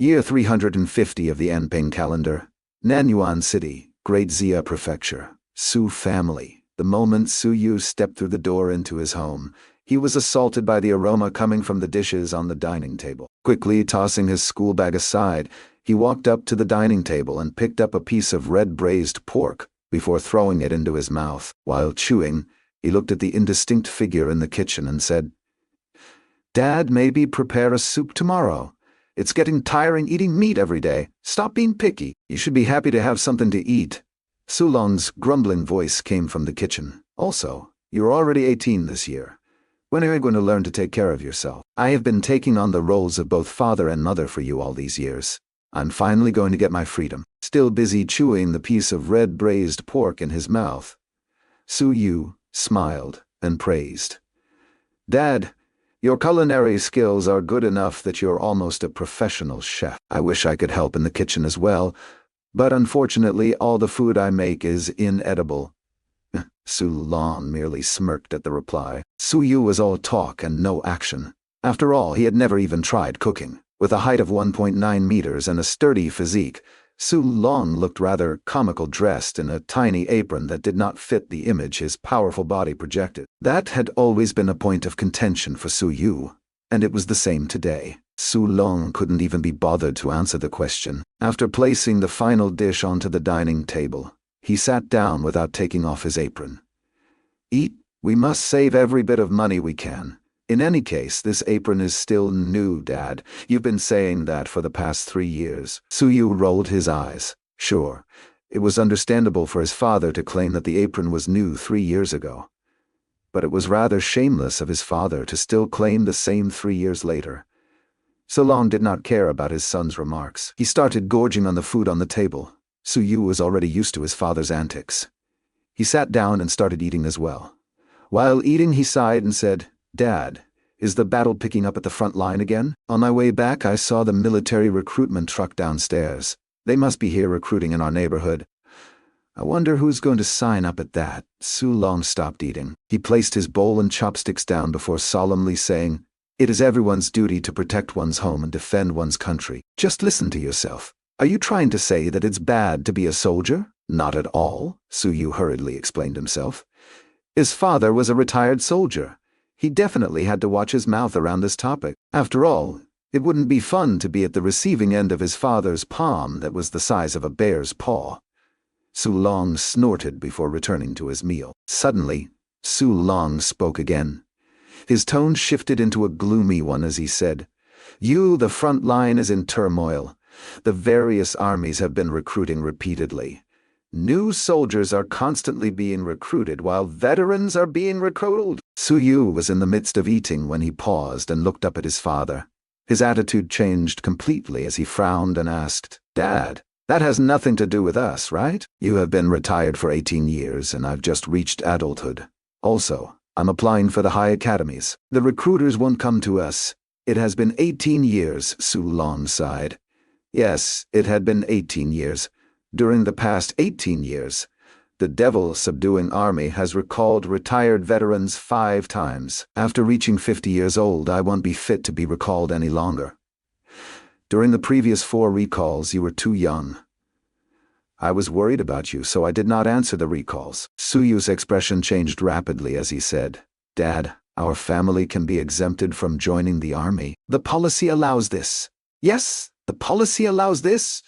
Year 350 of the Anping calendar. Nanyuan City, Great Xia Prefecture. Su family. The moment Su Yu stepped through the door into his home, he was assaulted by the aroma coming from the dishes on the dining table. Quickly tossing his school bag aside, he walked up to the dining table and picked up a piece of red braised pork before throwing it into his mouth. While chewing, he looked at the indistinct figure in the kitchen and said, "Dad, maybe prepare a soup tomorrow. It's getting tiring eating meat every day. Stop being picky. You should be happy to have something to eat." Sulong's grumbling voice came from the kitchen. "Also, you're already 18 this year. When are you going to learn to take care of yourself? I have been taking on the roles of both father and mother for you all these years. I'm finally going to get my freedom." Still busy chewing the piece of red braised pork in his mouth, Su Yu smiled and praised. "Dad, your culinary skills are good enough that you're almost a professional chef. I wish I could help in the kitchen as well, but unfortunately all the food I make is inedible." Sulong merely smirked at the reply. Su Yu was all talk and no action. After all, he had never even tried cooking. With a height of 1.9 meters and a sturdy physique, Sulong looked rather comical dressed in a tiny apron that did not fit the image his powerful body projected. That had always been a point of contention for Su Yu, and it was the same today. Sulong couldn't even be bothered to answer the question. After placing the final dish onto the dining table, he sat down without taking off his apron. "Eat, we must save every bit of money we can. In any case, this apron is still new, Dad. You've been saying that for the past 3 years. Su Yu rolled his eyes. Sure, it was understandable for his father to claim that the apron was new 3 years ago. But it was rather shameless of his father to still claim the same 3 years later. Sulong did not care about his son's remarks. He started gorging on the food on the table. Su Yu was already used to his father's antics. He sat down and started eating as well. While eating, he sighed and said, "Dad, is the battle picking up at the front line again? On my way back, I saw the military recruitment truck downstairs. They must be here recruiting in our neighborhood. I wonder who's going to sign up at that." Sulong stopped eating. He placed his bowl and chopsticks down before solemnly saying, "It is everyone's duty to protect one's home and defend one's country. Just listen to yourself. Are you trying to say that it's bad to be a soldier?" "Not at all," Su Yu hurriedly explained himself. His father was a retired soldier. He definitely had to watch his mouth around this topic. After all, it wouldn't be fun to be at the receiving end of his father's palm that was the size of a bear's paw. Sulong snorted before returning to his meal. Suddenly, Sulong spoke again. His tone shifted into a gloomy one as he said, "The front line is in turmoil. The various armies have been recruiting repeatedly. New soldiers are constantly being recruited while veterans are being recruited." Su Yu was in the midst of eating when he paused and looked up at his father. His attitude changed completely as he frowned and asked, "Dad, that has nothing to do with us, right? You have been retired for 18 years and I've just reached adulthood. Also, I'm applying for the high academies. The recruiters won't come to us. It has been 18 years, Sulong sighed. Yes, it had been 18 years. During the past 18 years, the devil-subduing army has recalled retired veterans 5 times. After reaching 50 years old, I won't be fit to be recalled any longer. During the previous 4 recalls, you were too young. I was worried about you, so I did not answer the recalls." Su Yu's expression changed rapidly as he said, "Dad, our family can be exempted from joining the army. The policy allows this." "Yes, the policy allows this?"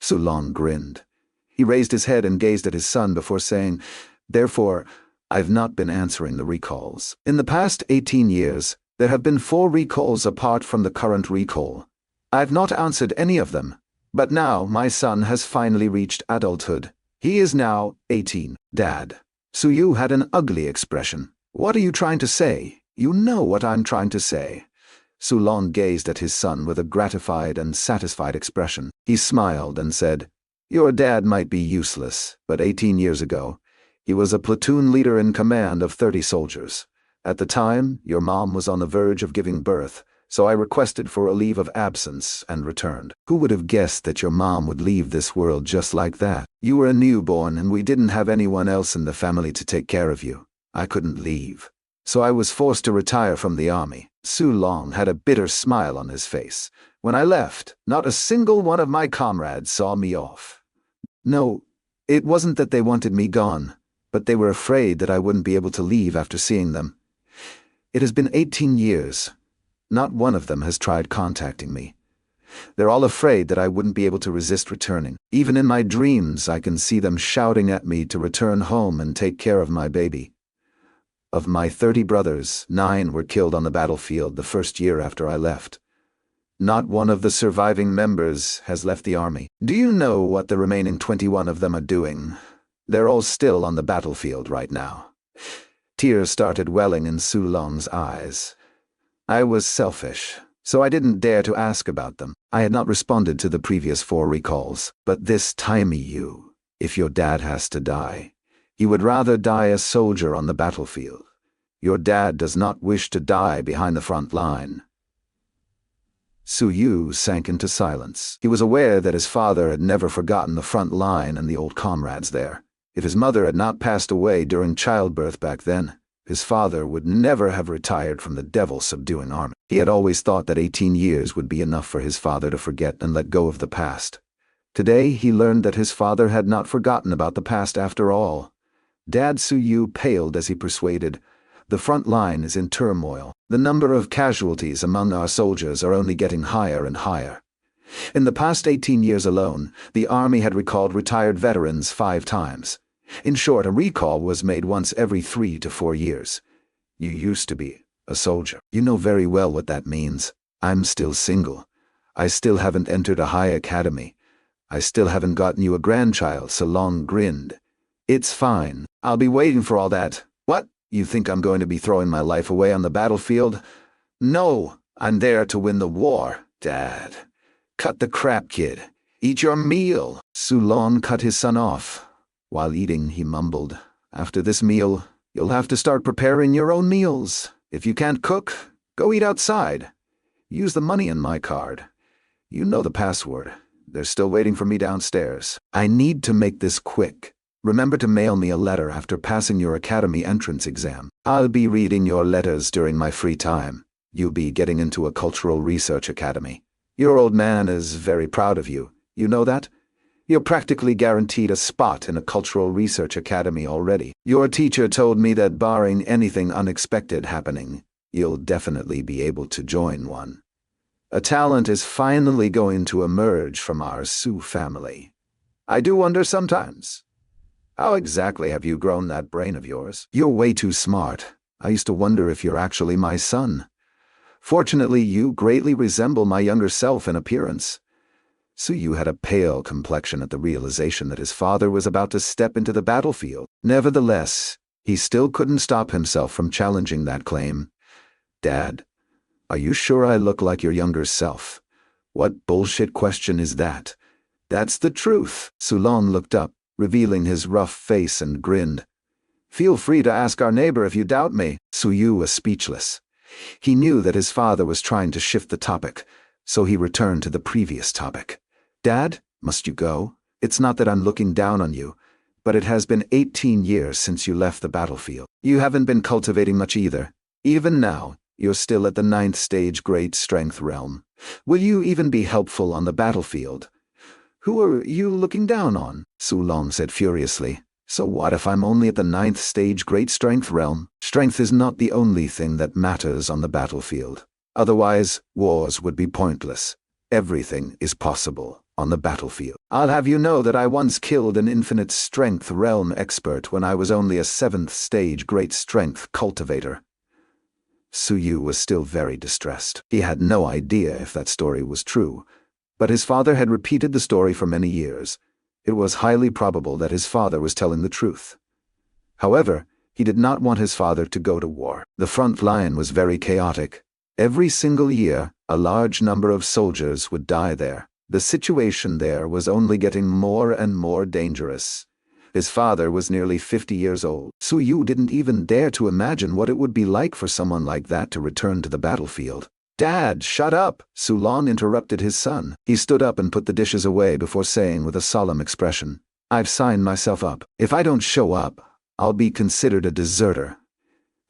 Sulong grinned. He raised his head and gazed at his son before saying, "Therefore, I've not been answering the recalls. In the past 18 years, there have been 4 recalls apart from the current recall. I've not answered any of them, but now my son has finally reached adulthood. He is now 18. Dad." Su Yu had an ugly expression. "What are you trying to say? You know what I'm trying to say." Sulong gazed at his son with a gratified and satisfied expression. He smiled and said, "Your dad might be useless, but 18 years ago, he was a platoon leader in command of 30 soldiers. At the time, your mom was on the verge of giving birth, so I requested for a leave of absence and returned. Who would have guessed that your mom would leave this world just like that? You were a newborn and we didn't have anyone else in the family to take care of you. I couldn't leave. So I was forced to retire from the army." Sulong had a bitter smile on his face, When I left, not a single one of my comrades saw me off. No, it wasn't that they wanted me gone, but they were afraid that I wouldn't be able to leave after seeing them. It has been 18 years. Not one of them has tried contacting me. They're all afraid that I wouldn't be able to resist returning. Even in my dreams, I can see them shouting at me to return home and take care of my baby. Of my 30 brothers, 9 were killed on the battlefield the first year after I left. Not one of the surviving members has left the army. Do you know what the remaining 21 of them are doing? They're all still on the battlefield right now. Tears started welling in Su Long's eyes. I was selfish, so I didn't dare to ask about them. I had not responded to the previous 4 recalls, but this time if your dad has to die, he would rather die a soldier on the battlefield. Your dad does not wish to die behind the front line. Su Yu sank into silence. He was aware that his father had never forgotten the front line and the old comrades there. If his mother had not passed away during childbirth back then, his father would never have retired from the devil-subduing army. He had always thought that 18 years would be enough for his father to forget and let go of the past. Today he learned that his father had not forgotten about the past after all. Dad Su Yu paled as he persuaded, "The front line is in turmoil. The number of casualties among our soldiers are only getting higher and higher. In the past 18 years alone, the army had recalled retired veterans 5 times. In short, a recall was made once every 3 to 4 years. You used to be a soldier. You know very well what that means. I'm still single. I still haven't entered a high academy. I still haven't gotten you a grandchild," Su Long grinned. "It's fine. I'll be waiting for all that." "What? You think I'm going to be throwing my life away on the battlefield?" "No, I'm there to win the war, Dad. Cut the crap, kid. Eat your meal." Su Long cut his son off. While eating, he mumbled, "After this meal, you'll have to start preparing your own meals. If you can't cook, go eat outside. Use the money in my card. You know the password. They're still waiting for me downstairs. I need to make this quick. Remember to mail me a letter after passing your academy entrance exam. I'll be reading your letters during my free time. You'll be getting into a cultural research academy. Your old man is very proud of you. You know that? You're practically guaranteed a spot in a cultural research academy already. Your teacher told me that barring anything unexpected happening, you'll definitely be able to join one. A talent is finally going to emerge from our Su family. I do wonder sometimes. How exactly have you grown that brain of yours? You're way too smart. I used to wonder if you're actually my son. Fortunately, you greatly resemble my younger self in appearance." Su Yu had a pale complexion at the realization that his father was about to step into the battlefield. Nevertheless, he still couldn't stop himself from challenging that claim. "Dad, are you sure I look like your younger self?" "What bullshit question is that?" "That's the truth." Su Long looked up, revealing his rough face, and grinned. "Feel free to ask our neighbor if you doubt me." Su Yu was speechless. He knew that his father was trying to shift the topic, so he returned to the previous topic. "Dad, must you go? It's not that I'm looking down on you, but it has been 18 years since you left the battlefield. You haven't been cultivating much either. Even now, you're still at the 9th stage great strength realm. Will you even be helpful on the battlefield?" "Who are you looking down on?" Su Long said furiously. "So what if I'm only at the 9th stage great strength realm? Strength is not the only thing that matters on the battlefield. Otherwise, wars would be pointless. Everything is possible on the battlefield. I'll have you know that I once killed an infinite strength realm expert when I was only a 7th stage great strength cultivator." Su Yu was still very distressed. He had no idea if that story was true, but his father had repeated the story for many years. It was highly probable that his father was telling the truth. However, he did not want his father to go to war. The front line was very chaotic. Every single year, a large number of soldiers would die there. The situation there was only getting more and more dangerous. His father was nearly 50 years old. Su Yu didn't even dare to imagine what it would be like for someone like that to return to the battlefield. "Dad, shut up!" Su Long interrupted his son. He stood up and put the dishes away before saying with a solemn expression, "I've signed myself up. If I don't show up, I'll be considered a deserter.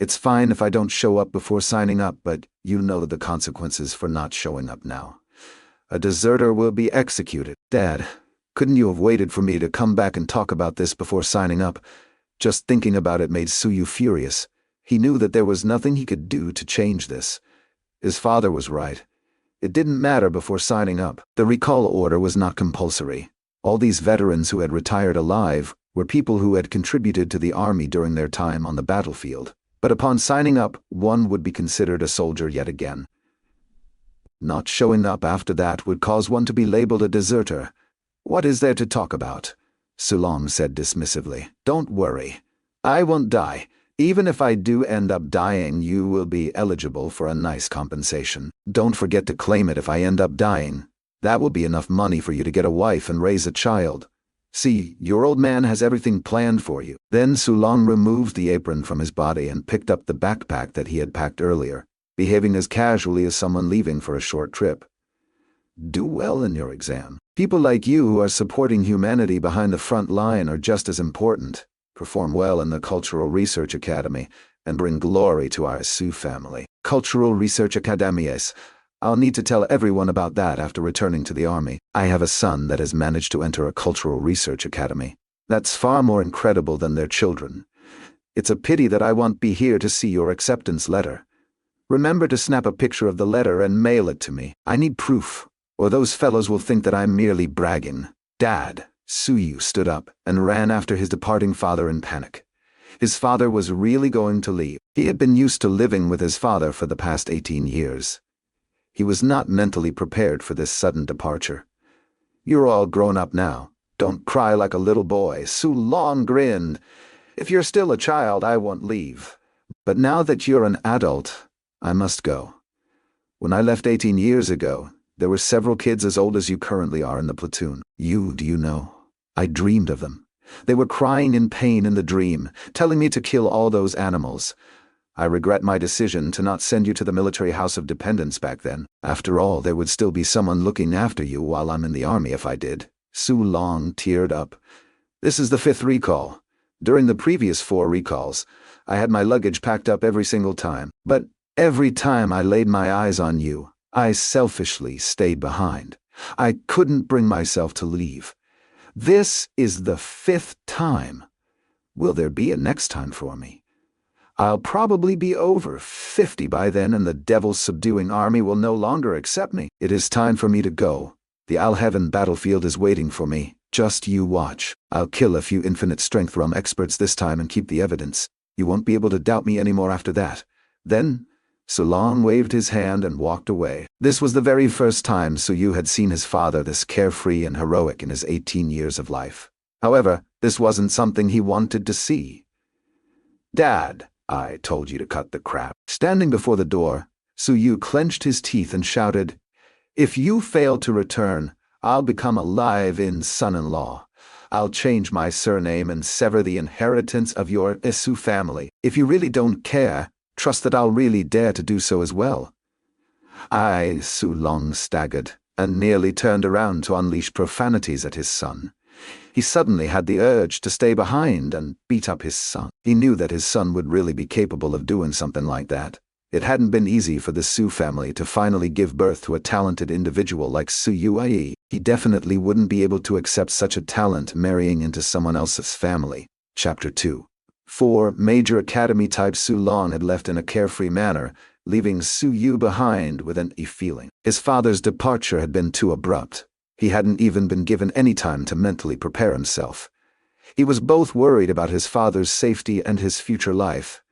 It's fine if I don't show up before signing up, but you know the consequences for not showing up now. A deserter will be executed. Dad, couldn't you have waited for me to come back and talk about this before signing up? Just thinking about it made Suyu furious. He knew that there was nothing he could do to change this. His father was right. It didn't matter before signing up. The recall order was not compulsory. All these veterans who had retired alive were people who had contributed to the army during their time on the battlefield. But upon signing up, one would be considered a soldier yet again. Not showing up after that would cause one to be labeled a deserter. What is there to talk about? Sulong said dismissively. Don't worry. I won't die. Even if I do end up dying, you will be eligible for a nice compensation. Don't forget to claim it if I end up dying. That will be enough money for you to get a wife and raise a child. See, your old man has everything planned for you. Then Sulong removed the apron from his body and picked up the backpack that he had packed earlier, behaving as casually as someone leaving for a short trip. Do well in your exam. People like you who are supporting humanity behind the front line are just as important. Perform well in the Cultural Research Academy, and bring glory to our Sioux family. Cultural Research Academy, yes. I'll need to tell everyone about that after returning to the army. I have a son that has managed to enter a Cultural Research Academy. That's far more incredible than their children. It's a pity that I won't be here to see your acceptance letter. Remember to snap a picture of the letter and mail it to me. I need proof, or those fellows will think that I'm merely bragging. Dad. Suyu stood up and ran after his departing father in panic. His father was really going to leave. He had been used to living with his father for the past 18 years. He was not mentally prepared for this sudden departure. You're all grown up now. Don't cry like a little boy. Sulong grinned. If you're still a child, I won't leave. But now that you're an adult, I must go. When I left 18 years ago, there were several kids as old as you currently are in the platoon. Do you know? I dreamed of them. They were crying in pain in the dream, telling me to kill all those animals. I regret my decision to not send you to the military house of dependence back then. After all, there would still be someone looking after you while I'm in the army if I did. Sulong teared up. This is the 5th recall. During the previous 4 recalls, I had my luggage packed up every single time. But every time I laid my eyes on you, I selfishly stayed behind. I couldn't bring myself to leave. This is the 5th time. Will there be a next time for me? I'll probably be over 50 by then, and the devil's subduing army will no longer accept me. It is time for me to go. The Alhaven battlefield is waiting for me. Just you watch. I'll kill a few infinite strength realm experts this time and keep the evidence. You won't be able to doubt me anymore after that. Then Sulong waved his hand and walked away. This was the very first time Suyu had seen his father this carefree and heroic in his 18 years of life. However, this wasn't something he wanted to see. Dad, I told you to cut the crap. Standing before the door, Suyu clenched his teeth and shouted, If you fail to return, I'll become a live-in son-in-law. I'll change my surname and sever the inheritance of your Sioux family. If you really don't care, trust that I'll really dare to do so as well. Sulong staggered and nearly turned around to unleash profanities at his son. He suddenly had the urge to stay behind and beat up his son. He knew that his son would really be capable of doing something like that. It hadn't been easy for the Sioux family to finally give birth to a talented individual like Suyu. He definitely wouldn't be able to accept such a talent marrying into someone else's family. Chapter 2. 4 major academy-type Sulong had left in a carefree manner, leaving Suyu behind with an feeling. His father's departure had been too abrupt. He hadn't even been given any time to mentally prepare himself. He was both worried about his father's safety and his future life.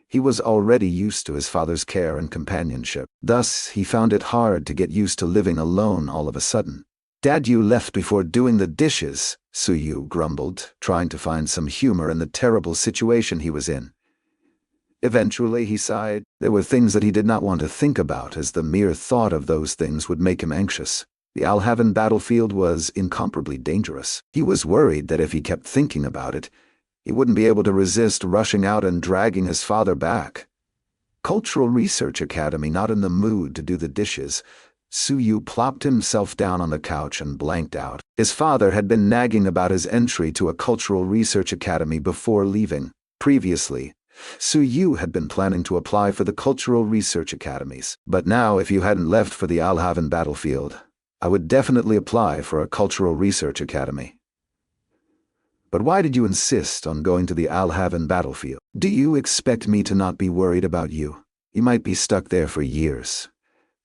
He was already used to his father's care and companionship. Thus, he found it hard to get used to living alone all of a sudden. Dad, you left before doing the dishes, Suyu grumbled, trying to find some humor in the terrible situation he was in. Eventually, he sighed. There were things that he did not want to think about, as the mere thought of those things would make him anxious. The Alhaven battlefield was incomparably dangerous. He was worried that if he kept thinking about it, he wouldn't be able to resist rushing out and dragging his father back. Cultural Research Academy not in the mood to do the dishes. Suyu plopped himself down on the couch and blanked out. His father had been nagging about his entry to a Cultural Research Academy before leaving. Previously, Suyu had been planning to apply for the Cultural Research Academies. But now, if you hadn't left for the Alhaven battlefield, I would definitely apply for a cultural research academy. But why did you insist on going to the Al-Haven battlefield? Do you expect me to not be worried about you? You might be stuck there for years.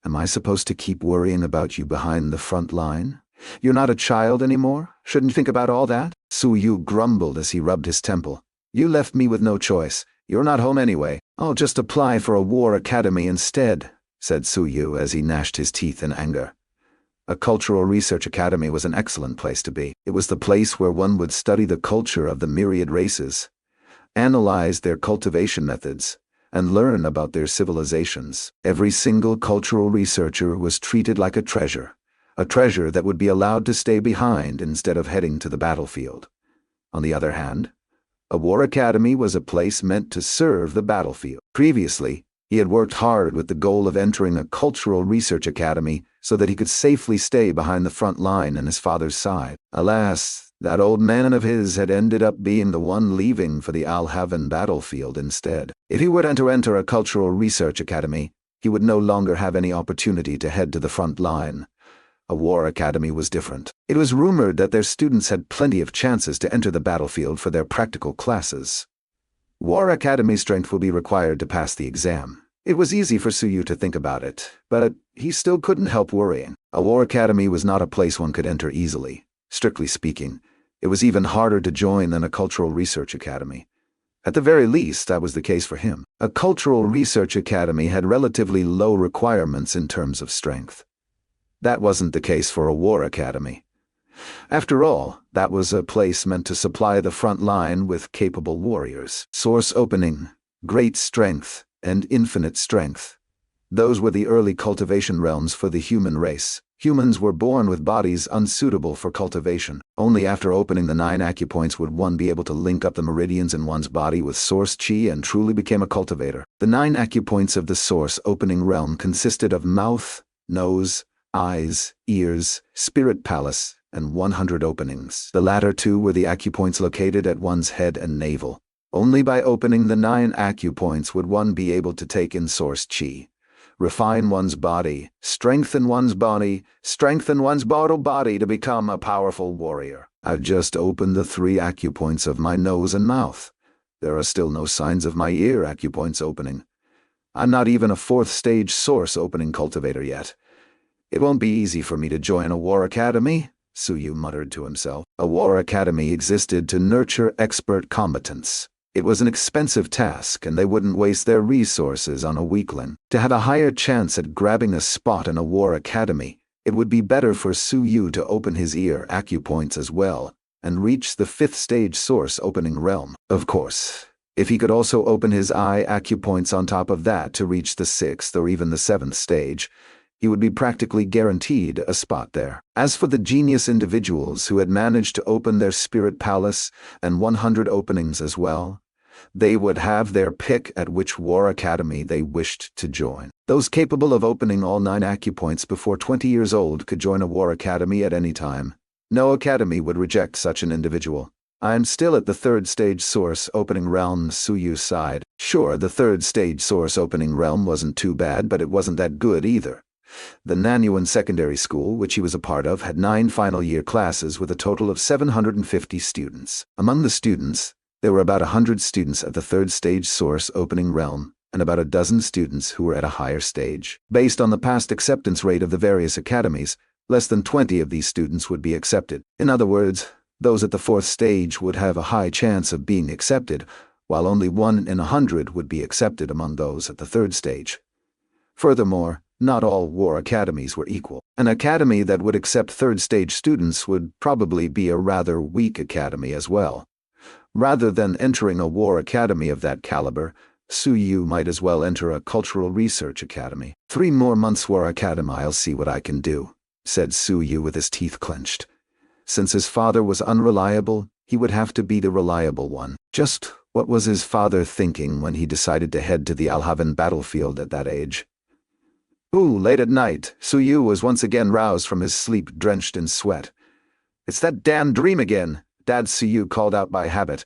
Am I supposed to keep worrying about you behind the front line? You're not a child anymore? Shouldn't you think about all that? Su Yu grumbled as he rubbed his temple. You left me with no choice. You're not home anyway. I'll just apply for a war academy instead, said Su Yu as he gnashed his teeth in anger. A cultural research academy was an excellent place to be. It was the place where one would study the culture of the myriad races, analyze their cultivation methods, and learn about their civilizations. Every single cultural researcher was treated like a treasure that would be allowed to stay behind instead of heading to the battlefield. On the other hand, a war academy was a place meant to serve the battlefield. Previously, he had worked hard with the goal of entering a cultural research academy so that he could safely stay behind the front line on his father's side. Alas, that old man of his had ended up being the one leaving for the Al-Haven battlefield instead. If he were to enter a cultural research academy, he would no longer have any opportunity to head to the front line. A war academy was different. It was rumored that their students had plenty of chances to enter the battlefield for their practical classes. War academy strength will be required to pass the exam. It was easy for Su Yu to think about it, but he still couldn't help worrying. A war academy was not a place one could enter easily. Strictly speaking, it was even harder to join than a cultural research academy. At the very least, that was the case for him. A cultural research academy had relatively low requirements in terms of strength. That wasn't the case for a war academy. After all, that was a place meant to supply the front line with capable warriors. Source opening, great strength, and infinite strength. Those were the early cultivation realms for the human race. Humans were born with bodies unsuitable for cultivation. Only after opening the 9 acupoints would one be able to link up the meridians in one's body with source chi and truly become a cultivator. The 9 acupoints of the source opening realm consisted of mouth, nose, eyes, ears, spirit palace, and 100 openings. The latter 2 were the acupoints located at one's head and navel. Only by opening the 9 acupoints would one be able to take in source chi, refine one's body, strengthen one's mortal body to become a powerful warrior. I've just opened the 3 acupoints of my nose and mouth. There are still no signs of my ear acupoints opening. I'm not even a 4th stage source opening cultivator yet. It won't be easy for me to join a war academy, Su Yu muttered to himself. A war academy existed to nurture expert combatants. It was an expensive task, and they wouldn't waste their resources on a weakling. To have a higher chance at grabbing a spot in a war academy, it would be better for Su Yu to open his ear acupoints as well, and reach the 5th stage source opening realm. Of course, if he could also open his eye acupoints on top of that to reach the 6th or even the 7th stage, he would be practically guaranteed a spot there. As for the genius individuals who had managed to open their spirit palace and 100 openings as well, they would have their pick at which war academy they wished to join. Those capable of opening all 9 acupoints before 20 years old could join a war academy at any time. No academy would reject such an individual. I'm still at the 3rd stage source opening realm, Su Yu sighed. Sure, the 3rd stage source opening realm wasn't too bad, but it wasn't that good either. The Nanyuan Secondary School, which he was a part of, had 9 final year classes with a total of 750 students. Among the students, there were about 100 students at the 3rd stage source opening realm, and about a dozen students who were at a higher stage. Based on the past acceptance rate of the various academies, less than 20 of these students would be accepted. In other words, those at the 4th stage would have a high chance of being accepted, while only 1 in 100 would be accepted among those at the 3rd stage. Furthermore, not all war academies were equal. An academy that would accept 3rd stage students would probably be a rather weak academy as well. Rather than entering a war academy of that caliber, Su Yu might as well enter a cultural research academy. 3 more months war academy, I'll see what I can do, said Su Yu with his teeth clenched. Since his father was unreliable, he would have to be the reliable one. Just what was his father thinking when he decided to head to the Al-Haven battlefield at that age? Ooh, late at night, Su Yu was once again roused from his sleep drenched in sweat. It's that damn dream again, Dad, Su Yu called out by habit.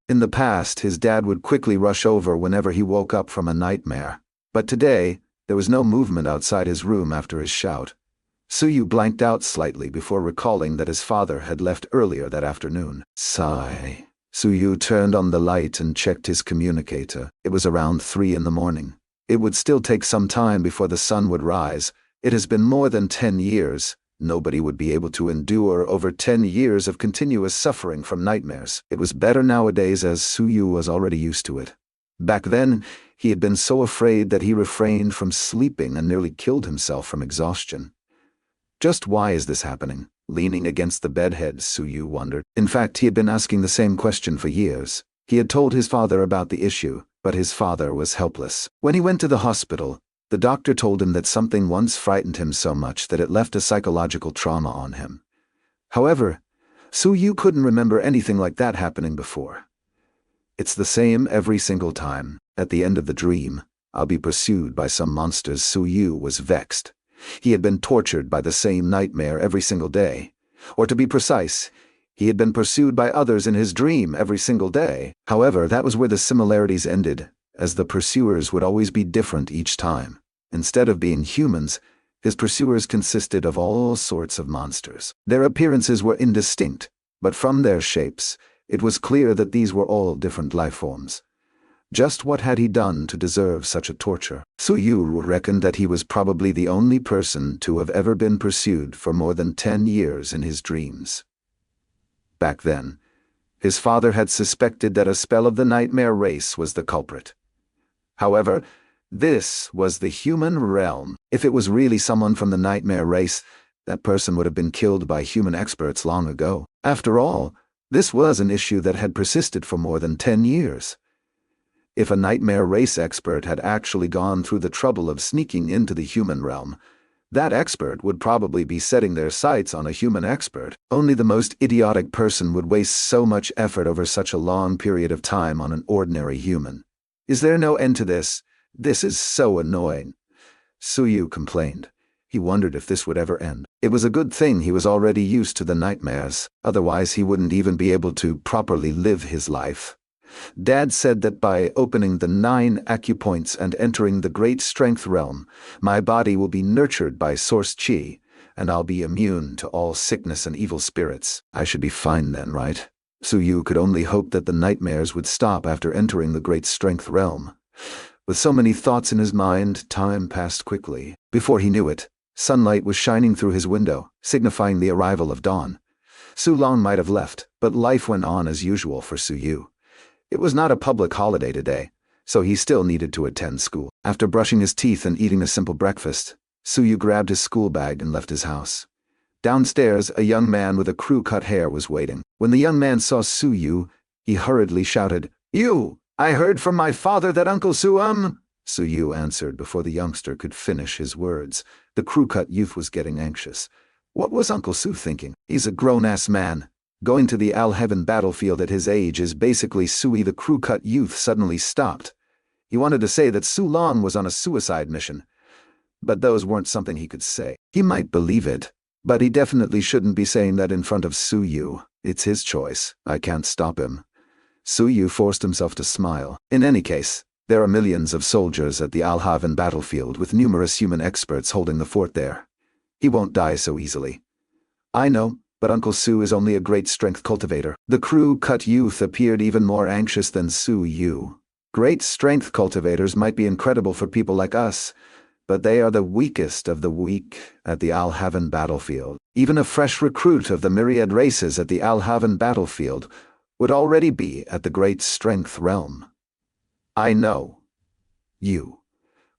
In the past, his dad would quickly rush over whenever he woke up from a nightmare. But today, there was no movement outside his room after his shout. Suyu blanked out slightly before recalling that his father had left earlier that afternoon. Sigh. Suyu turned on the light and checked his communicator. It was around 3 in the morning. It would still take some time before the sun would rise. It has been more than 10 years. Nobody would be able to endure over 10 years of continuous suffering from nightmares. It was better nowadays as Suyu was already used to it. Back then, he had been so afraid that he refrained from sleeping and nearly killed himself from exhaustion. Just why is this happening? Leaning against the bedhead, Suyu wondered. In fact, he had been asking the same question for years. He had told his father about the issue, but his father was helpless. When he went to the hospital, the doctor told him that something once frightened him so much that it left a psychological trauma on him. However, Suyu couldn't remember anything like that happening before. It's the same every single time. At the end of the dream, I'll be pursued by some monsters. Suyu was vexed. He had been tortured by the same nightmare every single day. Or to be precise, he had been pursued by others in his dream every single day. However, that was where the similarities ended, as the pursuers would always be different each time. Instead of being humans, his pursuers consisted of all sorts of monsters. Their appearances were indistinct, but from their shapes, it was clear that these were all different life forms. Just what had he done to deserve such a torture? Suyu reckoned that he was probably the only person to have ever been pursued for more than 10 years in his dreams. Back then, his father had suspected that a spell of the nightmare race was the culprit. However, this was the human realm. If it was really someone from the nightmare race, that person would have been killed by human experts long ago. After all, this was an issue that had persisted for more than 10 years. If a nightmare race expert had actually gone through the trouble of sneaking into the human realm, that expert would probably be setting their sights on a human expert. Only the most idiotic person would waste so much effort over such a long period of time on an ordinary human. Is there no end to this? This is so annoying. Suyu complained. He wondered if this would ever end. It was a good thing he was already used to the nightmares, otherwise he wouldn't even be able to properly live his life. Dad said that by opening the 9 acupoints and entering the great strength realm, my body will be nurtured by source chi, and I'll be immune to all sickness and evil spirits. I should be fine then, right? Suyu could only hope that the nightmares would stop after entering the great strength realm. With so many thoughts in his mind, time passed quickly. Before he knew it, sunlight was shining through his window, signifying the arrival of dawn. Sulong might have left, but life went on as usual for Suyu. It was not a public holiday today, so he still needed to attend school. After brushing his teeth and eating a simple breakfast, Suyu grabbed his school bag and left his house. Downstairs, a young man with a crew-cut hair was waiting. When the young man saw Suyu, he hurriedly shouted, "You! I heard from my father that Uncle Suyu answered before the youngster could finish his words. The crew-cut youth was getting anxious. What was Uncle Su thinking? He's a grown-ass man. Going to the Al-Heaven battlefield at his age is basically Sui. The crew-cut youth suddenly stopped. He wanted to say that Su Long was on a suicide mission, but those weren't something he could say. He might believe it, but he definitely shouldn't be saying that in front of Suyu. It's his choice. I can't stop him. Suyu forced himself to smile. In any case, there are millions of soldiers at the Al-Heaven battlefield with numerous human experts holding the fort there. He won't die so easily. I know, but Uncle Su is only a great strength cultivator. The crew-cut youth appeared even more anxious than Suyu. Great strength cultivators might be incredible for people like us, but they are the weakest of the weak at the Al-Heaven battlefield. Even a fresh recruit of the Myriad races at the Al-Heaven battlefield would already be at the great strength realm. I know. You.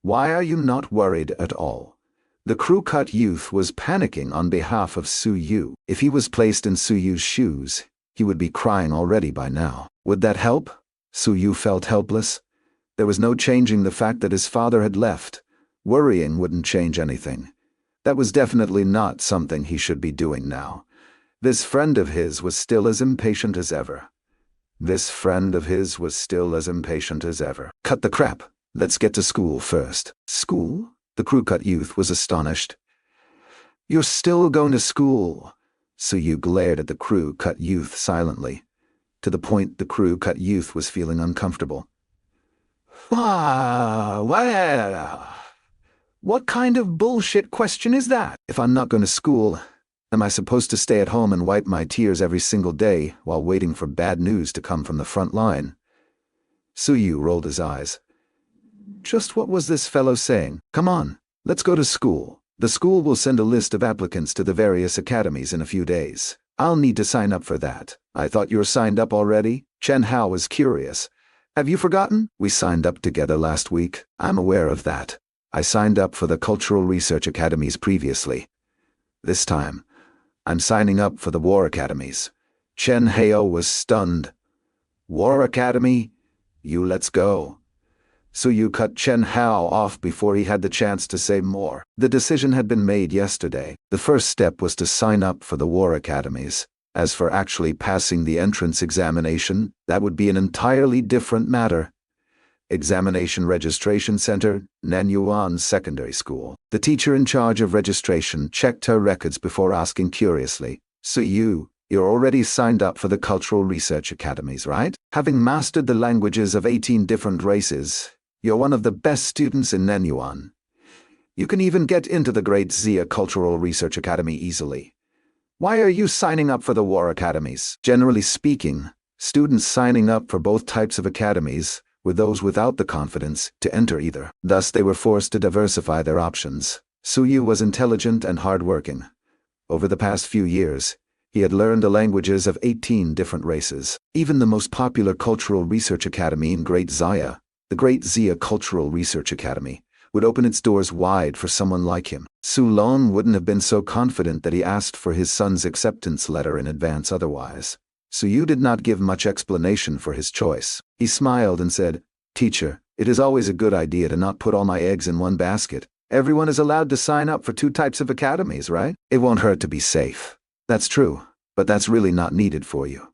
Why are you not worried at all? The crew-cut youth was panicking on behalf of Suyu. If he was placed in Suyu's shoes, he would be crying already by now. Would that help? Suyu felt helpless. There was no changing the fact that his father had left. Worrying wouldn't change anything. That was definitely not something he should be doing now. This friend of his was still as impatient as ever. Cut the crap. Let's get to school first. School? The crew-cut youth was astonished. You're still going to school? Suyu glared at the crew-cut youth silently, to the point the crew-cut youth was feeling uncomfortable. What kind of bullshit question is that? If I'm not going to school, am I supposed to stay at home and wipe my tears every single day while waiting for bad news to come from the front line? Suyu rolled his eyes. Just what was this fellow saying? Come on, let's go to school. The school will send a list of applicants to the various academies in a few days. I'll need to sign up for that. I thought you were signed up already? Chen Hao was curious. Have you forgotten? We signed up together last week. I'm aware of that. I signed up for the Cultural Research Academies previously. This time, I'm signing up for the War Academies. Chen Hao was stunned. War Academy? Let's go. Suyu cut Chen Hao off before he had the chance to say more. The decision had been made yesterday. The first step was to sign up for the War Academies. As for actually passing the entrance examination, that would be an entirely different matter. Examination Registration Center, Nanyuan Secondary School. The teacher in charge of registration checked her records before asking curiously, Suyu, you're already signed up for the Cultural Research Academies, right? Having mastered the languages of 18 different races, you're one of the best students in Nanyuan. You can even get into the Great Zia Cultural Research Academy easily. Why are you signing up for the War Academies? Generally speaking, students signing up for both types of academies were those without the confidence to enter either. Thus they were forced to diversify their options. Suyu was intelligent and hardworking. Over the past few years, he had learned the languages of 18 different races. Even the most popular cultural research academy in Great Zia, the Great Zia Cultural Research Academy, would open its doors wide for someone like him. Su Lon wouldn't have been so confident that he asked for his son's acceptance letter in advance otherwise. Suyu did not give much explanation for his choice. He smiled and said, Teacher, it is always a good idea to not put all my eggs in one basket. Everyone is allowed to sign up for 2 types of academies, right? It won't hurt to be safe. That's true, but that's really not needed for you.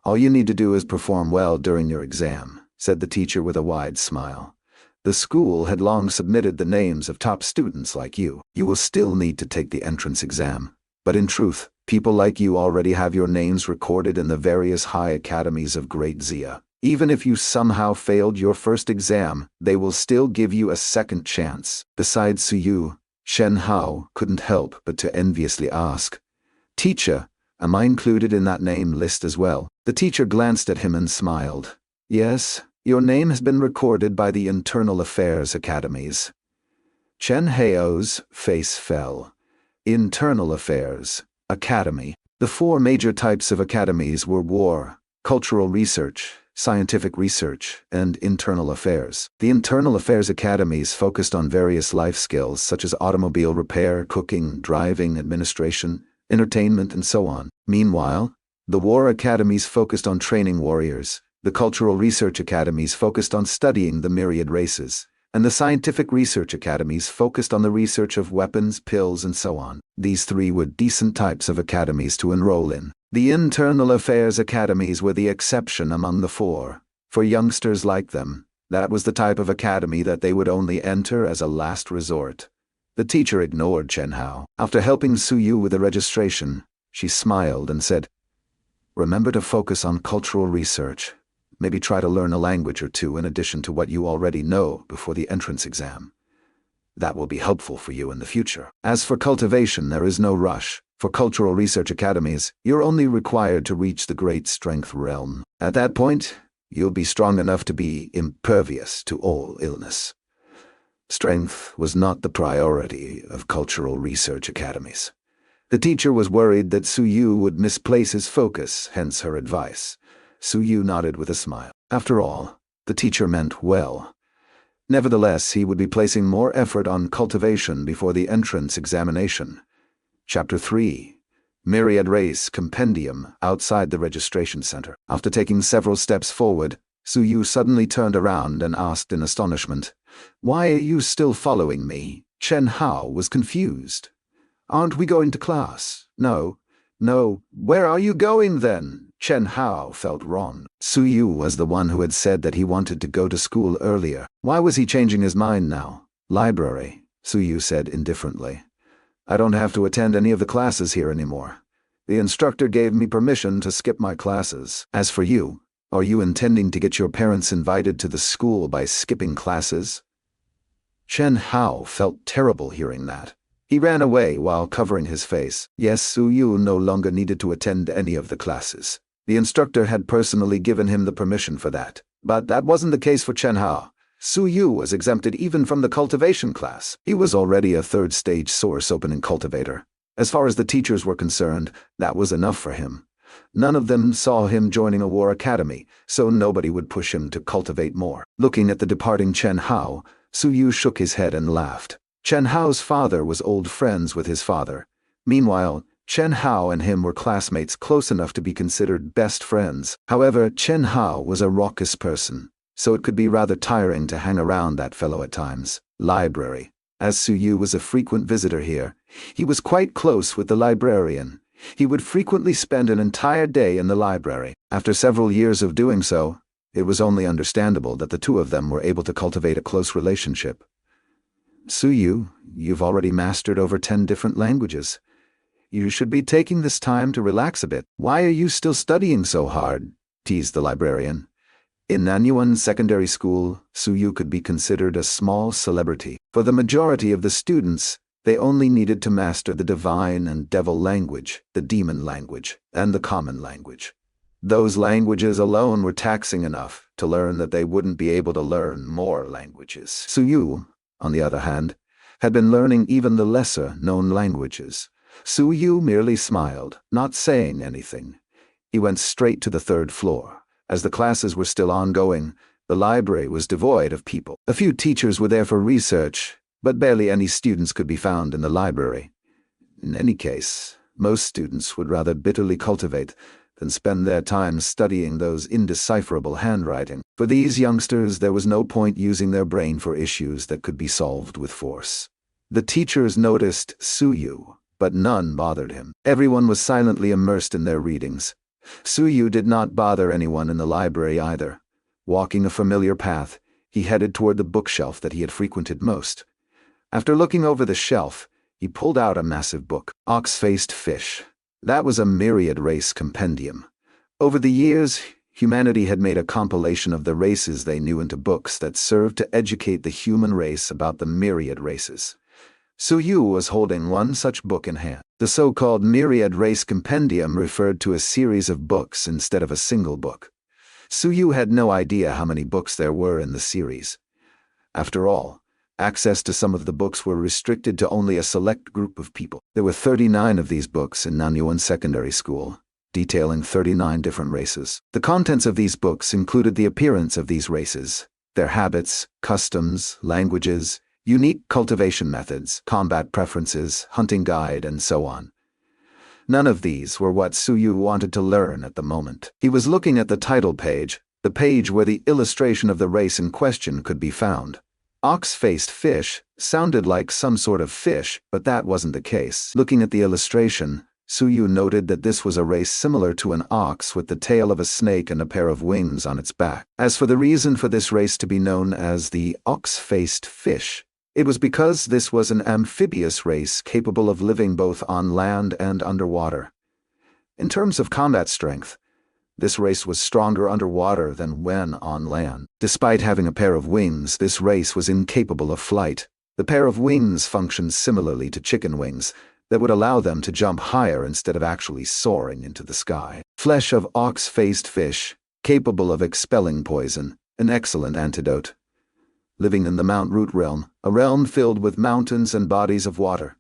All you need to do is perform well during your exam, said the teacher with a wide smile. The school had long submitted the names of top students like you. You will still need to take the entrance exam. But in truth, people like you already have your names recorded in the various high academies of Great Zia. Even if you somehow failed your first exam, they will still give you a second chance. Besides Suyu, Chen Hao couldn't help but to enviously ask, Teacher, am I included in that name list as well? The teacher glanced at him and smiled. Yes, your name has been recorded by the Internal Affairs Academies. Chen Hao's face fell. Internal Affairs Academy. The 4 major types of academies were War, Cultural Research, Scientific Research, and Internal Affairs. The Internal Affairs Academies focused on various life skills such as automobile repair, cooking, driving, administration, entertainment, and so on. Meanwhile, the War Academies focused on training warriors, the Cultural Research Academies focused on studying the Myriad races, and the Scientific Research Academies focused on the research of weapons, pills, and so on. These 3 were decent types of academies to enroll in. The Internal Affairs Academies were the exception among the 4. For youngsters like them, that was the type of academy that they would only enter as a last resort. The teacher ignored Chen Hao. After helping Suyu with the registration, she smiled and said, Remember to focus on cultural research. Maybe try to learn a language or 2 in addition to what you already know before the entrance exam. That will be helpful for you in the future. As for cultivation, there is no rush. For cultural research academies, you're only required to reach the great strength realm. At that point, you'll be strong enough to be impervious to all illness. Strength was not the priority of cultural research academies. The teacher was worried that Suyu would misplace his focus, hence her advice. Suyu nodded with a smile. After all, the teacher meant well. Nevertheless, he would be placing more effort on cultivation before the entrance examination. Chapter 3. Myriad Race Compendium outside the registration center. After taking several steps forward, Suyu suddenly turned around and asked in astonishment, Why are you still following me? Chen Hao was confused. Aren't we going to class? No. Where are you going then? Chen Hao felt wrong. Suyu was the one who had said that he wanted to go to school earlier. Why was he changing his mind now? Library, Suyu said indifferently. I don't have to attend any of the classes here anymore. The instructor gave me permission to skip my classes. As for you, are you intending to get your parents invited to the school by skipping classes? Chen Hao felt terrible hearing that. He ran away while covering his face. Yes, Su Yu no longer needed to attend any of the classes. The instructor had personally given him the permission for that. But that wasn't the case for Chen Hao. Su Yu was exempted even from the cultivation class. He was already a third-stage source opening cultivator. As far as the teachers were concerned, that was enough for him. None of them saw him joining a war academy, so nobody would push him to cultivate more. Looking at the departing Chen Hao, Su Yu shook his head and laughed. Chen Hao's father was old friends with his father. Meanwhile, Chen Hao and him were classmates close enough to be considered best friends. However, Chen Hao was a raucous person, so it could be rather tiring to hang around that fellow at times. Library. As Su Yu was a frequent visitor here, he was quite close with the librarian. He would frequently spend an entire day in the library. After several years of doing so, it was only understandable that the two of them were able to cultivate a close relationship. Su Yu, you've already mastered over 10 different languages. You should be taking this time to relax a bit. Why are you still studying so hard? Teased the librarian. In Nanyuan Secondary School, Su Yu could be considered a small celebrity. For the majority of the students, they only needed to master the divine and devil language, the demon language, and the common language. Those languages alone were taxing enough to learn that they wouldn't be able to learn more languages. Su Yu, on the other hand, had been learning even the lesser-known languages. Su Yu merely smiled, not saying anything. He went straight to the third floor. As the classes were still ongoing, the library was devoid of people. A few teachers were there for research, but barely any students could be found in the library. In any case, most students would rather bitterly cultivate than spend their time studying those indecipherable handwriting. For these youngsters, there was no point using their brain for issues that could be solved with force. The teachers noticed Su Yu, but none bothered him. Everyone was silently immersed in their readings. Su Yu did not bother anyone in the library either. Walking a familiar path, he headed toward the bookshelf that he had frequented most. After looking over the shelf, he pulled out a massive book, Ox-Faced Fish. That was a Myriad race compendium. Over the years, humanity had made a compilation of the races they knew into books that served to educate the human race about the myriad races. Su Yu was holding one such book in hand. The so-called Myriad race compendium referred to a series of books instead of a single book. Su Yu had no idea how many books there were in the series. After all, access to some of the books were restricted to only a select group of people. There were 39 of these books in Nanyuan Secondary School, detailing 39 different races. The contents of these books included the appearance of these races, their habits, customs, languages, unique cultivation methods, combat preferences, hunting guide, and so on. None of these were what Su Yu wanted to learn at the moment. He was looking at the title page, the page where the illustration of the race in question could be found. Ox-faced fish sounded like some sort of fish, but that wasn't the case. Looking at the illustration, Su Yu noted that this was a race similar to an ox with the tail of a snake and a pair of wings on its back. As for the reason for this race to be known as the ox-faced fish, it was because this was an amphibious race capable of living both on land and underwater. In terms of combat strength, this race was stronger underwater than when on land. Despite having a pair of wings, this race was incapable of flight. The pair of wings functioned similarly to chicken wings that would allow them to jump higher instead of actually soaring into the sky. Flesh of ox-faced fish, capable of expelling poison, an excellent antidote. Living in the Mount Root realm, a realm filled with mountains and bodies of water.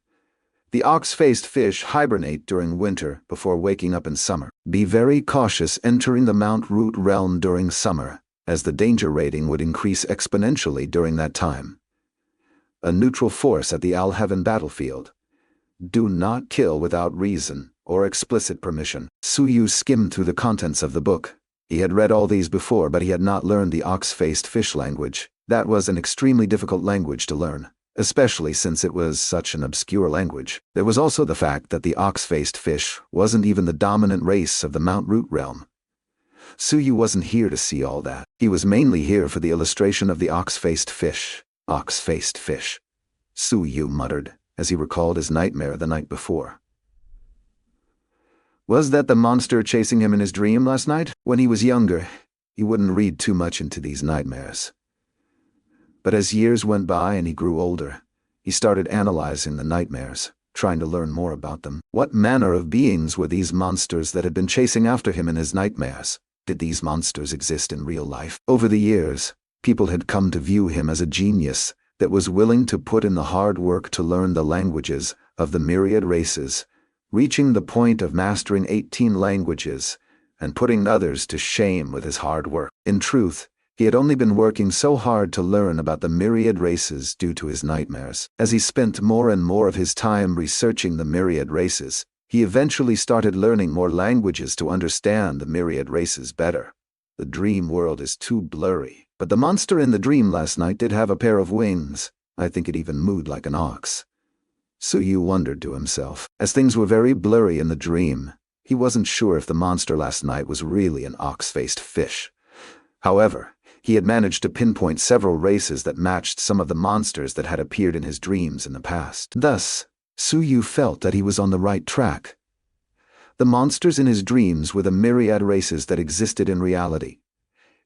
The ox-faced fish hibernate during winter before waking up in summer. Be very cautious entering the Mount Root realm during summer, as the danger rating would increase exponentially during that time. A neutral force at the Alheaven battlefield. Do not kill without reason or explicit permission. Su Yu skimmed through the contents of the book. He had read all these before, but he had not learned the ox-faced fish language. That was an extremely difficult language to learn, especially since it was such an obscure language. There was also the fact that the ox-faced fish wasn't even the dominant race of the Mount Root realm. Su Yu wasn't here to see all that. He was mainly here for the illustration of the ox-faced fish. Ox-faced fish. Su Yu muttered, as he recalled his nightmare the night before. Was that the monster chasing him in his dream last night? When he was younger, he wouldn't read too much into these nightmares. But as years went by and he grew older, he started analyzing the nightmares, trying to learn more about them. What manner of beings were these monsters that had been chasing after him in his nightmares? Did these monsters exist in real life? Over the years, people had come to view him as a genius that was willing to put in the hard work to learn the languages of the myriad races, reaching the point of mastering 18 languages and putting others to shame with his hard work. In truth, he had only been working so hard to learn about the myriad races due to his nightmares. As he spent more and more of his time researching the myriad races, he eventually started learning more languages to understand the myriad races better. The dream world is too blurry. But the monster in the dream last night did have a pair of wings. I think it even mooed like an ox. Suyu wondered to himself. As things were very blurry in the dream, he wasn't sure if the monster last night was really an ox-faced fish. However, he had managed to pinpoint several races that matched some of the monsters that had appeared in his dreams in the past. Thus, Suyu felt that he was on the right track. The monsters in his dreams were the myriad races that existed in reality.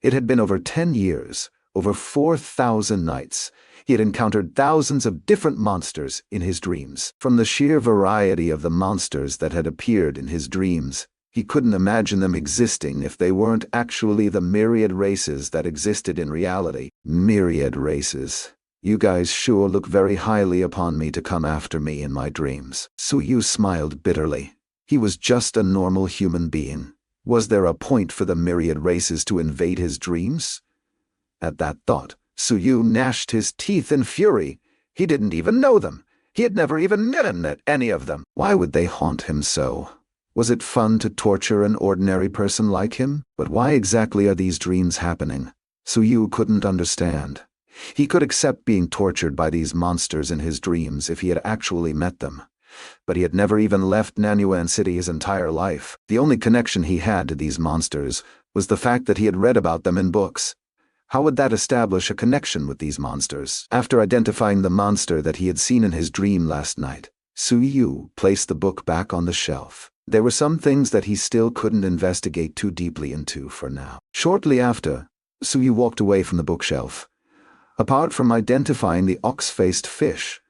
It had been over 10 years, over 4,000 nights. He had encountered thousands of different monsters in his dreams. From the sheer variety of the monsters that had appeared in his dreams, he couldn't imagine them existing if they weren't actually the myriad races that existed in reality. Myriad races. You guys sure look very highly upon me to come after me in my dreams. Suyu smiled bitterly. He was just a normal human being. Was there a point for the myriad races to invade his dreams? At that thought, Suyu gnashed his teeth in fury. He didn't even know them. He had never even met any of them. Why would they haunt him so? Was it fun to torture an ordinary person like him? But why exactly are these dreams happening? Suyu couldn't understand. He could accept being tortured by these monsters in his dreams if he had actually met them. But he had never even left Nanyuan City his entire life. The only connection he had to these monsters was the fact that he had read about them in books. How would that establish a connection with these monsters? After identifying the monster that he had seen in his dream last night, Suyu placed the book back on the shelf. There were some things that he still couldn't investigate too deeply into for now. Shortly after, Suyu walked away from the bookshelf. Apart from identifying the ox-faced fish,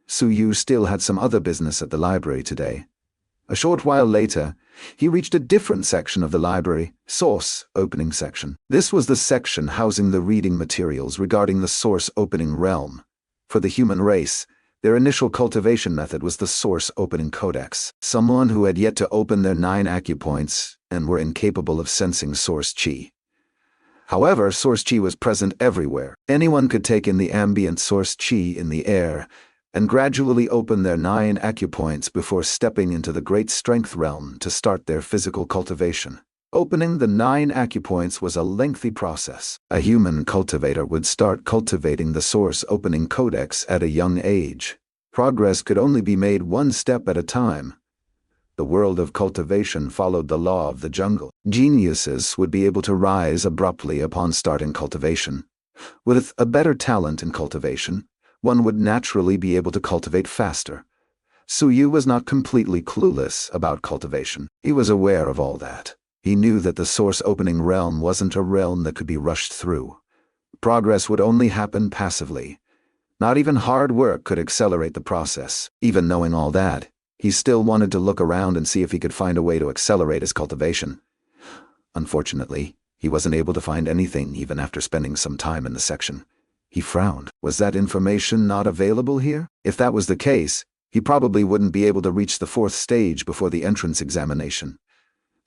Suyu still had some other business at the library today. A short while later, he reached a different section of the library, Source Opening section. This was the section housing the reading materials regarding the Source Opening realm. For the human race, their initial cultivation method was the Source Opening Codex. Someone who had yet to open their 9 acupoints and were incapable of sensing Source Chi. However, Source Chi was present everywhere. Anyone could take in the ambient Source Chi in the air and gradually open their 9 acupoints before stepping into the Great Strength realm to start their physical cultivation. Opening the 9 acupoints was a lengthy process. A human cultivator would start cultivating the Source Opening Codex at a young age. Progress could only be made one step at a time. The world of cultivation followed the law of the jungle. Geniuses would be able to rise abruptly upon starting cultivation. With a better talent in cultivation, one would naturally be able to cultivate faster. Suyu was not completely clueless about cultivation. He was aware of all that. He knew that the Source Opening realm wasn't a realm that could be rushed through. Progress would only happen passively. Not even hard work could accelerate the process. Even knowing all that, he still wanted to look around and see if he could find a way to accelerate his cultivation. Unfortunately, he wasn't able to find anything even after spending some time in the section. He frowned. Was that information not available here? If that was the case, he probably wouldn't be able to reach the 4th stage before the entrance examination.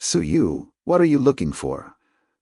Suyu, what are you looking for?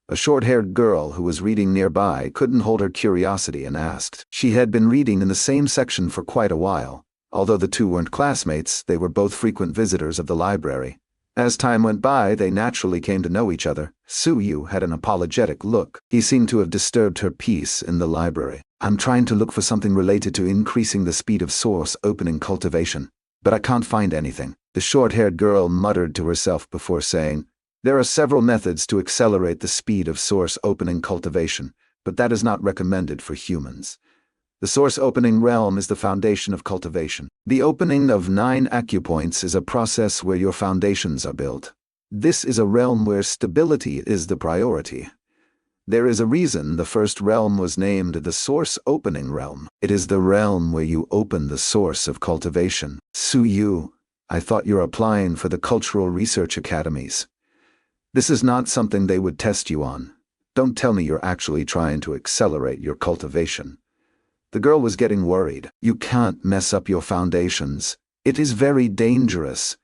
A short-haired girl who was reading nearby couldn't hold her curiosity and asked. She had been reading in the same section for quite a while. Although the two weren't classmates, they were both frequent visitors of the library. As time went by, they naturally came to know each other. Suyu had an apologetic look. He seemed to have disturbed her peace in the library. I'm trying to look for something related to increasing the speed of Source Opening cultivation, but I can't find anything. The short-haired girl muttered to herself before saying, there are several methods to accelerate the speed of Source Opening cultivation, but that is not recommended for humans. The Source Opening realm is the foundation of cultivation. The opening of 9 acupoints is a process where your foundations are built. This is a realm where stability is the priority. There is a reason the first realm was named the Source Opening Realm. It is the realm where you open the source of cultivation. Suyu, I thought you're applying for the Cultural Research Academies. This is not something they would test you on. Don't tell me you're actually trying to accelerate your cultivation. The girl was getting worried. You can't mess up your foundations. It is very dangerous.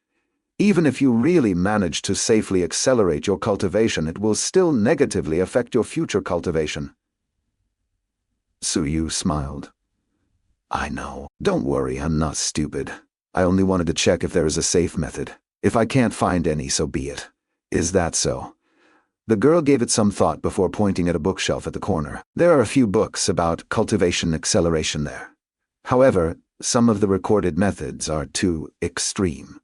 Even if you really manage to safely accelerate your cultivation, it will still negatively affect your future cultivation. Suyu smiled. I know. Don't worry, I'm not stupid. I only wanted to check if there is a safe method. If I can't find any, so be it. Is that so? The girl gave it some thought before pointing at a bookshelf at the corner. There are a few books about cultivation acceleration there. However, some of the recorded methods are too extreme.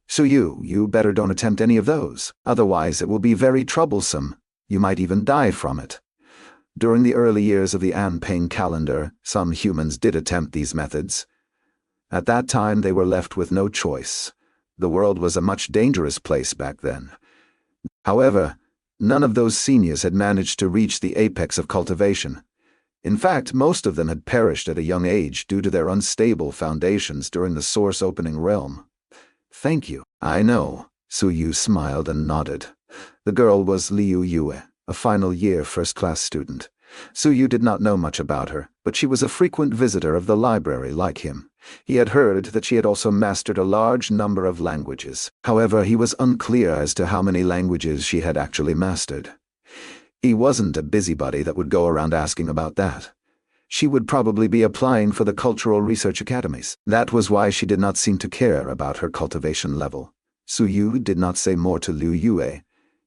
So you better don't attempt any of those. Otherwise, it will be very troublesome. You might even die from it. During the early years of the Anping calendar, some humans did attempt these methods. At that time, they were left with no choice. The world was a much dangerous place back then. However, none of those seniors had managed to reach the apex of cultivation. In fact, most of them had perished at a young age due to their unstable foundations during the Source Opening Realm. Thank you. I know. Suyu smiled and nodded. The girl was Liu Yue, a final-year first-class student. Suyu did not know much about her, but she was a frequent visitor of the library like him. He had heard that she had also mastered a large number of languages. However, he was unclear as to how many languages she had actually mastered. He wasn't a busybody that would go around asking about that. She would probably be applying for the Cultural Research Academies. That was why she did not seem to care about her cultivation level. Suyu did not say more to Liu Yue.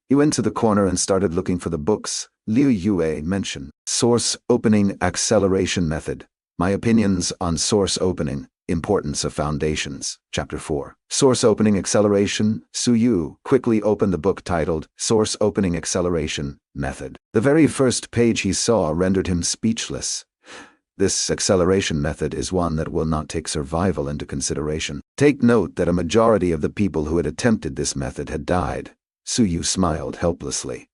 He went to the corner and started looking for the books. Liu Yue mentioned Source Opening Acceleration Method. My opinions on source opening. Importance of Foundations. Chapter 4. Source Opening Acceleration. Suyu quickly opened the book titled Source Opening Acceleration Method. The very first page he saw rendered him speechless. This acceleration method is one that will not take survival into consideration. Take note that a majority of the people who had attempted this method had died. Suyu smiled helplessly.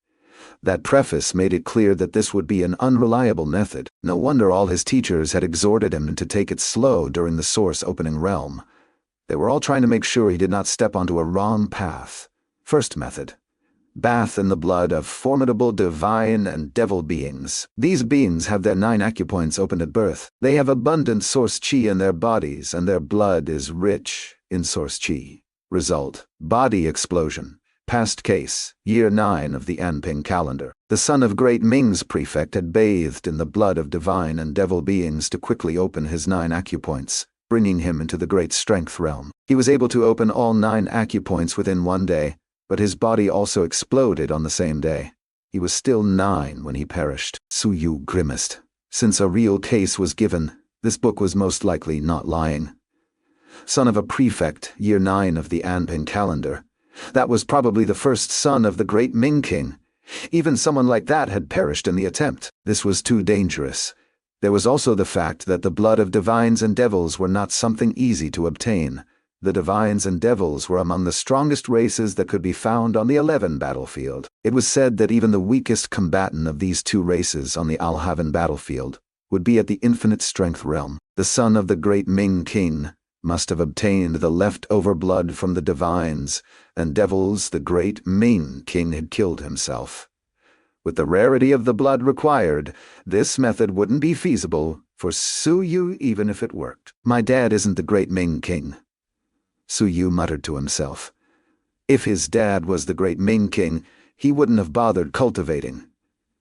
That preface made it clear that this would be an unreliable method. No wonder all his teachers had exhorted him to take it slow during the Source Opening Realm. They were all trying to make sure he did not step onto a wrong path. First method. Bath in the blood of formidable divine and devil beings. These beings have their 9 acupoints opened at birth. They have abundant source chi in their bodies, and their blood is rich in source chi. Result: body explosion. Past case, year 9 of the Anping calendar. The son of Great Ming's prefect had bathed in the blood of divine and devil beings to quickly open his 9 acupoints, bringing him into the Great Strength realm. He was able to open all 9 acupoints within one day, but his body also exploded on the same day. He was still 9 when he perished. Suyu grimaced. Since a real case was given, this book was most likely not lying. Son of a prefect, year 9 of the Anping calendar. That was probably the first son of the great Ming king. Even someone like that had perished in the attempt. This was too dangerous. There was also the fact that the blood of divines and devils were not something easy to obtain. The divines and devils were among the strongest races that could be found on the 11 battlefield. It was said that even the weakest combatant of these two races on the Alhaven battlefield would be at the infinite strength realm. The son of the great Ming king must have obtained the leftover blood from the divines and devils. The great Ming king had killed himself. With the rarity of the blood required, this method wouldn't be feasible for Suyu even if it worked. My dad isn't the great Ming king. Suyu muttered to himself. If his dad was the great Ming king, he wouldn't have bothered cultivating.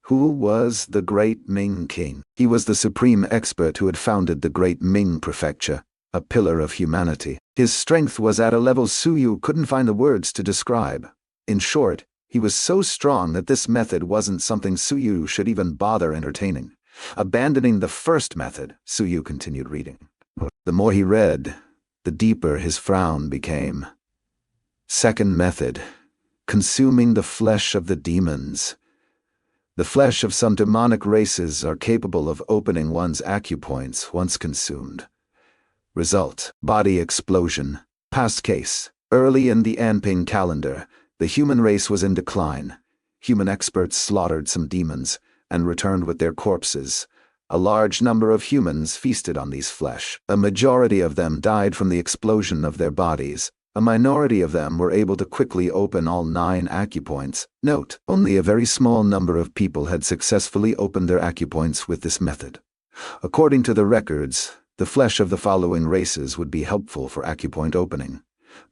Who was the great Ming king? He was the supreme expert who had founded the great Ming prefecture, a pillar of humanity. His strength was at a level Suyu couldn't find the words to describe. In short, he was so strong that this method wasn't something Suyu should even bother entertaining. Abandoning the first method, Suyu continued reading. The more he read, the deeper his frown became. Second method, consuming the flesh of the demons. The flesh of some demonic races are capable of opening one's acupoints once consumed. Result: body explosion. Past case: early in the Anping calendar, the human race was in decline. Human experts slaughtered some demons and returned with their corpses. A large number of humans feasted on these flesh. A majority of them died from the explosion of their bodies. A minority of them were able to quickly open all 9 acupoints. Note, only a very small number of people had successfully opened their acupoints with this method. According to the records, the flesh of the following races would be helpful for acupoint opening: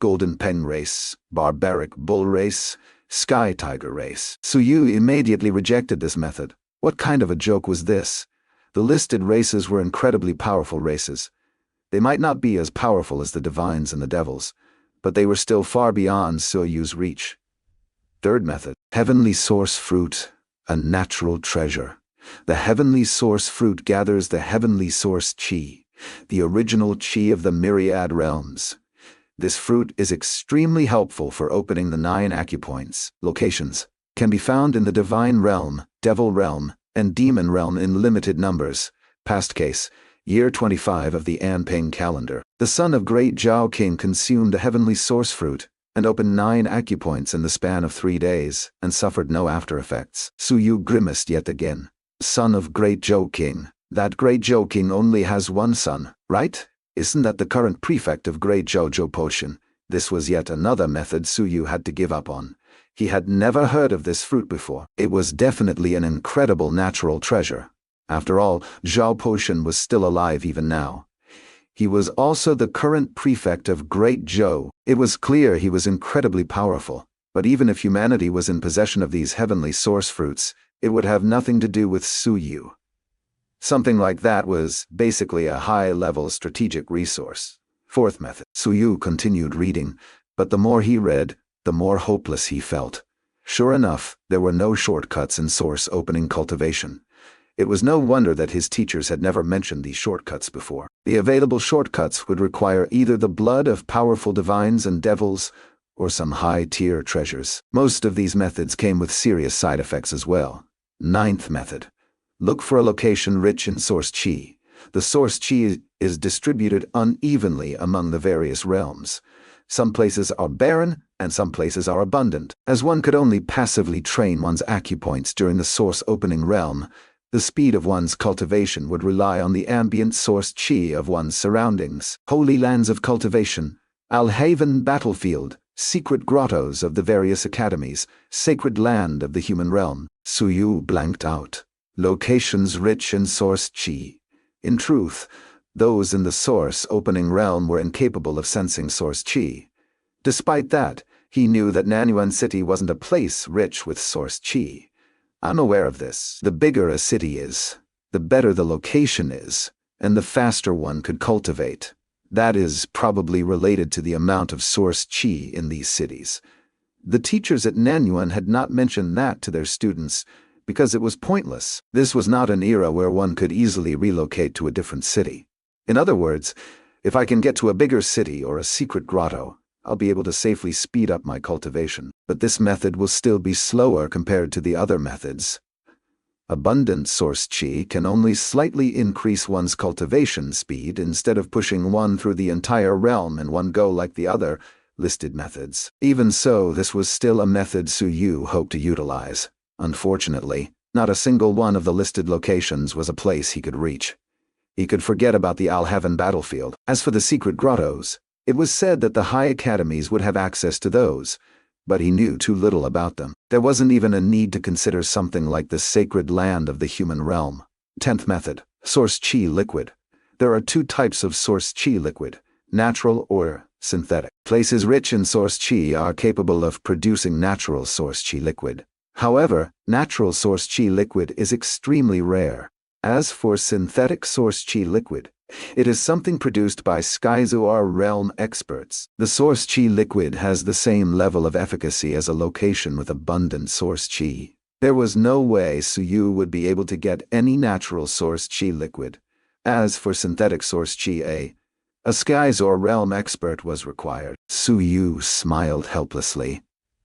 Golden Pen race, Barbaric Bull race, Sky Tiger race. Suyu immediately rejected this method. What kind of a joke was this? The listed races were incredibly powerful races. They might not be as powerful as the divines and the devils, but they were still far beyond Suyu's reach. Third method: Heavenly Source Fruit, a natural treasure. The Heavenly Source Fruit gathers the Heavenly Source Chi, the original Chi of the Myriad realms. This fruit is extremely helpful for opening the 9 acupoints. Locations can be found in the Divine Realm, Devil Realm, and Demon Realm in limited numbers. Past case: Year 25 of the Anping calendar. The son of Great Zhao King consumed a Heavenly Source Fruit and opened 9 acupoints in the span of 3 days and suffered no after effects. Suyu grimaced yet again. Son of Great Zhou King. That Great Zhou King only has one son, right? Isn't that the current prefect of Great Zhou Potion? This was yet another method Suyu had to give up on. He had never heard of this fruit before. It was definitely an incredible natural treasure. After all, Zhao Potion was still alive even now. He was also the current prefect of Great Zhou. It was clear he was incredibly powerful. But even if humanity was in possession of these heavenly source fruits, it would have nothing to do with Suyu. Something like that was basically a high-level strategic resource. Fourth method. Suyu continued reading, but the more he read, the more hopeless he felt. Sure enough, there were no shortcuts in source opening cultivation. It was no wonder that his teachers had never mentioned these shortcuts before. The available shortcuts would require either the blood of powerful divines and devils, or some high-tier treasures. Most of these methods came with serious side effects as well. Ninth method. Look for a location rich in source chi. The source chi is distributed unevenly among the various realms. Some places are barren, and some places are abundant. As one could only passively train one's acupoints during the source opening realm, the speed of one's cultivation would rely on the ambient source chi of one's surroundings. Holy lands of cultivation, Alhaven battlefield, secret grottos of the various academies, sacred land of the human realm. Suyu blanked out. Locations rich in source chi. In truth, those in the source opening realm were incapable of sensing source chi. Despite that, he knew that Nanyuan City wasn't a place rich with source chi. I'm aware of this. The bigger a city is, the better the location is, and the faster one could cultivate. That is probably related to the amount of source chi in these cities. The teachers at Nanyuan had not mentioned that to their students because it was pointless. This was not an era where one could easily relocate to a different city. In other words, if I can get to a bigger city or a secret grotto, I'll be able to safely speed up my cultivation. But this method will still be slower compared to the other methods. Abundant source chi can only slightly increase one's cultivation speed instead of pushing one through the entire realm in one go like the other listed methods. Even so, this was still a method Suyu hoped to utilize. Unfortunately, not a single one of the listed locations was a place he could reach. He could forget about the Alhaven battlefield. As for the secret grottos, it was said that the high academies would have access to those, but he knew too little about them. There wasn't even a need to consider something like the sacred land of the human realm. 10th method. Source chi liquid. There are 2 types of source chi liquid, natural or synthetic. Places rich in source chi are capable of producing natural source chi liquid. However, natural source chi liquid is extremely rare. As for synthetic source chi liquid, it is something produced by Skyzoar realm experts. The source chi liquid has the same level of efficacy as a location with abundant source chi. There was no way Suyu would be able to get any natural source chi liquid. As for synthetic source chi, a Skyzoar realm expert was required. Suyu smiled helplessly.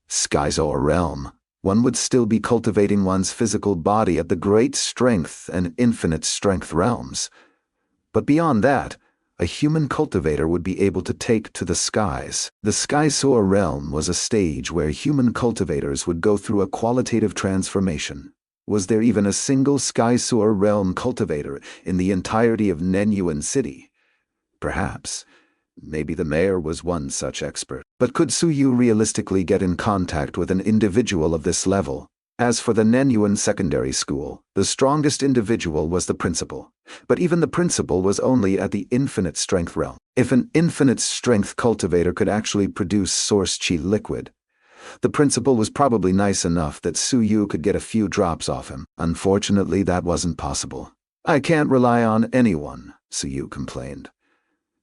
Skyzoar realm. One would still be cultivating one's physical body at the great strength and infinite strength realms. But beyond that, a human cultivator would be able to take to the skies. The Sky Soar realm was a stage where human cultivators would go through a qualitative transformation. Was there even a single Sky Soar realm cultivator in the entirety of Nanyuan City? Perhaps. Maybe the mayor was one such expert. But could Suyu realistically get in contact with an individual of this level? As for the Nanyuan Secondary School, the strongest individual was the principal. But even the principal was only at the infinite strength realm. If an infinite strength cultivator could actually produce source chi liquid, the principal was probably nice enough that Suyu could get a few drops off him. Unfortunately, that wasn't possible. I can't rely on anyone, Suyu complained.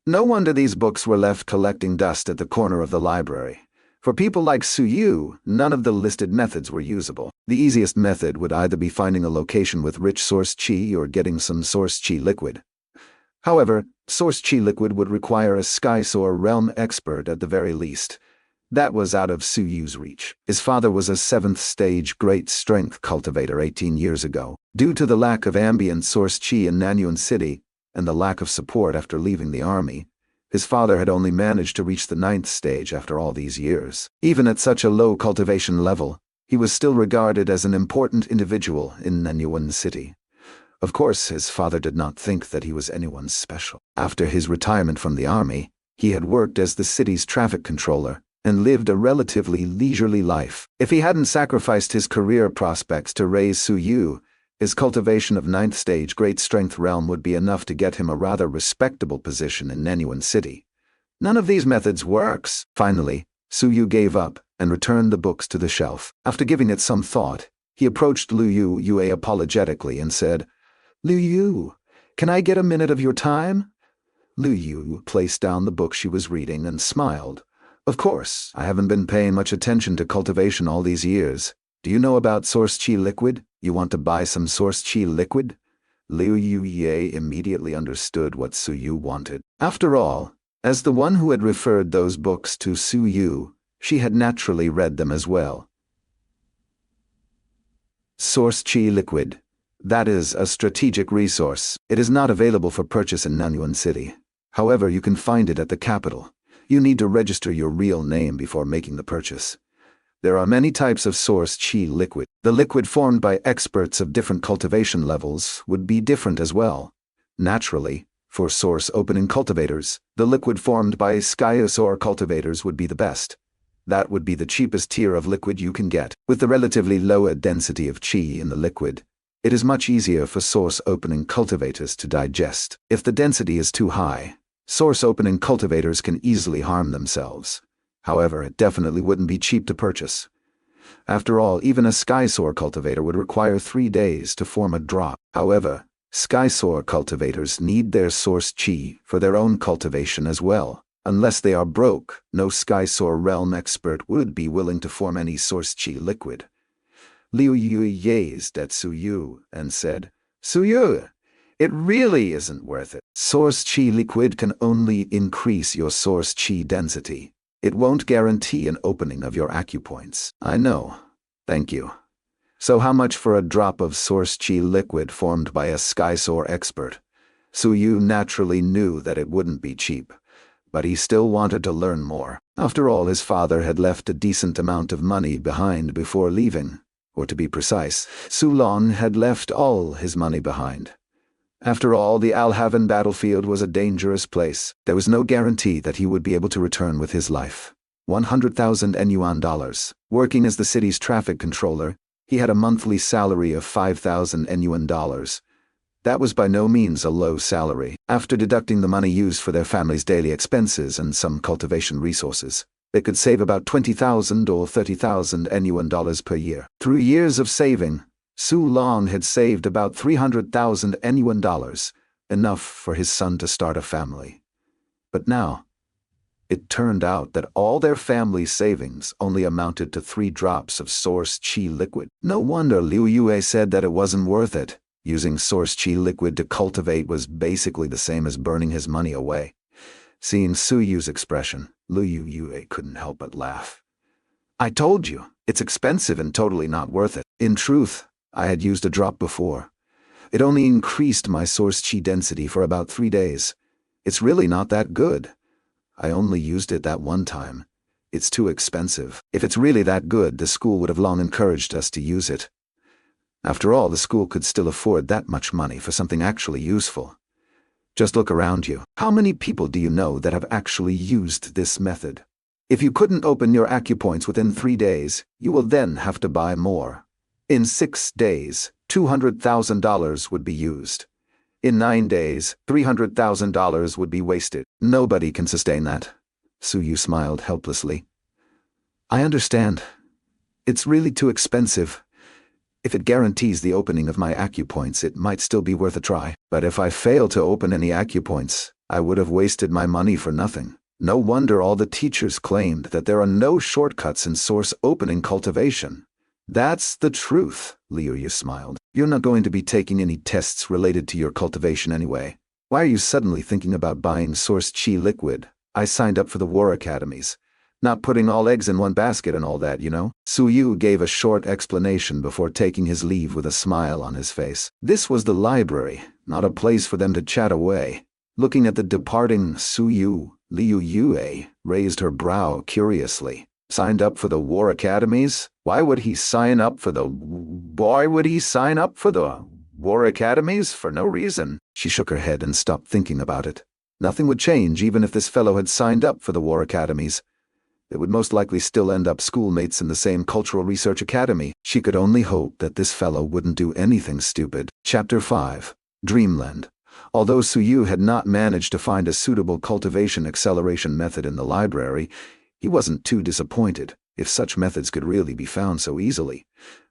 No wonder these books were left collecting dust at the corner of the library. For people like Suyu, none of the listed methods were usable. The easiest method would either be finding a location with rich source chi or getting some source chi liquid. However, source chi liquid would require a Sky Soar realm expert at the very least. That was out of Suyu's reach. His father was a 7th stage great strength cultivator 18 years ago. Due to the lack of ambient source chi in Nanyuan City, and the lack of support after leaving the army, his father had only managed to reach the 9th stage after all these years. Even at such a low cultivation level, he was still regarded as an important individual in Nanyuan City. Of course, his father did not think that he was anyone special. After his retirement from the army, he had worked as the city's traffic controller and lived a relatively leisurely life. If he hadn't sacrificed his career prospects to raise Suyu, his cultivation of 9th stage great strength realm would be enough to get him a rather respectable position in Nanyuan City. None of these methods works. Finally, Suyu gave up and returned the books to the shelf. After giving it some thought, he approached Liu Yue apologetically and said, "Liu Yu, can I get a minute of your time?" Liu Yu placed down the book she was reading and smiled. "Of course, I haven't been paying much attention to cultivation all these years. Do you know about source chi liquid? You want to buy some source chi liquid?" Liu Yue immediately understood what Suyu wanted. After all, as the one who had referred those books to Suyu, she had naturally read them as well. Source chi liquid. That is a strategic resource. It is not available for purchase in Nanyuan City. However, you can find it at the capital. You need to register your real name before making the purchase. There are many types of source chi liquid. The liquid formed by experts of different cultivation levels would be different as well. Naturally, for source opening cultivators, the liquid formed by Sky Soar cultivators would be the best. That would be the cheapest tier of liquid you can get. With the relatively lower density of chi in the liquid, it is much easier for source opening cultivators to digest. If the density is too high, source opening cultivators can easily harm themselves. However, it definitely wouldn't be cheap to purchase. After all, even a Sky Soar cultivator would require 3 days to form a drop. However, Sky Soar cultivators need their source chi for their own cultivation as well. Unless they are broke, no Sky Soar realm expert would be willing to form any source chi liquid. Liu Yue gazed at Suyu and said, "Suyu, it really isn't worth it. Source chi liquid can only increase your source chi density. It won't guarantee an opening of your acupoints." "I know. Thank you. So how much for a drop of source chi liquid formed by a Sky Soar expert?" Suyu naturally knew that it wouldn't be cheap, but he still wanted to learn more. After all, his father had left a decent amount of money behind before leaving. Or to be precise, Sulon had left all his money behind. After all, the Alhaven battlefield was a dangerous place. There was no guarantee that he would be able to return with his life. 100,000 Nanyuan dollars. Working as the city's traffic controller, he had a monthly salary of 5,000 Nanyuan dollars. That was by no means a low salary. After deducting the money used for their family's daily expenses and some cultivation resources, they could save about 20,000 or 30,000 Nanyuan dollars per year. Through years of saving, Su Long had saved about 300,000 Nanyuan dollars, enough for his son to start a family. But now, it turned out that all their family savings only amounted to 3 drops of source chi liquid. No wonder Liu Yue said that it wasn't worth it. Using source chi liquid to cultivate was basically the same as burning his money away. Seeing Suyu's expression, Liu Yue couldn't help but laugh. "I told you, it's expensive and totally not worth it. In truth, I had used a drop before. It only increased my source chi density for about 3 days. It's really not that good. I only used it that one time. It's too expensive. If it's really that good, the school would have long encouraged us to use it. After all, the school could still afford that much money for something actually useful. Just look around you. How many people do you know that have actually used this method? If you couldn't open your acupoints within 3 days, you will then have to buy more. In 6 days, $200,000 would be used. In 9 days, $300,000 would be wasted. Nobody can sustain that. Suyu smiled helplessly. I understand. It's really too expensive. If it guarantees the opening of my acupoints, it might still be worth a try. But if I fail to open any acupoints, I would have wasted my money for nothing. No wonder all the teachers claimed that there are no shortcuts in source opening cultivation. That's the truth, Liu smiled. You're not going to be taking any tests related to your cultivation anyway. Why are you suddenly thinking about buying source chi liquid? I signed up for the war academies. Not putting all eggs in one basket and all that, you know? Suyu gave a short explanation before taking his leave with a smile on his face. This was the library, not a place for them to chat away. Looking at the departing Suyu, Liu Yue raised her brow curiously. Signed up for the war academies? Why would he sign up for the war academies? For no reason. She shook her head and stopped thinking about it. Nothing would change even if this fellow had signed up for the war academies. They would most likely still end up schoolmates in the same cultural research academy. She could only hope that this fellow wouldn't do anything stupid. Chapter 5. Dreamland. Although Suyu had not managed to find a suitable cultivation acceleration method in the library, he wasn't too disappointed. If such methods could really be found so easily,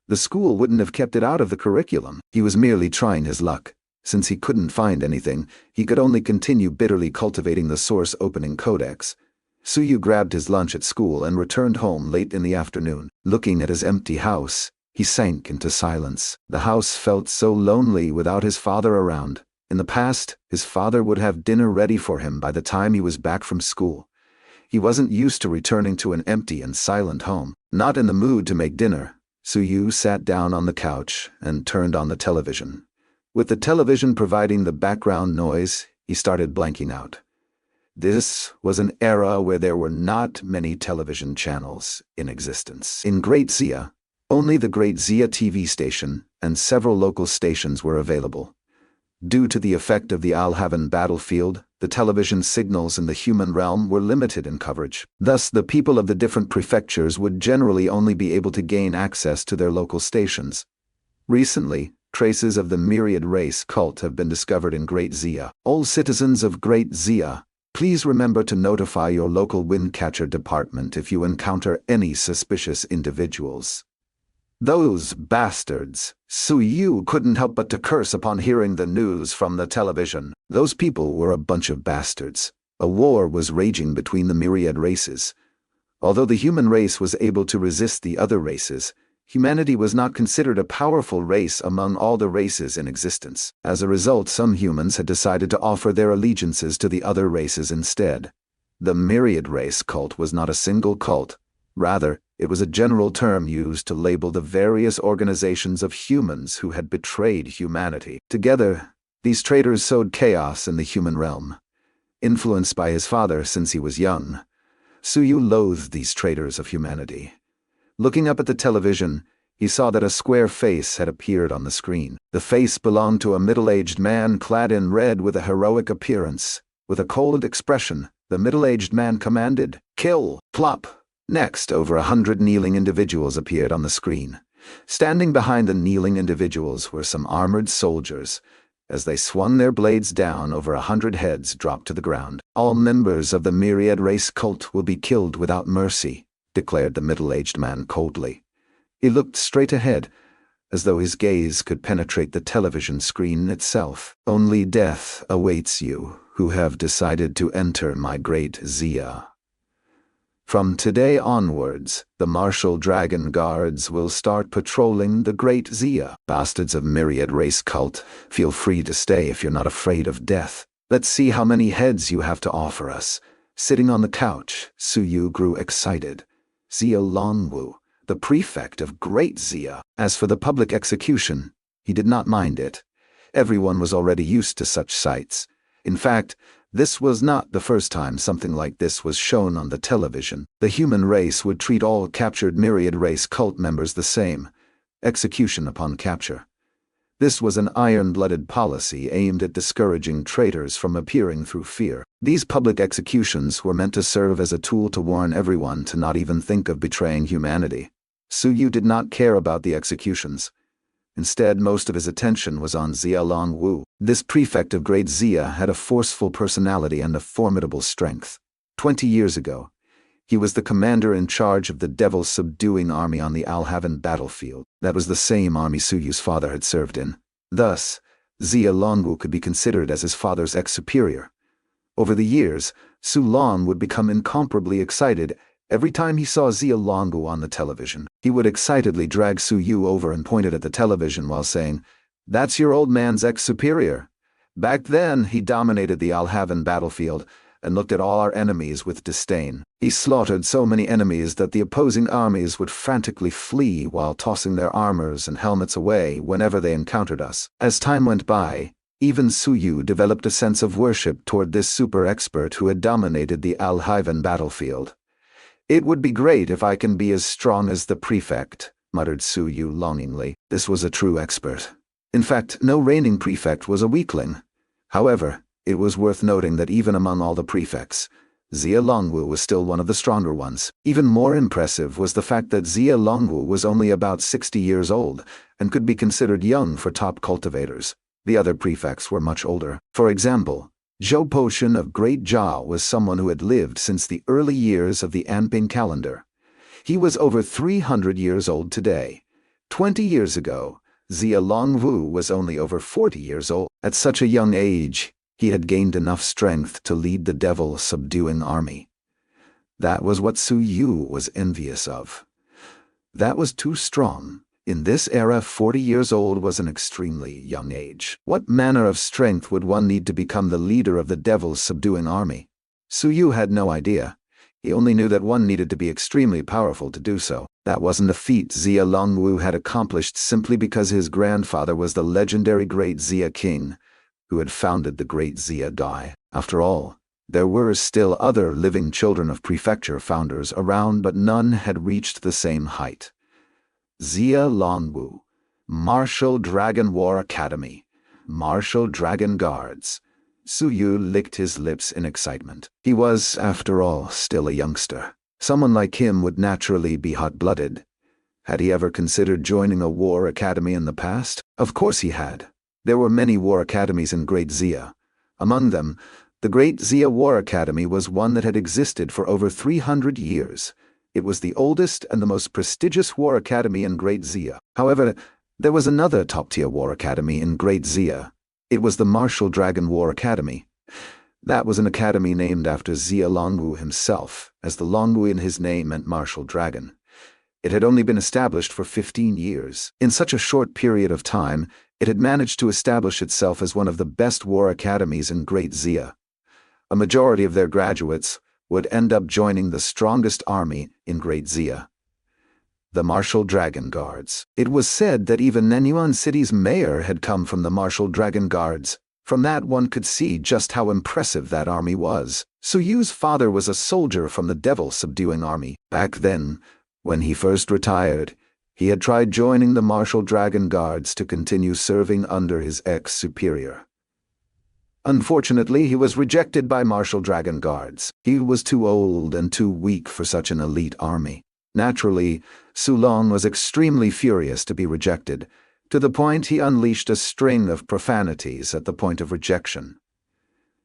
the school wouldn't have kept it out of the curriculum. He was merely trying his luck. Since he couldn't find anything, he could only continue bitterly cultivating the source opening codex. Suyu grabbed his lunch at school and returned home late in the afternoon. Looking at his empty house, he sank into silence. The house felt so lonely without his father around. In the past, his father would have dinner ready for him by the time he was back from school. He wasn't used to returning to an empty and silent home. Not in the mood to make dinner, Suyu sat down on the couch and turned on the television. With the television providing the background noise, he started blanking out. This was an era where there were not many television channels in existence. In Great Zia, only the Great Zia TV station and several local stations were available. Due to the effect of the Al-Haven battlefield, the television signals in the human realm were limited in coverage. Thus, the people of the different prefectures would generally only be able to gain access to their local stations. Recently, traces of the Myriad race cult have been discovered in Great Zia. All citizens of Great Zia, please remember to notify your local windcatcher department if you encounter any suspicious individuals. Those bastards! Suyu couldn't help but to curse upon hearing the news from the television. Those people were a bunch of bastards. A war was raging between the Myriad races. Although the human race was able to resist the other races, humanity was not considered a powerful race among all the races in existence. As a result, some humans had decided to offer their allegiances to the other races instead. The Myriad race cult was not a single cult. Rather, it was a general term used to label the various organizations of humans who had betrayed humanity. Together, these traitors sowed chaos in the human realm. Influenced by his father since he was young, Suyu loathed these traitors of humanity. Looking up at the television, he saw that a square face had appeared on the screen. The face belonged to a middle-aged man clad in red with a heroic appearance. With a cold expression, the middle-aged man commanded, "Kill!" Plop! Next, over 100 kneeling individuals appeared on the screen. Standing behind the kneeling individuals were some armored soldiers. As they swung their blades down, over 100 heads dropped to the ground. "All members of the Myriad race cult will be killed without mercy," declared the middle-aged man coldly. He looked straight ahead, as though his gaze could penetrate the television screen itself. "Only death awaits you, who have decided to enter my Great Zia. From today onwards, the martial dragon guards will start patrolling the Great Zia. Bastards of Myriad race cult, feel free to stay if you're not afraid of death. Let's see how many heads you have to offer us." Sitting on the couch, Suyu grew excited. Zia Longwu, the prefect of Great Zia. As for the public execution, he did not mind it. Everyone was already used to such sights. In fact, This was not the first time something like this was shown on the television. The human race would treat all captured Myriad race cult members the same: execution upon capture. This was an iron-blooded policy aimed at discouraging traitors from appearing through fear. These public executions were meant to serve as a tool to warn everyone to not even think of betraying humanity. Suyu did not care about the executions. Instead, most of his attention was on Zia Longwu. This prefect of Great Zia had a forceful personality and a formidable strength. 20 years ago, he was the commander in charge of the Devil's subduing army on the Alhaven battlefield. That was the same army Suyu's father had served in. Thus, Zia Longwu could be considered as his father's ex-superior. Over the years, Su Long would become incomparably excited every time he saw Zia Longwu on the television. He would excitedly drag Suyu over and point it at the television while saying, "That's your old man's ex-superior. Back then, he dominated the Alhaven battlefield and looked at all our enemies with disdain. He slaughtered so many enemies that the opposing armies would frantically flee while tossing their armors and helmets away whenever they encountered us." As time went by, even Suyu developed a sense of worship toward this super expert who had dominated the Alhaven battlefield. "It would be great if I can be as strong as the prefect," muttered Suyu longingly. This was a true expert. In fact, no reigning prefect was a weakling. However, it was worth noting that even among all the prefects, Zia Longwu was still one of the stronger ones. Even more impressive was the fact that Zia Longwu was only about 60 years old and could be considered young for top cultivators. The other prefects were much older. For example, Zhou Potion of Great Jia was someone who had lived since the early years of the Anping calendar. He was over 300 years old today. 20 years ago, Zia Longwu was only over 40 years old. At such a young age, he had gained enough strength to lead the Devil's subduing army. That was what Suyu was envious of. That was too strong. In this era, 40 years old was an extremely young age. What manner of strength would one need to become the leader of the Devil's subduing army? Suyu had no idea. He only knew that one needed to be extremely powerful to do so. That wasn't a feat Zia Longwu had accomplished simply because his grandfather was the legendary Great Zia King, who had founded the Great Zia Dai. After all, there were still other living children of prefecture founders around, but none had reached the same height. Zia Longwu, Martial Dragon War Academy, Martial Dragon Guards. Suyu licked his lips in excitement. He was, after all, still a youngster. Someone like him would naturally be hot-blooded. Had he ever considered joining a war academy in the past? Of course he had. There were many war academies in Great Zia. Among them, the Great Zia War Academy was one that had existed for over 300 years. It was the oldest and the most prestigious war academy in Great Zia. However, there was another top-tier war academy in Great Zia. It was the Martial Dragon War Academy. That was an academy named after Zia Longwu himself, as the Longwu in his name meant Martial Dragon. It had only been established for 15 years. In such a short period of time, it had managed to establish itself as one of the best war academies in Great Zia. A majority of their graduates would end up joining the strongest army in Great Zia, the Martial Dragon Guards. It was said that even Nanyuan City's mayor had come from the Martial Dragon Guards. From that one could see just how impressive that army was. Suyu's father was a soldier from the Devil's subduing army. Back then, when he first retired, he had tried joining the Martial Dragon Guards to continue serving under his ex-superior. Unfortunately, he was rejected by Martial Dragon Guards. He was too old and too weak for such an elite army. Naturally, Su Long was extremely furious to be rejected, to the point he unleashed a string of profanities at the point of rejection.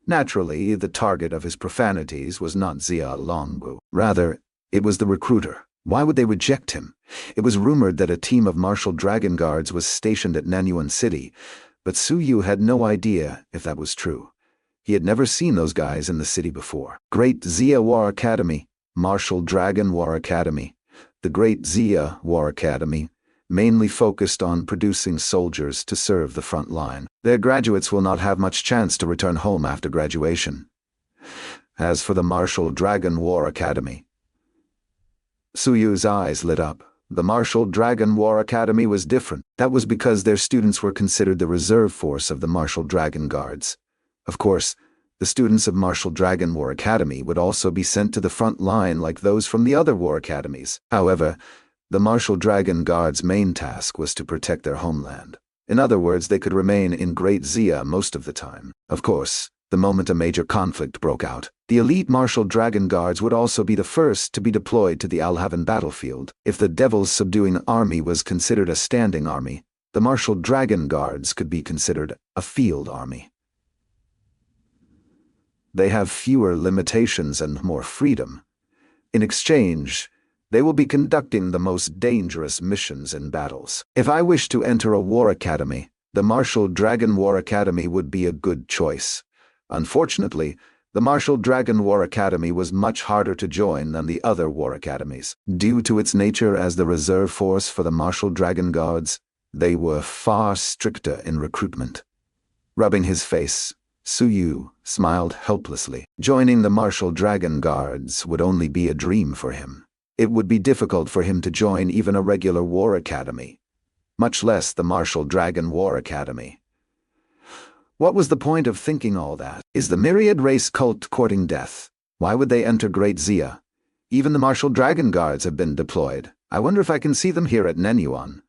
Naturally, the target of his profanities was not Zia Longwu. Rather, it was the recruiter. Why would they reject him? It was rumored that a team of Martial Dragon Guards was stationed at Nanyuan City, but Suyu had no idea if that was true. He had never seen those guys in the city before. Great Zia War Academy, Martial Dragon War Academy. The Great Zia War Academy mainly focused on producing soldiers to serve the front line. Their graduates will not have much chance to return home after graduation. As for the Martial Dragon War Academy, Suyu's eyes lit up. The Martial Dragon War Academy was different. That was because their students were considered the reserve force of the Martial Dragon Guards. Of course, The students of Martial Dragon War Academy would also be sent to the front line like those from the other war academies. However, the Martial Dragon Guard's main task was to protect their homeland. In other words, they could remain in Great Zia most of the time. Of course, the moment a major conflict broke out, the elite Martial Dragon Guards would also be the first to be deployed to the Alhaven battlefield. If the Devil's subduing army was considered a standing army, the Martial Dragon Guards could be considered a field army. They have fewer limitations and more freedom. In exchange, they will be conducting the most dangerous missions in battles. If I wish to enter a war academy, the Martial Dragon War Academy would be a good choice. Unfortunately, the Martial Dragon War Academy was much harder to join than the other war academies. Due to its nature as the reserve force for the Martial Dragon Guards, they were far stricter in recruitment. Rubbing his face, Suyu smiled helplessly. Joining the Martial Dragon Guards would only be a dream for him. It would be difficult for him to join even a regular war academy, much less the Martial Dragon War Academy. What was the point of thinking all that? Is the Myriad race cult courting death? Why would they enter Great Zia? Even the Martial Dragon Guards have been deployed. I wonder if I can see them here at Nanyuan.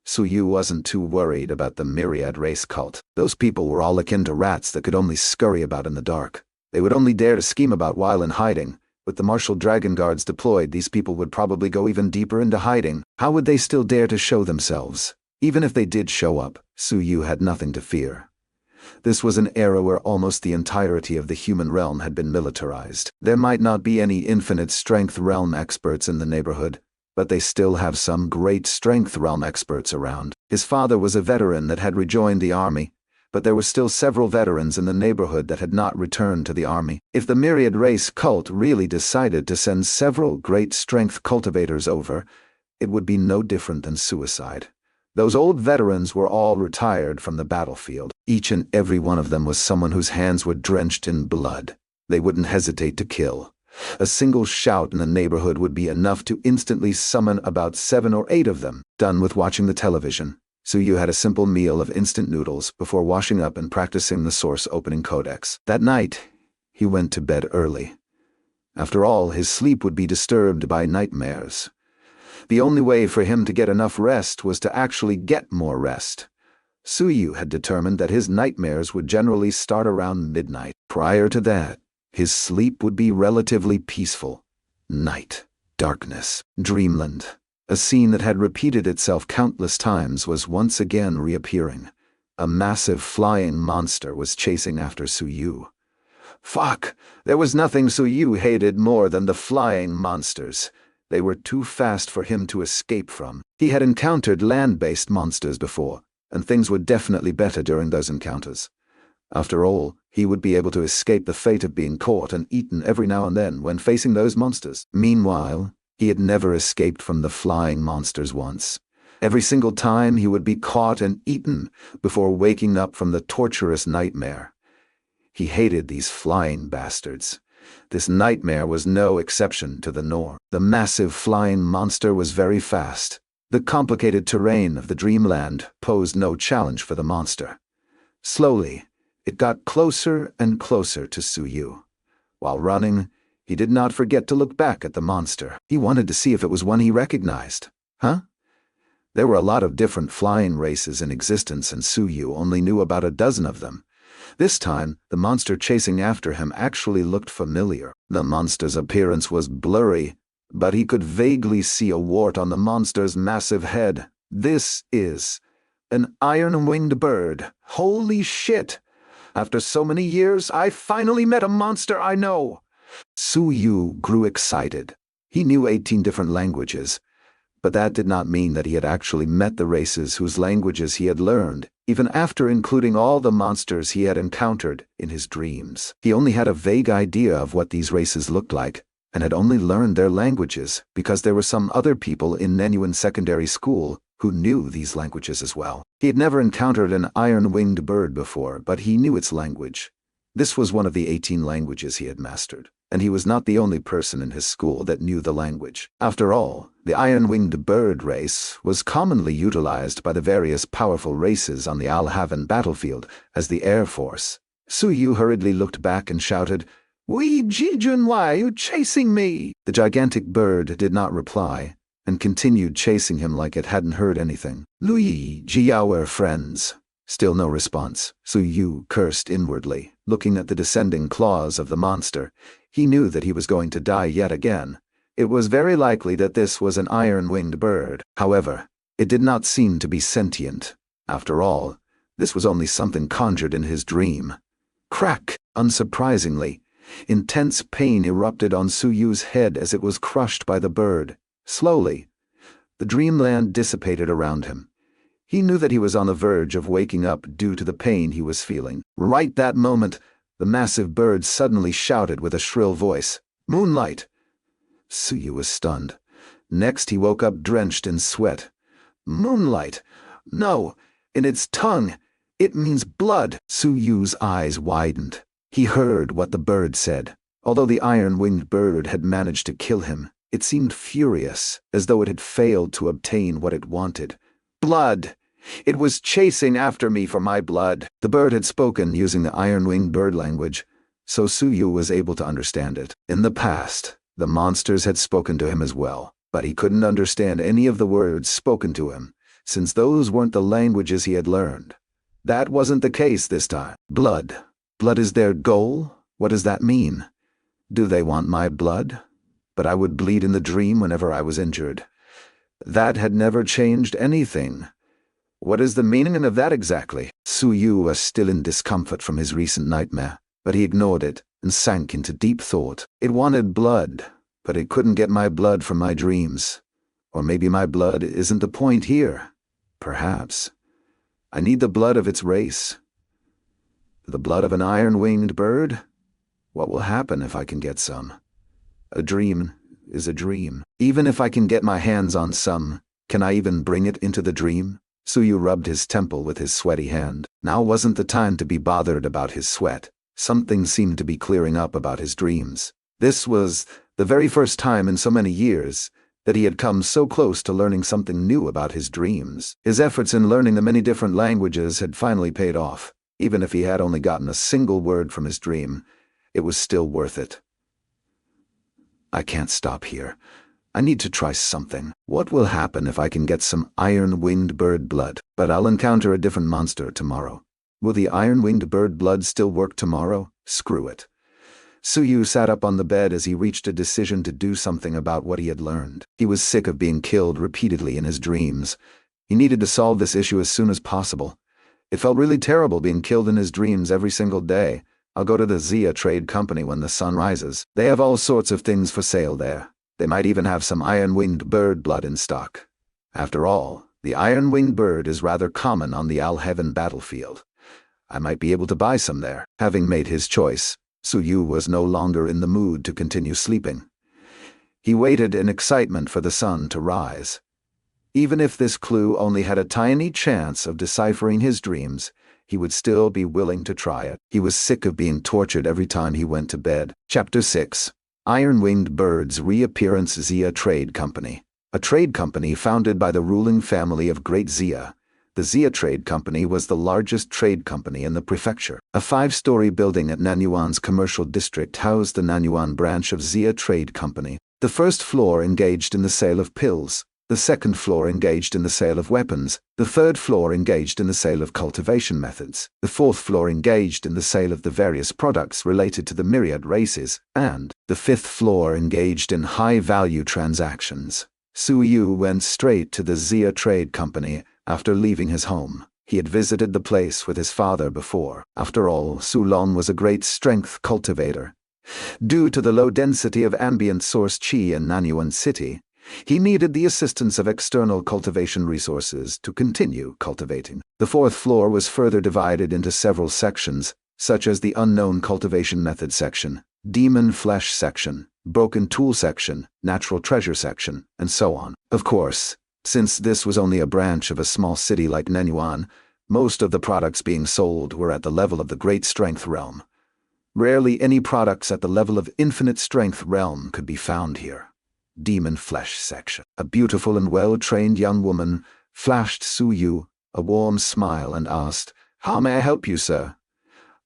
Suyu wasn't too worried about the Myriad race cult. Those people were all akin to rats that could only scurry about in the dark. They would only dare to scheme about while in hiding. With the Martial Dragon Guards deployed, these people would probably go even deeper into hiding. How would they still dare to show themselves? Even if they did show up, Suyu had nothing to fear. This was an era where almost the entirety of the human realm had been militarized. There might not be any infinite strength realm experts in the neighborhood, but they still have some great strength realm experts around. His father was a veteran that had rejoined the army, but there were still several veterans in the neighborhood that had not returned to the army. If the Myriad race cult really decided to send several great strength cultivators over, it would be no different than suicide. Those old veterans were all retired from the battlefield. Each and every one of them was someone whose hands were drenched in blood. They wouldn't hesitate to kill. A single shout in the neighborhood would be enough to instantly summon about 7 or 8 of them. Done with watching the television, Suyu had a simple meal of instant noodles before washing up and practicing the source opening codex. That night, he went to bed early. After all, his sleep would be disturbed by nightmares. The only way for him to get enough rest was to actually get more rest. Suyu had determined that his nightmares would generally start around midnight. Prior to that, his sleep would be relatively peaceful. Night, darkness, dreamland. A scene that had repeated itself countless times was once again reappearing. A massive flying monster was chasing after Suyu. Fuck! There was nothing Suyu hated more than the flying monsters. They were too fast for him to escape from. He had encountered land-based monsters before, and things were definitely better during those encounters. After all, he would be able to escape the fate of being caught and eaten every now and then when facing those monsters. Meanwhile, he had never escaped from the flying monsters once. Every single time he would be caught and eaten before waking up from the torturous nightmare. He hated these flying bastards. This nightmare was no exception to the norm. The massive flying monster was very fast. The complicated terrain of the dreamland posed no challenge for the monster. Slowly, it got closer and closer to Suyu. While running, he did not forget to look back at the monster. He wanted to see if it was one he recognized. Huh? There were a lot of different flying races in existence, and Suyu only knew about a dozen of them. This time, the monster chasing after him actually looked familiar. The monster's appearance was blurry, but he could vaguely see a wart on the monster's massive head. This is an iron-winged bird. Holy shit! After so many years, I finally met a monster I know! Suyu grew excited. He knew 18 different languages, but that did not mean that he had actually met the races whose languages he had learned, even after including all the monsters he had encountered in his dreams. He only had a vague idea of what these races looked like, and had only learned their languages because there were some other people in Nanyuan Secondary School who knew these languages as well. He had never encountered an iron-winged bird before, but he knew its language. This was one of the 18 languages he had mastered, and he was not the only person in his school that knew the language. After all, the iron-winged bird race was commonly utilized by the various powerful races on the Alhaven battlefield as the Air Force. Su Yu hurriedly looked back and shouted, "Wei Jijun, why are you chasing me?" The gigantic bird did not reply, and continued chasing him like it hadn't heard anything. "Lui Jiao are friends." Still no response. Su Yu cursed inwardly, looking at the descending claws of the monster. He knew that he was going to die yet again. It was very likely that this was an iron-winged bird. However, it did not seem to be sentient. After all, this was only something conjured in his dream. Crack! Unsurprisingly, intense pain erupted on Su Yu's head as it was crushed by the bird. Slowly, the dreamland dissipated around him. He knew that he was on the verge of waking up due to the pain he was feeling. Right that moment, the massive bird suddenly shouted with a shrill voice, "Moonlight!" Su Yu was stunned. Next he woke up drenched in sweat. "Moonlight? No, in its tongue. It means blood." Su Yu's eyes widened. He heard what the bird said. Although the iron-winged bird had managed to kill him, it seemed furious, as though it had failed to obtain what it wanted. "Blood! It was chasing after me for my blood." The bird had spoken using the iron-winged bird language, so Su Yu was able to understand it. In the past, the monsters had spoken to him as well, but he couldn't understand any of the words spoken to him, since those weren't the languages he had learned. That wasn't the case this time. Blood. Blood is their goal? What does that mean? Do they want my blood? But I would bleed in the dream whenever I was injured. That had never changed anything. What is the meaning of that exactly? Su Yu was still in discomfort from his recent nightmare, but he ignored it and sank into deep thought. It wanted blood, but it couldn't get my blood from my dreams. Or maybe my blood isn't the point here. Perhaps. I need the blood of its race. The blood of an iron-winged bird? What will happen if I can get some? A dream is a dream. Even if I can get my hands on some, can I even bring it into the dream? Su Yu rubbed his temple with his sweaty hand. Now wasn't the time to be bothered about his sweat. Something seemed to be clearing up about his dreams. This was the very first time in so many years that he had come so close to learning something new about his dreams. His efforts in learning the many different languages had finally paid off. Even if he had only gotten a single word from his dream, it was still worth it. I can't stop here. I need to try something. What will happen if I can get some iron-winged bird blood? But I'll encounter a different monster tomorrow. Will the iron-winged bird blood still work tomorrow? Screw it. Su Yu sat up on the bed as he reached a decision to do something about what he had learned. He was sick of being killed repeatedly in his dreams. He needed to solve this issue as soon as possible. It felt really terrible being killed in his dreams every single day. I'll go to the Zia Trade Company when the sun rises. They have all sorts of things for sale there. They might even have some iron-winged bird blood in stock. After all, the iron-winged bird is rather common on the Al-Heaven battlefield. I might be able to buy some there. Having made his choice, Su Yu was no longer in the mood to continue sleeping. He waited in excitement for the sun to rise. Even if this clue only had a tiny chance of deciphering his dreams, he would still be willing to try it. He was sick of being tortured every time he went to bed. Chapter 6. Iron-Winged Bird's Reappearance. Zia Trade Company. A trade company founded by the ruling family of Great Zia. The Zia Trade Company was the largest trade company in the prefecture. A 5-story building at Nanyuan's commercial district housed the Nanyuan branch of Zia Trade Company. The first floor engaged in the sale of pills. The second floor engaged in the sale of weapons. The third floor engaged in the sale of cultivation methods. The fourth floor engaged in the sale of the various products related to the Myriad races. And the fifth floor engaged in high-value transactions. Su Yu went straight to the Zia Trade Company after leaving his home. He had visited the place with his father before. After all, Su Long was a great strength cultivator. Due to the low density of ambient source qi in Nanyuan City, he needed the assistance of external cultivation resources to continue cultivating. The fourth floor was further divided into several sections, such as the unknown cultivation method section, demon flesh section, broken tool section, natural treasure section, and so on. Of course, since this was only a branch of a small city like Nanyuan, most of the products being sold were at the level of the Great Strength Realm. Rarely any products at the level of Infinite Strength Realm could be found here. Demon Flesh section. A beautiful and well-trained young woman flashed Su Yu a warm smile and asked, "How may I help you, sir?"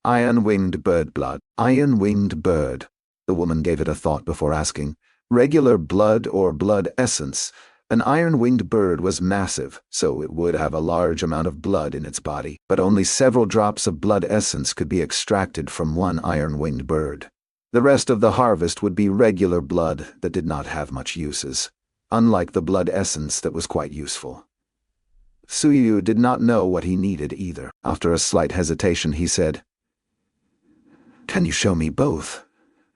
Iron-winged bird blood. Iron-winged bird. The woman gave it a thought before asking. Regular blood or blood essence. An iron-winged bird was massive, so it would have a large amount of blood in its body, but only several drops of blood essence could be extracted from one iron-winged bird. The rest of the harvest would be regular blood that did not have much uses, unlike the blood essence that was quite useful. Suyu did not know what he needed either. After a slight hesitation, he said, "Can you show me both?"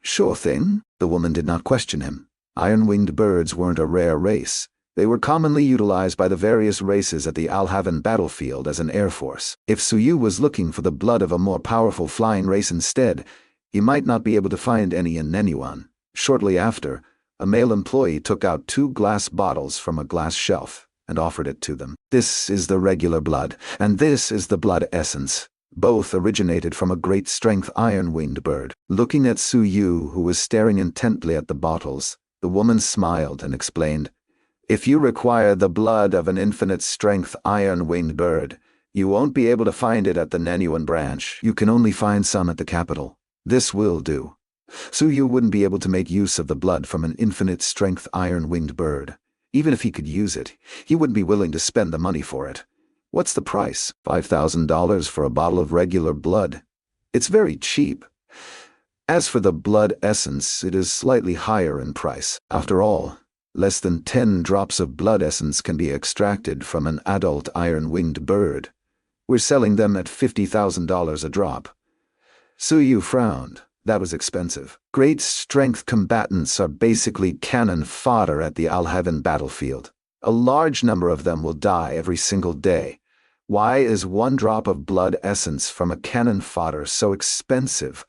"Sure thing." The woman did not question him. Iron-winged birds weren't a rare race. They were commonly utilized by the various races at the Alhaven battlefield as an air force. If Suyu was looking for the blood of a more powerful flying race instead, he might not be able to find any in Nanyuan. Shortly after, a male employee took out 2 glass bottles from a glass shelf and offered it to them. "This is the regular blood, and this is the blood essence. Both originated from a great strength iron-winged bird." Looking at Suyu, who was staring intently at the bottles, the woman smiled and explained, "If you require the blood of an infinite strength iron-winged bird, you won't be able to find it at the Nanyuan branch. You can only find some at the capital. This will do." Suyu wouldn't be able to make use of the blood from an infinite strength iron-winged bird. Even if he could use it, he wouldn't be willing to spend the money for it. What's the price? $5,000 for a bottle of regular blood. It's very cheap. As for the blood essence, it is slightly higher in price. After all, less than 10 drops of blood essence can be extracted from an adult iron-winged bird. We're selling them at $50,000 a drop. Suyu frowned. That was expensive. Great strength combatants are basically cannon fodder at the Alhaven battlefield. A large number of them will die every single day. Why is 1 drop of blood essence from a cannon fodder so expensive?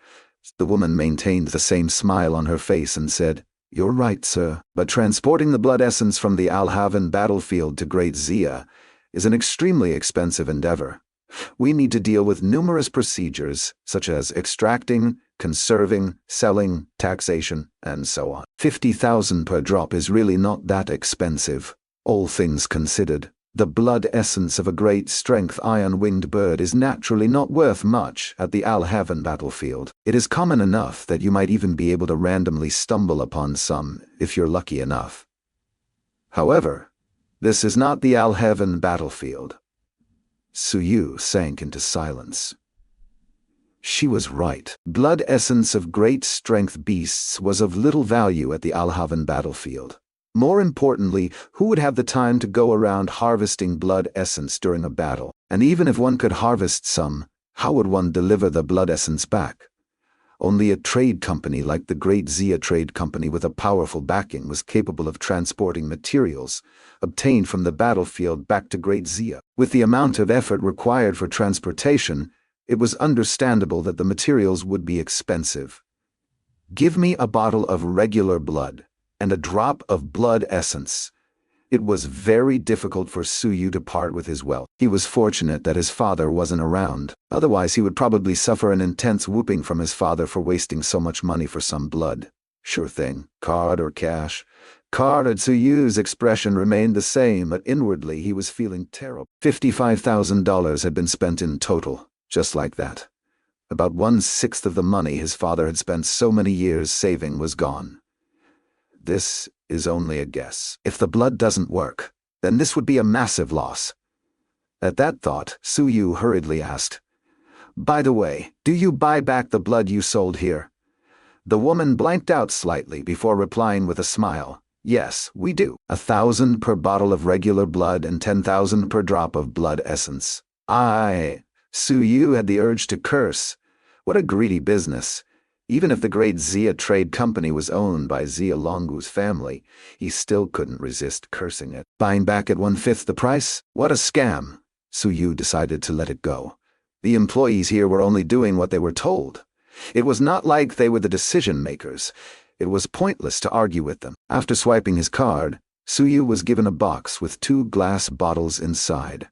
The woman maintained the same smile on her face and said, "You're right, sir, but transporting the blood essence from the Alhaven battlefield to Great Zia is an extremely expensive endeavor. We need to deal with numerous procedures, such as extracting, conserving, selling, taxation, and so on. 50,000 per drop is really not that expensive. All things considered, the blood essence of a great strength iron-winged bird is naturally not worth much at the Alhaven battlefield. It is common enough that you might even be able to randomly stumble upon some if you're lucky enough. However, this is not the Alhaven battlefield." Suyu sank into silence. She was right. Blood essence of great strength beasts was of little value at the Alhaven battlefield. More importantly, who would have the time to go around harvesting blood essence during a battle? And even if one could harvest some, how would one deliver the blood essence back? Only a trade company like the Great Zia Trade Company with a powerful backing was capable of transporting materials obtained from the battlefield back to Great Zia. With the amount of effort required for transportation, it was understandable that the materials would be expensive. "Give me a bottle of regular blood and a drop of blood essence." It was very difficult for Suyu to part with his wealth. He was fortunate that his father wasn't around. Otherwise, he would probably suffer an intense whooping from his father for wasting so much money for some blood. "Sure thing. Card or cash?" Card. Suyu's expression remained the same, but inwardly he was feeling terrible. $55,000 had been spent in total, just like that. About 1/6 of the money his father had spent so many years saving was gone. This is only a guess. If the blood doesn't work, then this would be a massive loss. At that thought, Suyu hurriedly asked, "By the way, do you buy back the blood you sold here?" The woman blanked out slightly before replying with a smile. "Yes, we do. 1,000 per bottle of regular blood and 10,000 per drop of blood essence." Suyu had the urge to curse. What a greedy business. Even if the Great Zia Trade Company was owned by Zia Longu's family, he still couldn't resist cursing it. Buying back at 1/5 the price? What a scam! Suyu decided to let it go. The employees here were only doing what they were told. It was not like they were the decision-makers. It was pointless to argue with them. After swiping his card, Suyu was given a box with 2 glass bottles inside.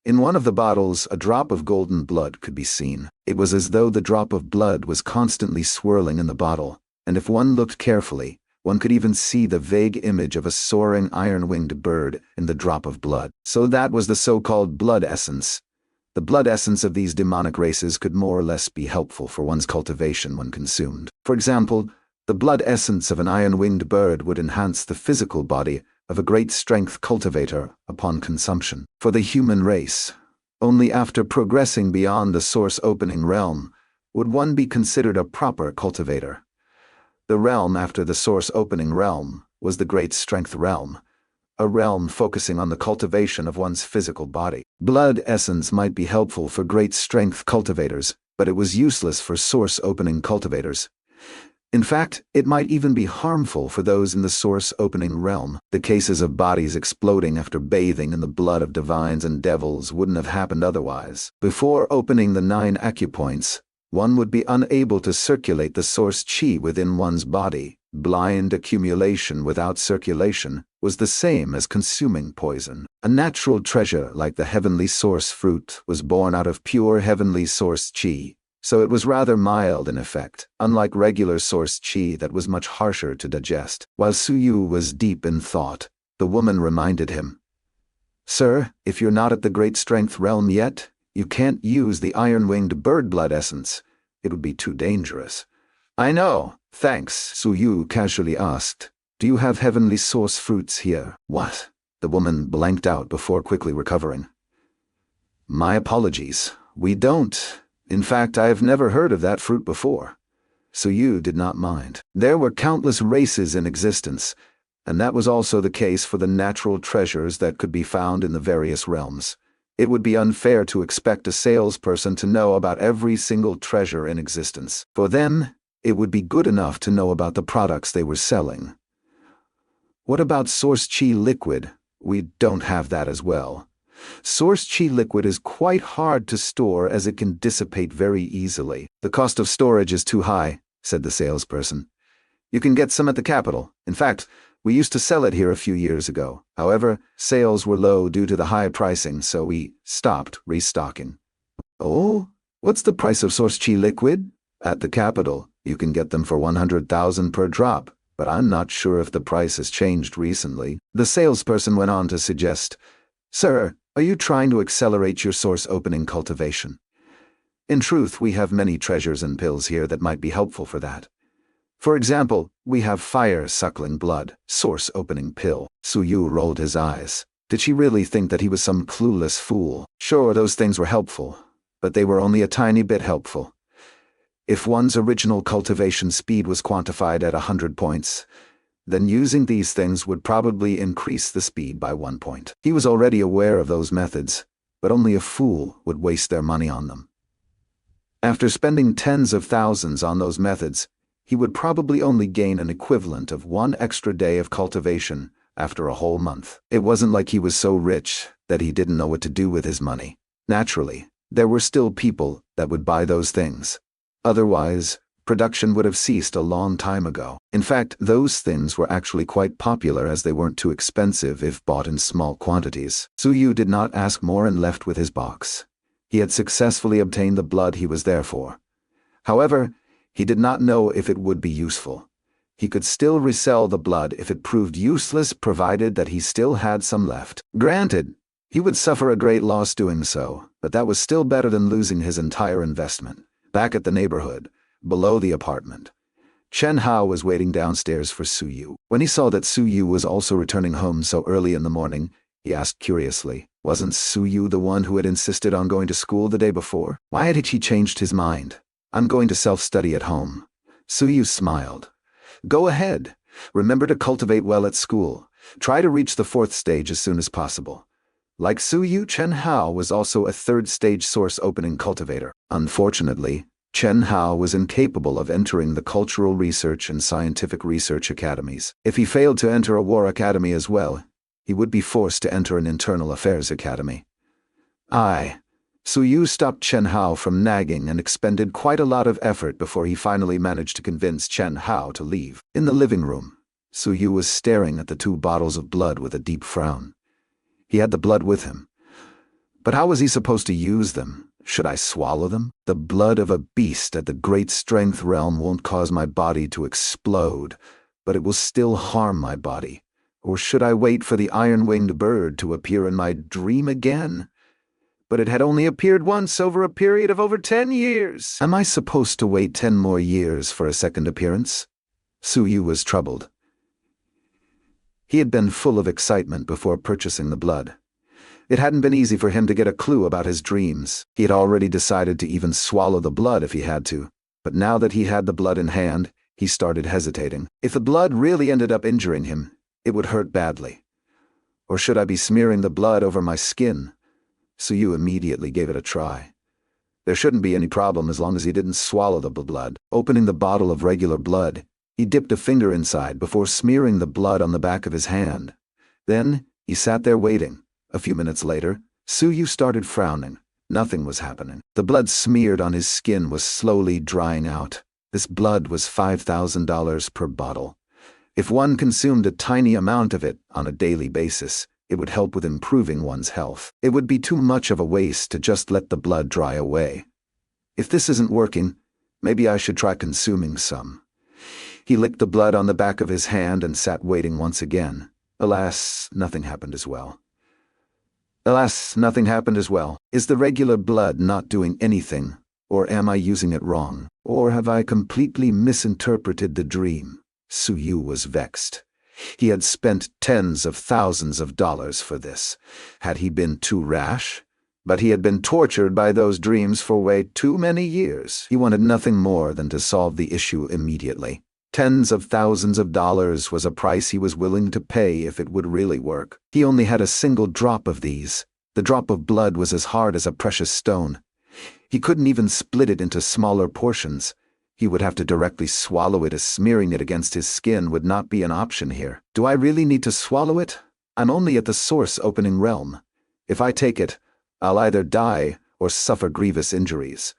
In one of the bottles, a drop of golden blood could be seen. It was as though the drop of blood was constantly swirling in the bottle, and if one looked carefully, one could even see the vague image of a soaring iron-winged bird in the drop of blood. So that was the so-called blood essence. The blood essence of these demonic races could more or less be helpful for one's cultivation when consumed. For example, the blood essence of an iron-winged bird would enhance the physical body of a great strength cultivator upon consumption. For the human race, only after progressing beyond the source opening realm would one be considered a proper cultivator. The realm after the source opening realm was the great strength realm, a realm focusing on the cultivation of one's physical body. Blood essence might be helpful for great strength cultivators, but it was useless for source opening cultivators. In fact, it might even be harmful for those in the source opening realm. The cases of bodies exploding after bathing in the blood of divines and devils wouldn't have happened otherwise. Before opening the 9 acupoints, one would be unable to circulate the source chi within one's body. Blind accumulation without circulation was the same as consuming poison. A natural treasure like the heavenly source fruit was born out of pure heavenly source chi, so it was rather mild in effect, unlike regular source chi that was much harsher to digest. While Suyu was deep in thought, the woman reminded him, "Sir, if you're not at the great strength realm yet, you can't use the iron-winged bird blood essence. It would be too dangerous." "I know, thanks," Suyu casually asked. "Do you have heavenly source fruits here?" "What?" The woman blanked out before quickly recovering. "My apologies. We don't. In fact, I have never heard of that fruit before." Suyu did not mind. There were countless races in existence, and that was also the case for the natural treasures that could be found in the various realms. It would be unfair to expect a salesperson to know about every single treasure in existence. For them, it would be good enough to know about the products they were selling. "What about source chi liquid? We don't have that as well." "Source chi liquid is quite hard to store as it can dissipate very easily. The cost of storage is too high," said the salesperson. "You can get some at the capital. In fact, we used to sell it here a few years ago. However, sales were low due to the high pricing, so we stopped restocking." "Oh? What's the price of source chi liquid?" "At the capital, you can get them for 100,000 per drop, but I'm not sure if the price has changed recently." The salesperson went on to suggest, "Sir, are you trying to accelerate your source opening cultivation? In truth, we have many treasures and pills here that might be helpful for that. For example, we have fire-suckling blood, source opening pill." Suyu rolled his eyes. Did she really think that he was some clueless fool? Sure, those things were helpful, but they were only a tiny bit helpful. If one's original cultivation speed was quantified at 100 points, then using these things would probably increase the speed by 1 point. He was already aware of those methods, but only a fool would waste their money on them. After spending tens of thousands on those methods, he would probably only gain an equivalent of 1 extra day of cultivation after a whole month. It wasn't like he was so rich that he didn't know what to do with his money. Naturally, there were still people that would buy those things. Otherwise, production would have ceased a long time ago. In fact, those things were actually quite popular as they weren't too expensive if bought in small quantities. Suyu did not ask more and left with his box. He had successfully obtained the blood he was there for. However, he did not know if it would be useful. He could still resell the blood if it proved useless, provided that he still had some left. Granted, he would suffer a great loss doing so, but that was still better than losing his entire investment. Back at the neighborhood, below the apartment, Chen Hao was waiting downstairs for Suyu. When he saw that Suyu was also returning home so early in the morning, he asked curiously, wasn't Suyu the one who had insisted on going to school the day before? Why had he changed his mind? "I'm going to self-study at home." Suyu smiled. "Go ahead. Remember to cultivate well at school. Try to reach the 4th stage as soon as possible." Like Suyu, Chen Hao was also a 3rd-stage source opening cultivator. Unfortunately, Chen Hao was incapable of entering the cultural research and scientific research academies. If he failed to enter a war academy as well, he would be forced to enter an internal affairs academy. Suyu stopped Chen Hao from nagging and expended quite a lot of effort before he finally managed to convince Chen Hao to leave. In the living room, Suyu was staring at the 2 bottles of blood with a deep frown. He had the blood with him. But how was he supposed to use them? Should I swallow them? The blood of a beast at the great strength realm won't cause my body to explode, but it will still harm my body. Or should I wait for the iron-winged bird to appear in my dream again? but it had only appeared once over a period of over 10 years. Am I supposed to wait 10 more years for a second appearance? Suyu was troubled. He had been full of excitement before purchasing the blood. It hadn't been easy for him to get a clue about his dreams. He had already decided to even swallow the blood if he had to, but now that he had the blood in hand, he started hesitating. If the blood really ended up injuring him, it would hurt badly. Or should I be smearing the blood over my skin? Suyu immediately gave it a try. There shouldn't be any problem as long as he didn't swallow the blood. Opening the bottle of regular blood, he dipped a finger inside before smearing the blood on the back of his hand. Then, he sat there waiting. A few minutes later, Suyu started frowning. Nothing was happening. The blood smeared on his skin was slowly drying out. This blood was $5,000 per bottle. If one consumed a tiny amount of it on a daily basis, it would help with improving one's health. It would be too much of a waste to just let the blood dry away. If this isn't working, maybe I should try consuming some. He licked the blood on the back of his hand and sat waiting once again. Alas, nothing happened as well. Is the regular blood not doing anything? Or am I using it wrong? Or have I completely misinterpreted the dream? Suyu was vexed. He had spent tens of thousands of dollars for this. Had he been too rash? But he had been tortured by those dreams for way too many years. He wanted nothing more than to solve the issue immediately. Tens of thousands of dollars was a price he was willing to pay if it would really work. He only had a single drop of these. The drop of blood was as hard as a precious stone. He couldn't even split it into smaller portions. He would have to directly swallow it, as smearing it against his skin would not be an option here. Do I really need to swallow it? I'm only at the source opening realm. If I take it, I'll either die or suffer grievous injuries.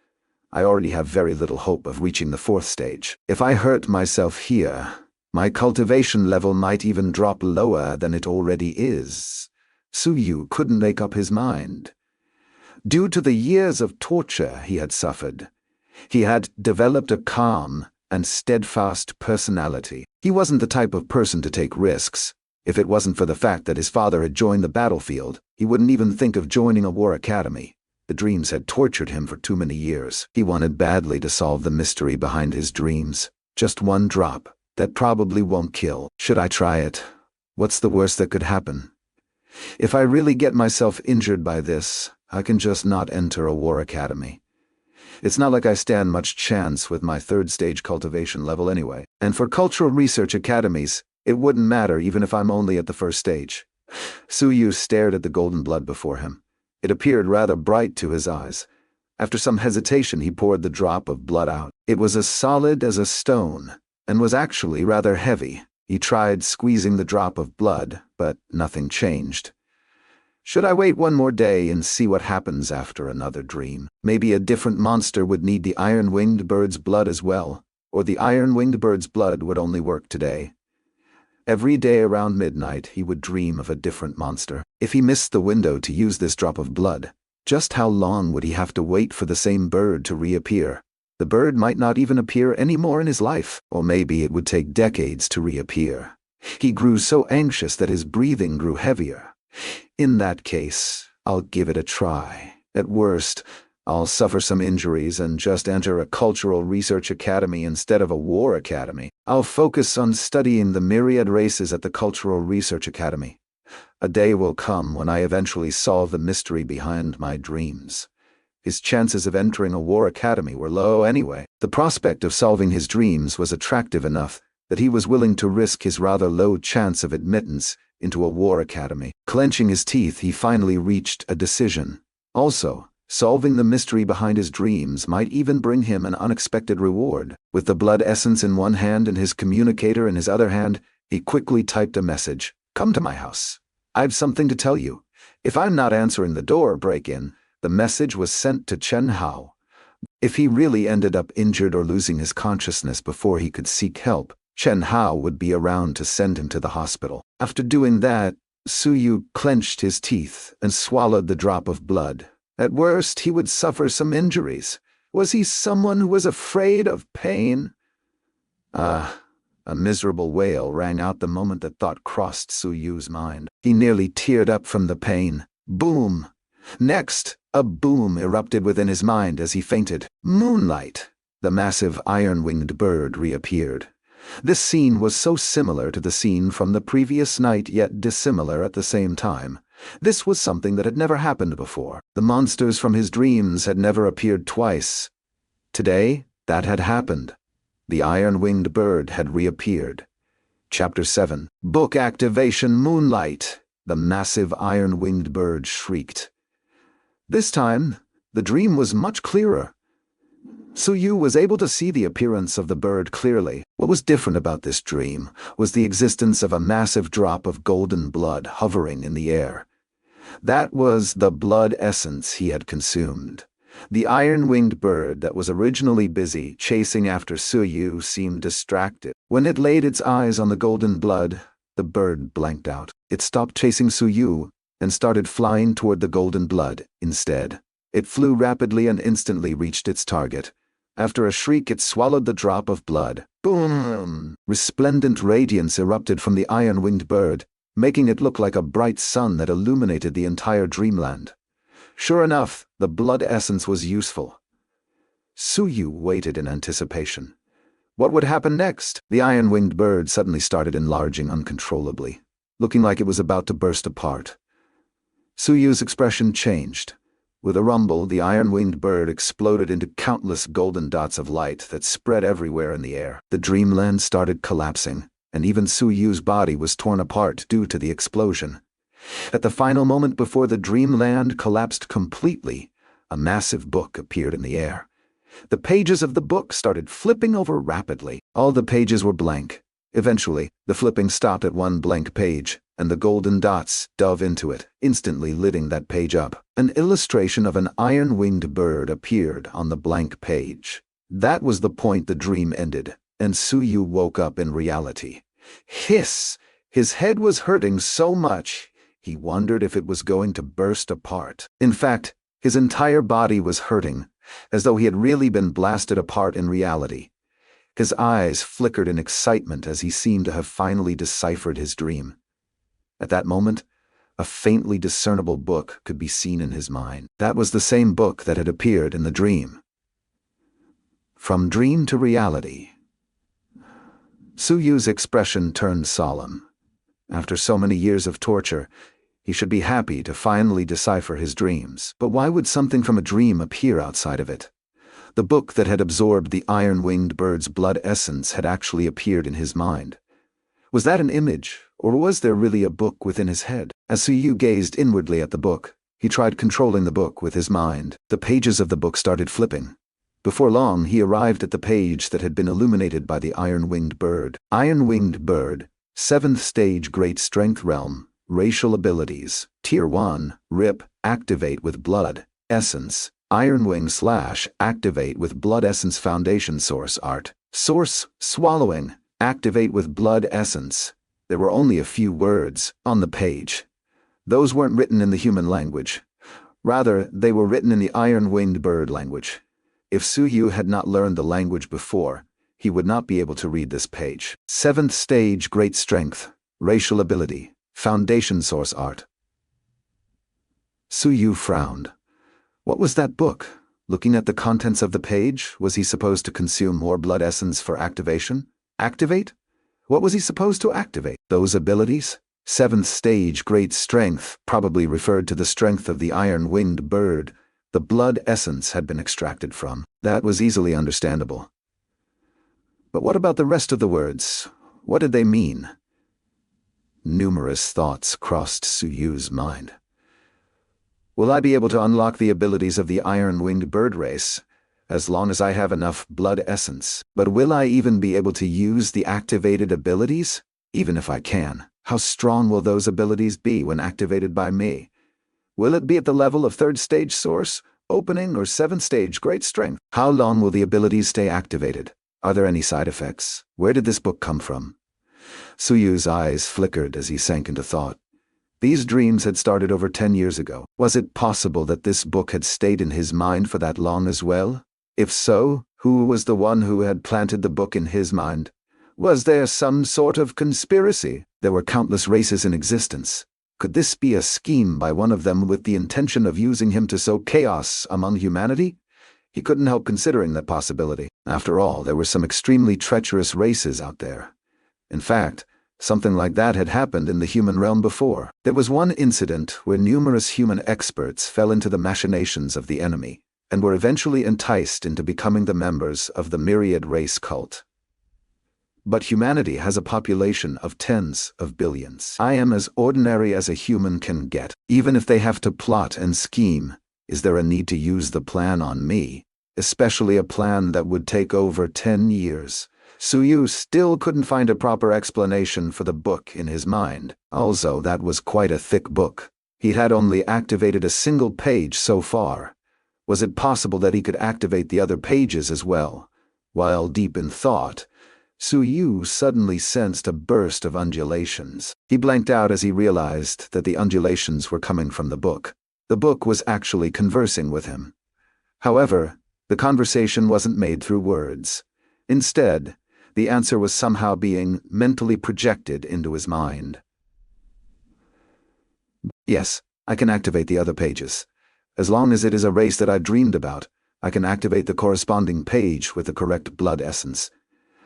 I already have very little hope of reaching the 4th stage. If I hurt myself here, my cultivation level might even drop lower than it already is. Suyu couldn't make up his mind. Due to the years of torture he had suffered, he had developed a calm and steadfast personality. He wasn't the type of person to take risks. If it wasn't for the fact that his father had joined the battlefield, he wouldn't even think of joining a war academy. The dreams had tortured him for too many years. He wanted badly to solve the mystery behind his dreams. Just one drop. That probably won't kill. Should I try it? What's the worst that could happen? If I really get myself injured by this, I can just not enter a war academy. It's not like I stand much chance with my 3rd stage cultivation level anyway. And for cultural research academies, it wouldn't matter even if I'm only at the 1st stage. Suyu stared at the golden blood before him. It appeared rather bright to his eyes. After some hesitation, he poured the drop of blood out. It was as solid as a stone, and was actually rather heavy. He tried squeezing the drop of blood, but nothing changed. Should I wait one more day and see what happens after another dream? Maybe a different monster would need the iron-winged bird's blood as well, or the iron-winged bird's blood would only work today. Every day around midnight, he would dream of a different monster. If he missed the window to use this drop of blood, just how long would he have to wait for the same bird to reappear? The bird might not even appear anymore in his life, or maybe it would take decades to reappear. He grew so anxious that his breathing grew heavier. In that case, I'll give it a try. At worst, I'll suffer some injuries and just enter a cultural research academy instead of a war academy. I'll focus on studying the Myriad races at the Cultural Research Academy. A day will come when I eventually solve the mystery behind my dreams. His chances of entering a war academy were low anyway. The prospect of solving his dreams was attractive enough that he was willing to risk his rather low chance of admittance into a war academy. Clenching his teeth, he finally reached a decision. Also, solving the mystery behind his dreams might even bring him an unexpected reward. With the blood essence in one hand and his communicator in his other hand, he quickly typed a message. Come to my house. I've something to tell you. If I'm not answering the door, break in. The message was sent to Chen Hao. If he really ended up injured or losing his consciousness before he could seek help, Chen Hao would be around to send him to the hospital. After doing that, Suyu clenched his teeth and swallowed the drop of blood. At worst, he would suffer some injuries. Was he someone who was afraid of pain? A miserable wail rang out the moment that thought crossed Suyu's mind. He nearly teared up from the pain. Boom! Next, a boom erupted within his mind as he fainted. Moonlight! The massive iron-winged bird reappeared. This scene was so similar to the scene from the previous night, yet dissimilar at the same time. This was something that had never happened before. The monsters from his dreams had never appeared twice. Today, that had happened. The iron-winged bird had reappeared. Chapter 7. Book Activation Moonlight! The massive iron-winged bird shrieked. This time, the dream was much clearer. Suyu was able to see the appearance of the bird clearly. What was different about this dream was the existence of a massive drop of golden blood hovering in the air. That was the blood essence he had consumed. The iron-winged bird that was originally busy chasing after Suyu seemed distracted. When it laid its eyes on the golden blood, the bird blanked out. It stopped chasing Suyu and started flying toward the golden blood instead. It flew rapidly and instantly reached its target. After a shriek, it swallowed the drop of blood. Boom! Resplendent radiance erupted from the iron-winged bird, making it look like a bright sun that illuminated the entire dreamland. Sure enough, the blood essence was useful. Suyu waited in anticipation. What would happen next? The iron-winged bird suddenly started enlarging uncontrollably, looking like it was about to burst apart. Suyu's expression changed. With a rumble, the iron-winged bird exploded into countless golden dots of light that spread everywhere in the air. The dreamland started collapsing, and even Suyu's body was torn apart due to the explosion. At the final moment before the dreamland collapsed completely, a massive book appeared in the air. The pages of the book started flipping over rapidly. All the pages were blank. Eventually, the flipping stopped at one blank page, and the golden dots dove into it, instantly lighting that page up. An illustration of an iron-winged bird appeared on the blank page. That was the point the dream ended, and Suyu woke up in reality. Hiss! His head was hurting so much, he wondered if it was going to burst apart. In fact, his entire body was hurting, as though he had really been blasted apart in reality. His eyes flickered in excitement as he seemed to have finally deciphered his dream. At that moment, a faintly discernible book could be seen in his mind. That was the same book that had appeared in the dream. From dream to reality. Suyu's expression turned solemn. After so many years of torture, he should be happy to finally decipher his dreams. But why would something from a dream appear outside of it? The book that had absorbed the iron-winged bird's blood essence had actually appeared in his mind. Was that an image, or was there really a book within his head? As Suyu gazed inwardly at the book, he tried controlling the book with his mind. The pages of the book started flipping. Before long, he arrived at the page that had been illuminated by the iron-winged bird. Iron-winged bird, 7th stage Great Strength Realm, racial abilities, Tier 1, RIP, activate with blood, essence, Ironwing / activate with blood essence foundation source art. Source, swallowing, activate with blood essence. There were only a few words on the page. Those weren't written in the human language. Rather, they were written in the iron-winged bird language. If Suyu had not learned the language before, he would not be able to read this page. 7th stage Great Strength, racial ability, foundation source art. Suyu frowned. What was that book? Looking at the contents of the page, was he supposed to consume more blood essence for activation? Activate? What was he supposed to activate? Those abilities? 7th stage Great Strength probably referred to the strength of the iron-winged bird the blood essence had been extracted from. That was easily understandable. But what about the rest of the words? What did they mean? Numerous thoughts crossed Suyu's mind. Will I be able to unlock the abilities of the iron-winged bird race, as long as I have enough blood essence? But will I even be able to use the activated abilities? Even if I can, how strong will those abilities be when activated by me? Will it be at the level of 3rd stage source, opening, or 7th stage Great Strength? How long will the abilities stay activated? Are there any side effects? Where did this book come from? Suyu's eyes flickered as he sank into thought. These dreams had started over 10 years ago. Was it possible that this book had stayed in his mind for that long as well? If so, who was the one who had planted the book in his mind? Was there some sort of conspiracy? There were countless races in existence. Could this be a scheme by one of them with the intention of using him to sow chaos among humanity? He couldn't help considering that possibility. After all, there were some extremely treacherous races out there. In fact, something like that had happened in the human realm before. There was one incident where numerous human experts fell into the machinations of the enemy and were eventually enticed into becoming the members of the Myriad race cult. But humanity has a population of tens of billions. I am as ordinary as a human can get. Even if they have to plot and scheme, is there a need to use the plan on me? Especially a plan that would take over 10 years. Suyu still couldn't find a proper explanation for the book in his mind. Also, that was quite a thick book. He had only activated a single page so far. Was it possible that he could activate the other pages as well? While deep in thought, Suyu suddenly sensed a burst of undulations. He blanked out as he realized that the undulations were coming from the book. The book was actually conversing with him. However, the conversation wasn't made through words. Instead, the answer was somehow being mentally projected into his mind. Yes, I can activate the other pages. As long as it is a race that I dreamed about, I can activate the corresponding page with the correct blood essence.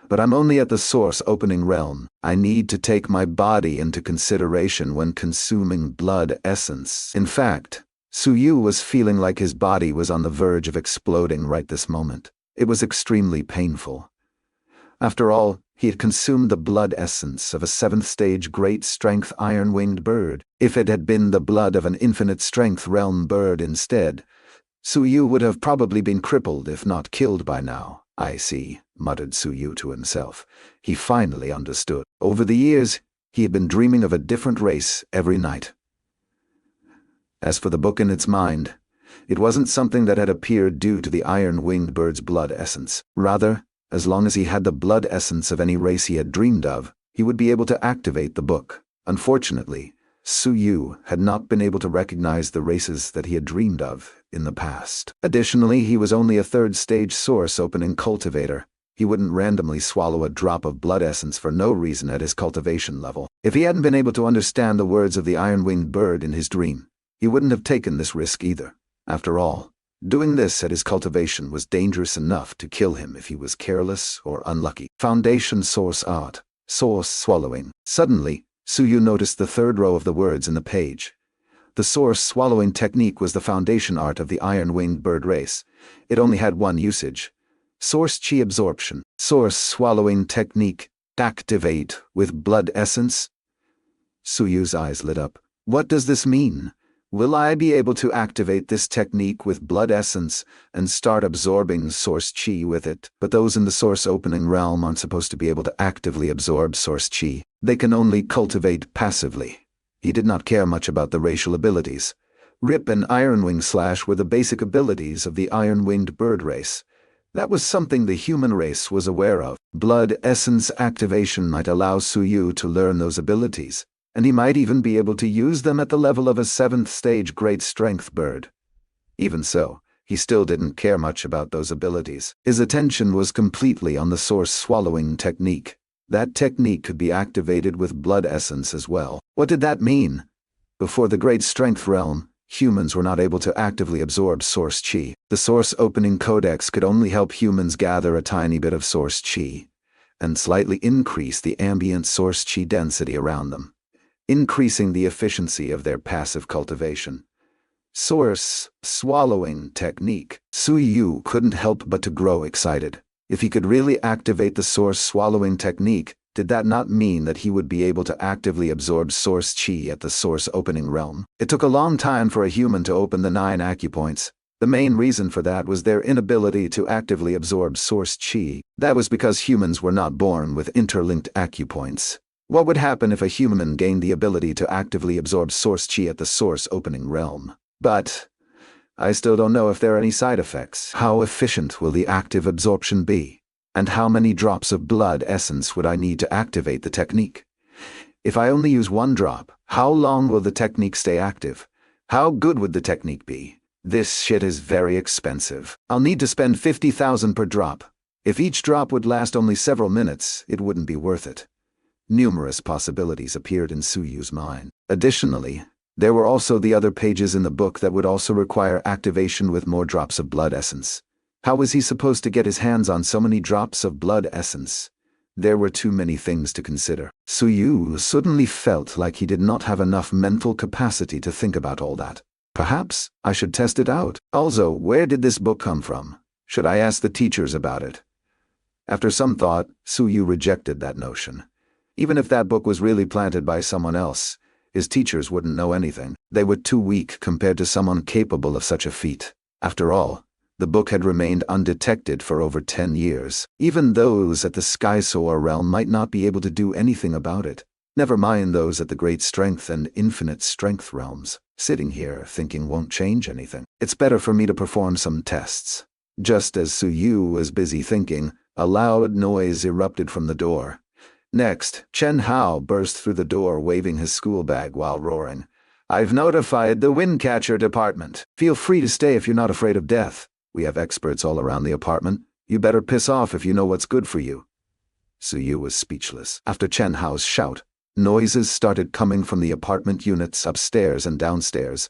But I'm only at the source opening realm. I need to take my body into consideration when consuming blood essence. In fact, Suyu was feeling like his body was on the verge of exploding right this moment. It was extremely painful. After all, he had consumed the blood essence of a 7th-stage great-strength iron-winged bird. If it had been the blood of an infinite-strength realm bird instead, Suyu would have probably been crippled if not killed by now. I see, muttered Suyu to himself. He finally understood. Over the years, he had been dreaming of a different race every night. As for the book in its mind, it wasn't something that had appeared due to the iron-winged bird's blood essence. Rather, as long as he had the blood essence of any race he had dreamed of, he would be able to activate the book. Unfortunately, Suyu had not been able to recognize the races that he had dreamed of in the past. Additionally, he was only a 3rd-stage source opening cultivator. He wouldn't randomly swallow a drop of blood essence for no reason at his cultivation level. If he hadn't been able to understand the words of the iron-winged bird in his dream, he wouldn't have taken this risk either. After all, doing this at his cultivation was dangerous enough to kill him if he was careless or unlucky. Foundation source art. Source swallowing. Suddenly, Suyu noticed the 3rd row of the words in the page. The source swallowing technique was the foundation art of the iron-winged bird race. It only had one usage. Source chi absorption. Source swallowing technique. Activate with blood essence. Suyu's eyes lit up. What does this mean? Will I be able to activate this technique with blood essence and start absorbing source chi with it? But those in the source opening realm aren't supposed to be able to actively absorb source chi. They can only cultivate passively. He did not care much about the racial abilities. Rip and Ironwing Slash were the basic abilities of the iron-winged bird race. That was something the human race was aware of. Blood essence activation might allow Suyu to learn those abilities, and he might even be able to use them at the level of a 7th-stage great-strength bird. Even so, he still didn't care much about those abilities. His attention was completely on the source swallowing technique. That technique could be activated with blood essence as well. What did that mean? Before the great-strength realm, humans were not able to actively absorb source chi. The source opening codex could only help humans gather a tiny bit of source chi, and slightly increase the ambient source chi density around them, increasing the efficiency of their passive cultivation. Source swallowing technique. Suyu couldn't help but to grow excited. If he could really activate the source swallowing technique, did that not mean that he would be able to actively absorb source chi at the source opening realm? It took a long time for a human to open the 9 acupoints. The main reason for that was their inability to actively absorb source chi. That was because humans were not born with interlinked acupoints. What would happen if a human gained the ability to actively absorb source chi at the source opening realm? But I still don't know if there are any side effects. How efficient will the active absorption be? And how many drops of blood essence would I need to activate the technique? If I only use 1 drop, how long will the technique stay active? How good would the technique be? This shit is very expensive. I'll need to spend 50,000 per drop. If each drop would last only several minutes, it wouldn't be worth it. Numerous possibilities appeared in Suyu's mind. Additionally, there were also the other pages in the book that would also require activation with more drops of blood essence. How was he supposed to get his hands on so many drops of blood essence? There were too many things to consider. Suyu suddenly felt like he did not have enough mental capacity to think about all that. Perhaps I should test it out. Also, where did this book come from? Should I ask the teachers about it? After some thought, Suyu rejected that notion. Even if that book was really planted by someone else, his teachers wouldn't know anything. They were too weak compared to someone capable of such a feat. After all, the book had remained undetected for over 10 years. Even those at the Sky Soar realm might not be able to do anything about it. Never mind those at the Great Strength and Infinite Strength realms. Sitting here thinking won't change anything. It's better for me to perform some tests. Just as Suyu was busy thinking, a loud noise erupted from the door. Next, Chen Hao burst through the door waving his school bag while roaring. "I've notified the Windcatcher department. Feel free to stay if you're not afraid of death. We have experts all around the apartment. You better piss off if you know what's good for you." Suyu was speechless. After Chen Hao's shout, noises started coming from the apartment units upstairs and downstairs.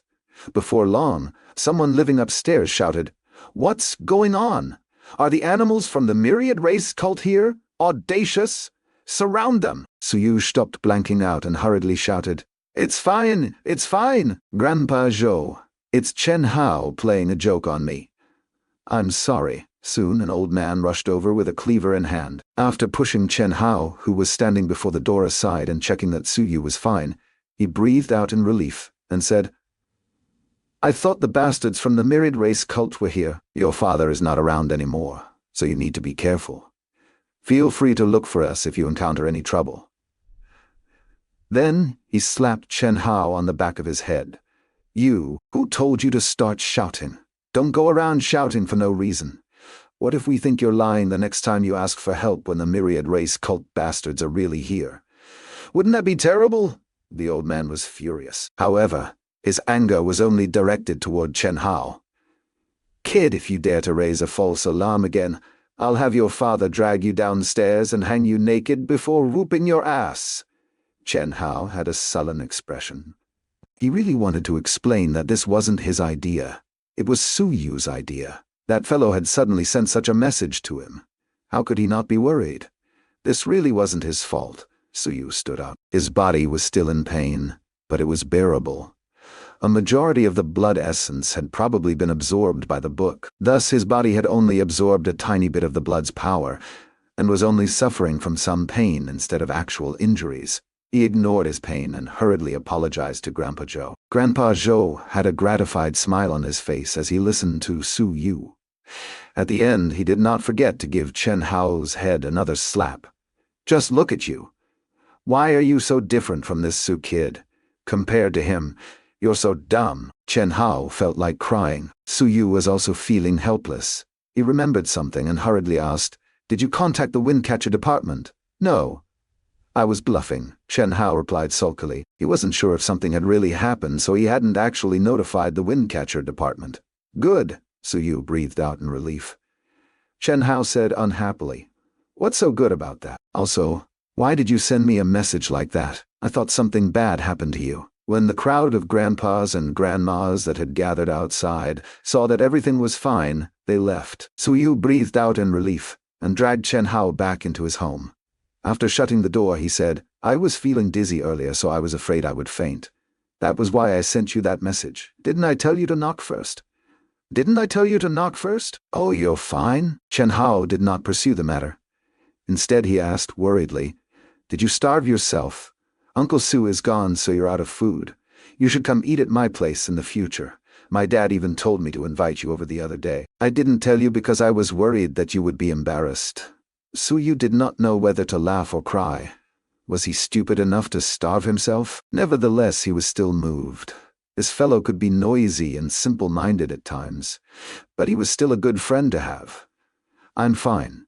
Before long, someone living upstairs shouted, "What's going on? Are the animals from the Myriad race cult here? Audacious! Surround them!" Suyu stopped blanking out and hurriedly shouted, it's fine, Grandpa Zhou. It's Chen Hao playing a joke on me." "I'm sorry." Soon an old man rushed over with a cleaver in hand. After pushing Chen Hao, who was standing before the door, aside and checking that Suyu was fine, he breathed out in relief and said, "I thought the bastards from the Myriad race cult were here. Your father is not around anymore, so you need to be careful. Feel free to look for us if you encounter any trouble." Then he slapped Chen Hao on the back of his head. "Who told you to start shouting? Don't go around shouting for no reason. What if we think you're lying the next time you ask for help when the Myriad race cult bastards are really here? Wouldn't that be terrible?" The old man was furious. However, his anger was only directed toward Chen Hao. "Kid, if you dare to raise a false alarm again, I'll have your father drag you downstairs and hang you naked before whooping your ass." Chen Hao had a sullen expression. He really wanted to explain that this wasn't his idea. It was Suyu's idea. That fellow had suddenly sent such a message to him. How could he not be worried? This really wasn't his fault. Suyu stood up. His body was still in pain, but it was bearable. A majority of the blood essence had probably been absorbed by the book. Thus his body had only absorbed a tiny bit of the blood's power, and was only suffering from some pain instead of actual injuries. He ignored his pain and hurriedly apologized to Grandpa Zhou. Grandpa Zhou had a gratified smile on his face as he listened to Suyu. At the end, he did not forget to give Chen Hao's head another slap. "Just look at you. Why are you so different from this Su kid? Compared to him, you're so dumb." Chen Hao felt like crying. Suyu was also feeling helpless. He remembered something and hurriedly asked, "Did you contact the Windcatcher department?" "No. I was bluffing," Chen Hao replied sulkily. He wasn't sure if something had really happened, so he hadn't actually notified the Windcatcher department. "Good," Suyu breathed out in relief. Chen Hao said unhappily, "What's so good about that? Also, why did you send me a message like that? I thought something bad happened to you." When the crowd of grandpas and grandmas that had gathered outside saw that everything was fine, they left. Suyu breathed out in relief and dragged Chen Hao back into his home. After shutting the door, he said, "I was feeling dizzy earlier, so I was afraid I would faint. That was why I sent you that message. Didn't I tell you to knock first?" "Oh, you're fine?" Chen Hao did not pursue the matter. Instead, he asked worriedly, "Did you starve yourself? Uncle Su is gone, so you're out of food. You should come eat at my place in the future. My dad even told me to invite you over the other day. I didn't tell you because I was worried that you would be embarrassed." Suyu did not know whether to laugh or cry. Was he stupid enough to starve himself? Nevertheless, he was still moved. This fellow could be noisy and simple-minded at times, but he was still a good friend to have. "I'm fine.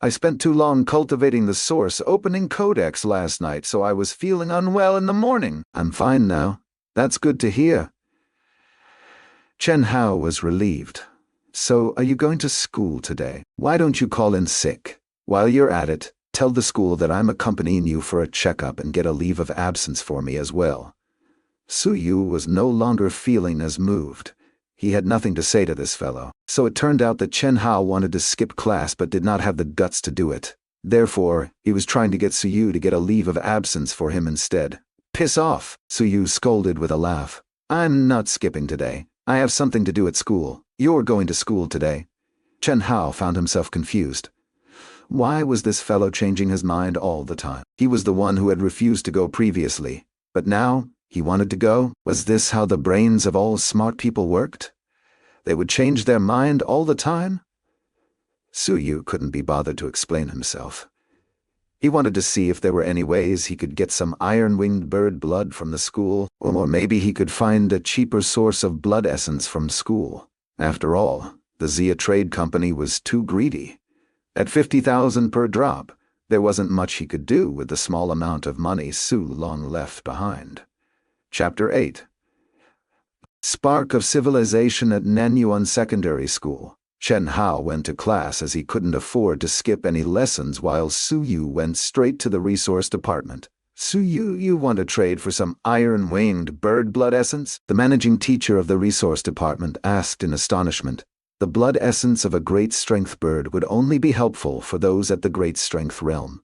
I spent too long cultivating the Source opening codex last night, so I was feeling unwell in the morning. I'm fine now. That's good to hear." Chen Hao was relieved. "So, are you going to school today? Why don't you call in sick? While you're at it, Tell the school that I'm accompanying you for a checkup and get a leave of absence for me as well." Su Yu was no longer feeling as moved. He had nothing to say to this fellow. So it turned out that Chen Hao wanted to skip class but did not have the guts to do it. Therefore, he was trying to get Su Yu to get a leave of absence for him instead. "Piss off," Su Yu scolded with a laugh. "I'm not skipping today. I have something to do at school. You're going to school today." Chen Hao found himself confused. Why was this fellow changing his mind all the time? He was the one who had refused to go previously, but now he wanted to go? Was this how the brains of all smart people worked? They would change their mind all the time? Su Yu couldn't be bothered to explain himself. He wanted to see if there were any ways he could get some iron-winged bird blood from the school, or maybe he could find a cheaper source of blood essence from school. After all, the Zia Trade Company was too greedy. At 50,000 per drop, there wasn't much he could do with the small amount of money Su Long left behind. Chapter 8. Spark of Civilization at Nanyuan Secondary School. Chen Hao went to class as he couldn't afford to skip any lessons while Su Yu went straight to the resource department. "Su Yu, you want to trade for some iron-winged bird blood essence?" the managing teacher of the resource department asked in astonishment. The blood essence of a great strength bird would only be helpful for those at the great strength realm.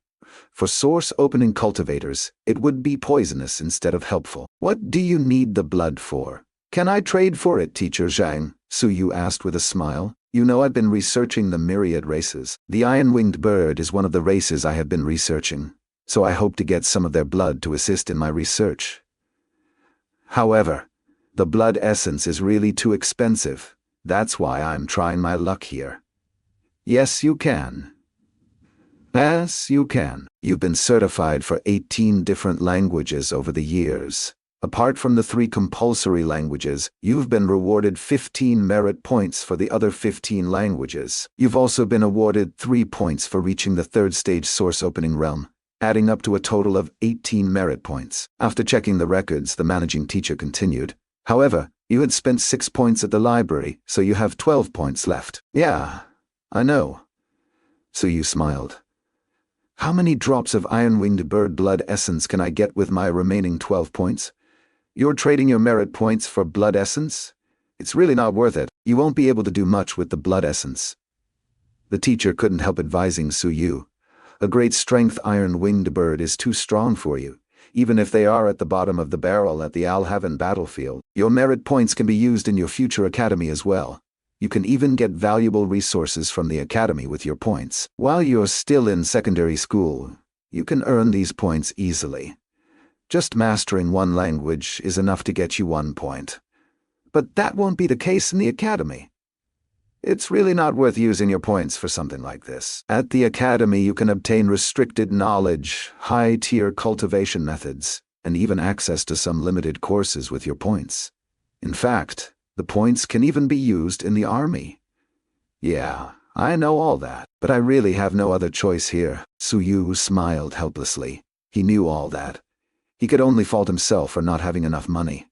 For source-opening cultivators, it would be poisonous instead of helpful. "What do you need the blood for?" "Can I trade for it, Teacher Zhang?" Su Yu asked with a smile. "You know I've been researching the Myriad races. The iron-winged bird is one of the races I have been researching, so I hope to get some of their blood to assist in my research. However, the blood essence is really too expensive. That's why I'm trying my luck here." "Yes, you can. Yes, you can. You've been certified for 18 different languages over the years. Apart from the 3 compulsory languages, you've been rewarded 15 merit points for the other 15 languages. You've also been awarded 3 points for reaching the 3rd stage source opening realm, adding up to a total of 18 merit points. After checking the records, the managing teacher continued. "However, you had spent 6 points at the library, so you have 12 points left." "Yeah, I know." Su Yu smiled. "How many drops of iron-winged bird blood essence can I get with my remaining 12 points? You're trading your merit points for blood essence? It's really not worth it. You won't be able to do much with the blood essence." The teacher couldn't help advising Su Yu. "A great strength iron-winged bird is too strong for you. Even if they are at the bottom of the barrel at the Alhaven battlefield, your merit points can be used in your future academy as well. You can even get valuable resources from the academy with your points. While you're still in secondary school, you can earn these points easily. Just mastering one language is enough to get you 1 point. But that won't be the case in the academy. It's really not worth using your points for something like this. At the academy you can obtain restricted knowledge, high-tier cultivation methods, and even access to some limited courses with your points. In fact, the points can even be used in the army." "Yeah, I know all that, but I really have no other choice here." Su Yu smiled helplessly. He knew all that. He could only fault himself for not having enough money.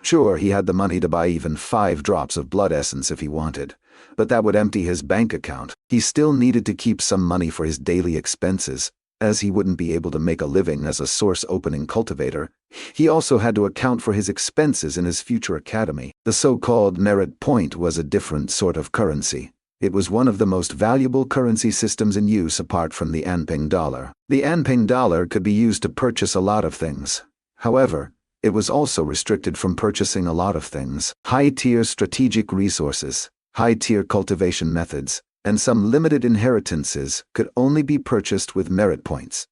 Sure, he had the money to buy even 5 drops of blood essence if he wanted, but that would empty his bank account. He still needed to keep some money for his daily expenses, as he wouldn't be able to make a living as a source-opening cultivator. He also had to account for his expenses in his future academy. The so-called merit point was a different sort of currency. It was one of the most valuable currency systems in use apart from the Anping dollar. The Anping dollar could be used to purchase a lot of things. However, it was also restricted from purchasing a lot of things. High-tier strategic resources, high-tier cultivation methods, and some limited inheritances could only be purchased with merit points.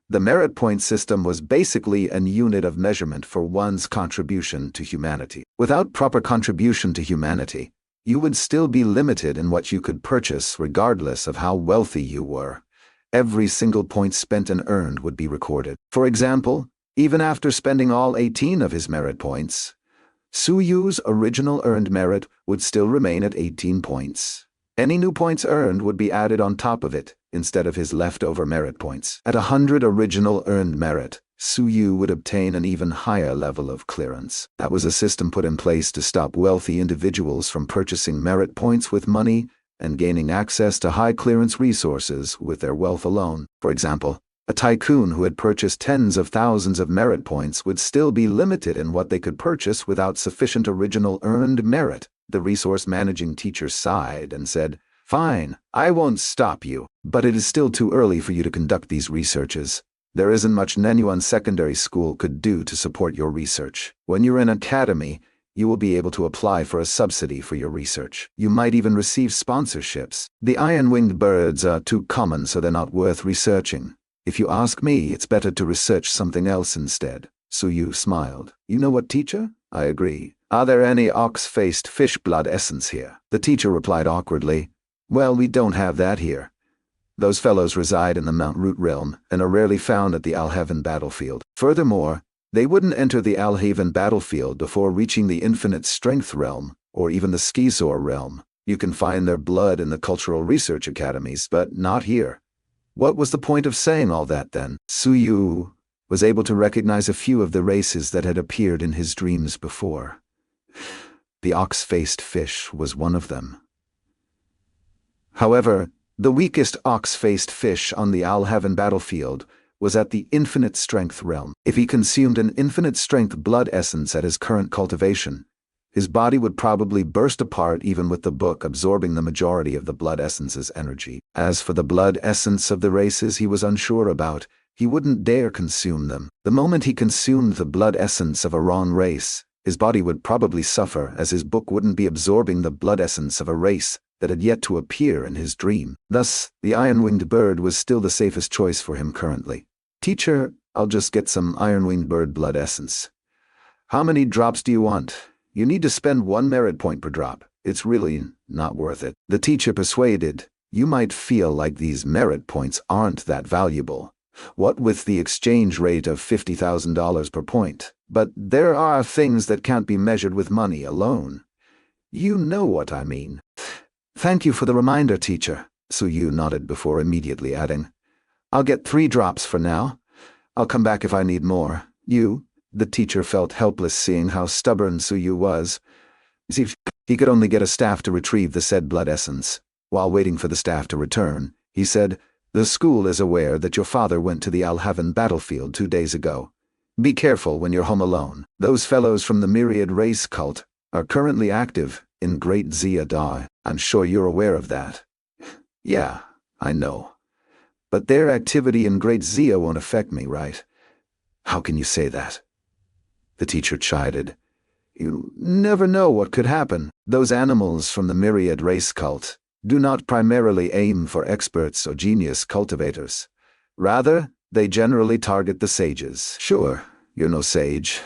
The merit point system was basically a unit of measurement for one's contribution to humanity. Without proper contribution to humanity, you would still be limited in what you could purchase regardless of how wealthy you were. Every single point spent and earned would be recorded. For example, even after spending all 18 of his merit points, Su Yu's original earned merit would still remain at 18 points. Any new points earned would be added on top of it, instead of his leftover merit points. At 100 original earned merit, Su Yu would obtain an even higher level of clearance. That was a system put in place to stop wealthy individuals from purchasing merit points with money, and gaining access to high-clearance resources with their wealth alone. For example, a tycoon who had purchased tens of thousands of merit points would still be limited in what they could purchase without sufficient original earned merit. The resource managing teacher sighed and said, "Fine, I won't stop you, but it is still too early for you to conduct these researches. There isn't much Nanyuan Secondary School could do to support your research. When you're in academy, you will be able to apply for a subsidy for your research. You might even receive sponsorships. The iron-winged birds are too common, so they're not worth researching. If you ask me, it's better to research something else instead." Suyu smiled. "You know what, teacher? I agree. Are there any ox-faced fish blood essence here?" The teacher replied awkwardly, "Well, we don't have that here. Those fellows reside in the Mount Root realm and are rarely found at the Alhaven battlefield. Furthermore, they wouldn't enter the Alhaven battlefield before reaching the Infinite Strength realm or even the Skizor realm. You can find their blood in the cultural research academies, but not here." What was the point of saying all that then? Suyu was able to recognize a few of the races that had appeared in his dreams before. The ox-faced fish was one of them. However, the weakest ox-faced fish on the Alhaven battlefield was at the Infinite Strength realm. If he consumed an Infinite Strength blood essence at his current cultivation, his body would probably burst apart even with the book absorbing the majority of the blood essence's energy. As for the blood essence of the races he was unsure about, he wouldn't dare consume them. The moment he consumed the blood essence of a wrong race, his body would probably suffer, as his book wouldn't be absorbing the blood essence of a race that had yet to appear in his dream. Thus, the iron-winged bird was still the safest choice for him currently. "Teacher, I'll just get some iron-winged bird blood essence." "How many drops do you want?" "You need to spend 1 merit point per drop. It's really not worth it." The teacher persuaded, "You might feel like these merit points aren't that valuable. What with the exchange rate of $50,000 per point? But there are things that can't be measured with money alone. You know what I mean." "Thank you for the reminder, teacher." Suyu nodded before immediately adding, "I'll get 3 drops for now. I'll come back if I need more. You?" The teacher felt helpless seeing how stubborn Suyu was. He could only get a staff to retrieve the said blood essence. While waiting for the staff to return, he said, "The school is aware that your father went to the Alhaven battlefield 2 days ago. Be careful when you're home alone. Those fellows from the Myriad race cult are currently active in Great Zia Da. I'm sure you're aware of that." "Yeah, I know. But their activity in Great Zia won't affect me, right?" "How can you say that?" The teacher chided. "You never know what could happen. Those animals from the Myriad race cult do not primarily aim for experts or genius cultivators. Rather, they generally target the sages. Sure, you're no sage,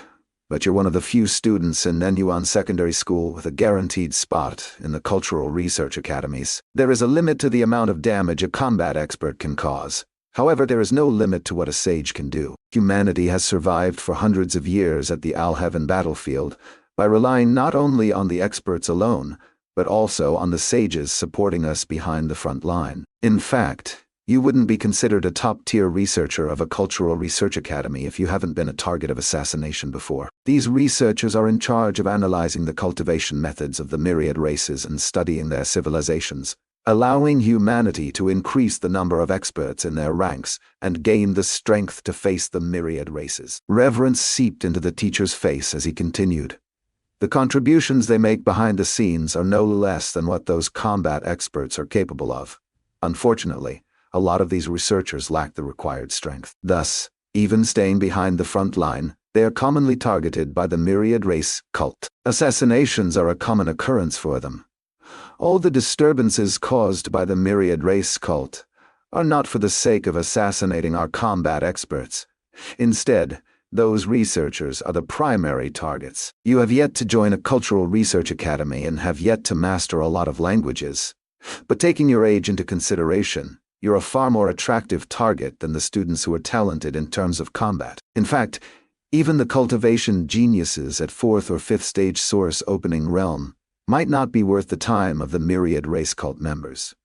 but you're one of the few students in Nanyuan Secondary School with a guaranteed spot in the cultural research academies. There is a limit to the amount of damage a combat expert can cause. However, there is no limit to what a sage can do. Humanity has survived for hundreds of years at the Alhaven battlefield by relying not only on the experts alone, but also on the sages supporting us behind the front line. In fact, you wouldn't be considered a top-tier researcher of a cultural research academy if you haven't been a target of assassination before. These researchers are in charge of analyzing the cultivation methods of the Myriad races and studying their civilizations, allowing humanity to increase the number of experts in their ranks and gain the strength to face the Myriad races. Reverence seeped into the teacher's face as he continued. The contributions they make behind the scenes are no less than what those combat experts are capable of. Unfortunately, a lot of these researchers lack the required strength. Thus, even staying behind the front line, they are commonly targeted by the Myriad race cult. Assassinations are a common occurrence for them. All the disturbances caused by the Myriad race cult are not for the sake of assassinating our combat experts. Instead, those researchers are the primary targets. You have yet to join a cultural research academy and have yet to master a lot of languages. But taking your age into consideration, you're a far more attractive target than the students who are talented in terms of combat. In fact, even the cultivation geniuses at 4th or 5th stage source opening realm might not be worth the time of the Myriad race cult members.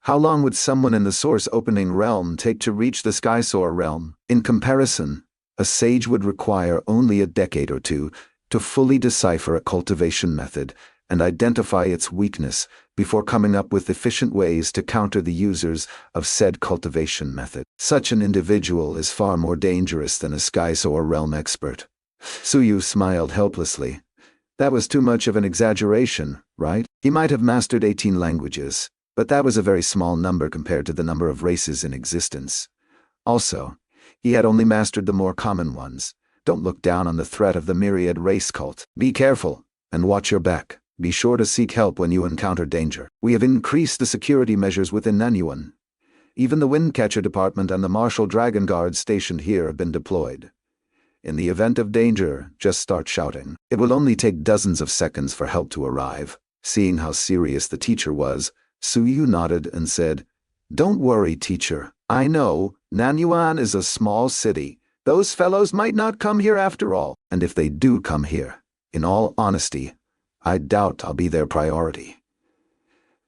How long would someone in the source opening realm take to reach the Skysor realm? In comparison, a sage would require only a decade or two to fully decipher a cultivation method and identify its weakness before coming up with efficient ways to counter the users of said cultivation method. Such an individual is far more dangerous than a Skyso or realm expert. Suyu smiled helplessly. That was too much of an exaggeration, right? He might have mastered 18 languages, but that was a very small number compared to the number of races in existence. Also, he had only mastered the more common ones. Don't look down on the threat of the Myriad race cult. Be careful, and watch your back. Be sure to seek help when you encounter danger. We have increased the security measures within Nanyuan. Even the Windcatcher Department and the Martial Dragon Guards stationed here have been deployed. In the event of danger, just start shouting. It will only take dozens of seconds for help to arrive. Seeing how serious the teacher was, Suyu nodded and said, "Don't worry, teacher. I know, Nanyuan is a small city. Those fellows might not come here after all. And if they do come here, in all honesty, I doubt I'll be their priority."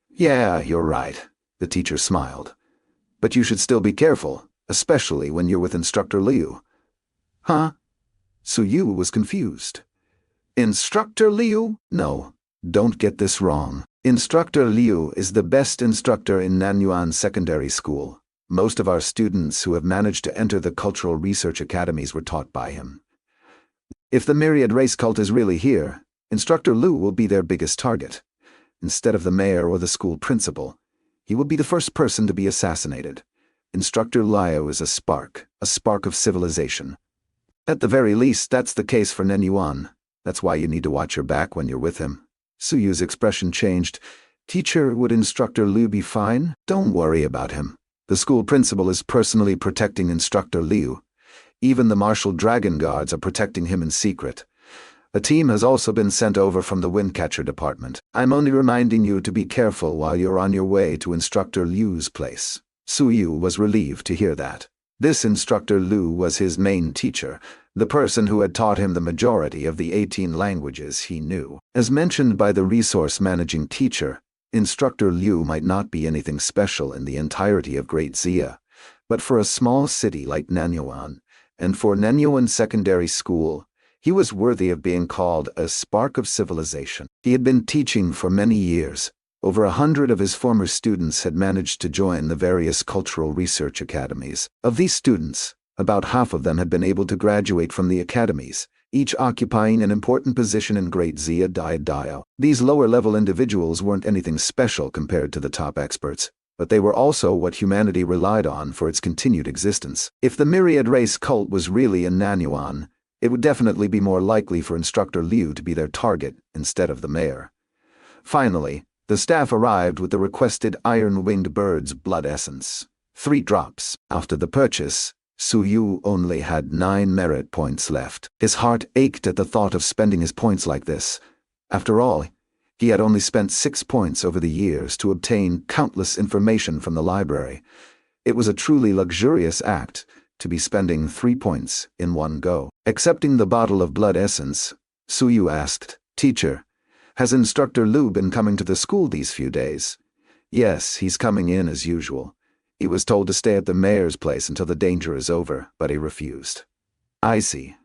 "Yeah, you're right," the teacher smiled. "But you should still be careful, especially when you're with Instructor Liu." "Huh?" Suyu was confused. "Instructor Liu? No, don't get this wrong. Instructor Liu is the best instructor in Nanyuan Secondary School. Most of our students who have managed to enter the cultural research academies were taught by him. If the Myriad race cult is really here, Instructor Liu will be their biggest target. Instead of the mayor or the school principal, he will be the first person to be assassinated. Instructor Liu is a spark of civilization. At the very least, that's the case for Nanyuan. That's why you need to watch your back when you're with him." Suyu's expression changed. "Teacher, would Instructor Liu be fine? Don't worry about him. The school principal is personally protecting Instructor Liu. Even the Martial Dragon Guards are protecting him in secret. A team has also been sent over from the Windcatcher Department. I'm only reminding you to be careful while you're on your way to Instructor Liu's place." Suyu was relieved to hear that. This Instructor Liu was his main teacher, the person who had taught him the majority of the 18 languages he knew. As mentioned by the resource managing teacher, Instructor Liu might not be anything special in the entirety of Great Xia, but for a small city like Nanyuan, and for Nanyuan Secondary School, he was worthy of being called a spark of civilization. He had been teaching for many years. Over 100 of his former students had managed to join the various cultural research academies. Of these students, about half of them had been able to graduate from the academies, each occupying an important position in Great Xia Dio. These lower-level individuals weren't anything special compared to the top experts, but they were also what humanity relied on for its continued existence. If the Myriad race cult was really in Nanyuan, it would definitely be more likely for Instructor Liu to be their target instead of the mayor. Finally, the staff arrived with the requested iron-winged bird's blood essence. 3 drops. After the purchase, Suyu only had 9 merit points left. His heart ached at the thought of spending his points like this. After all, he had only spent 6 points over the years to obtain countless information from the library. It was a truly luxurious act to be spending 3 points in one go. Accepting the bottle of blood essence, Suyu asked, "Teacher, has Instructor Liu been coming to the school these few days?" "Yes, he's coming in as usual. He was told to stay at the mayor's place until the danger is over, but he refused." I see.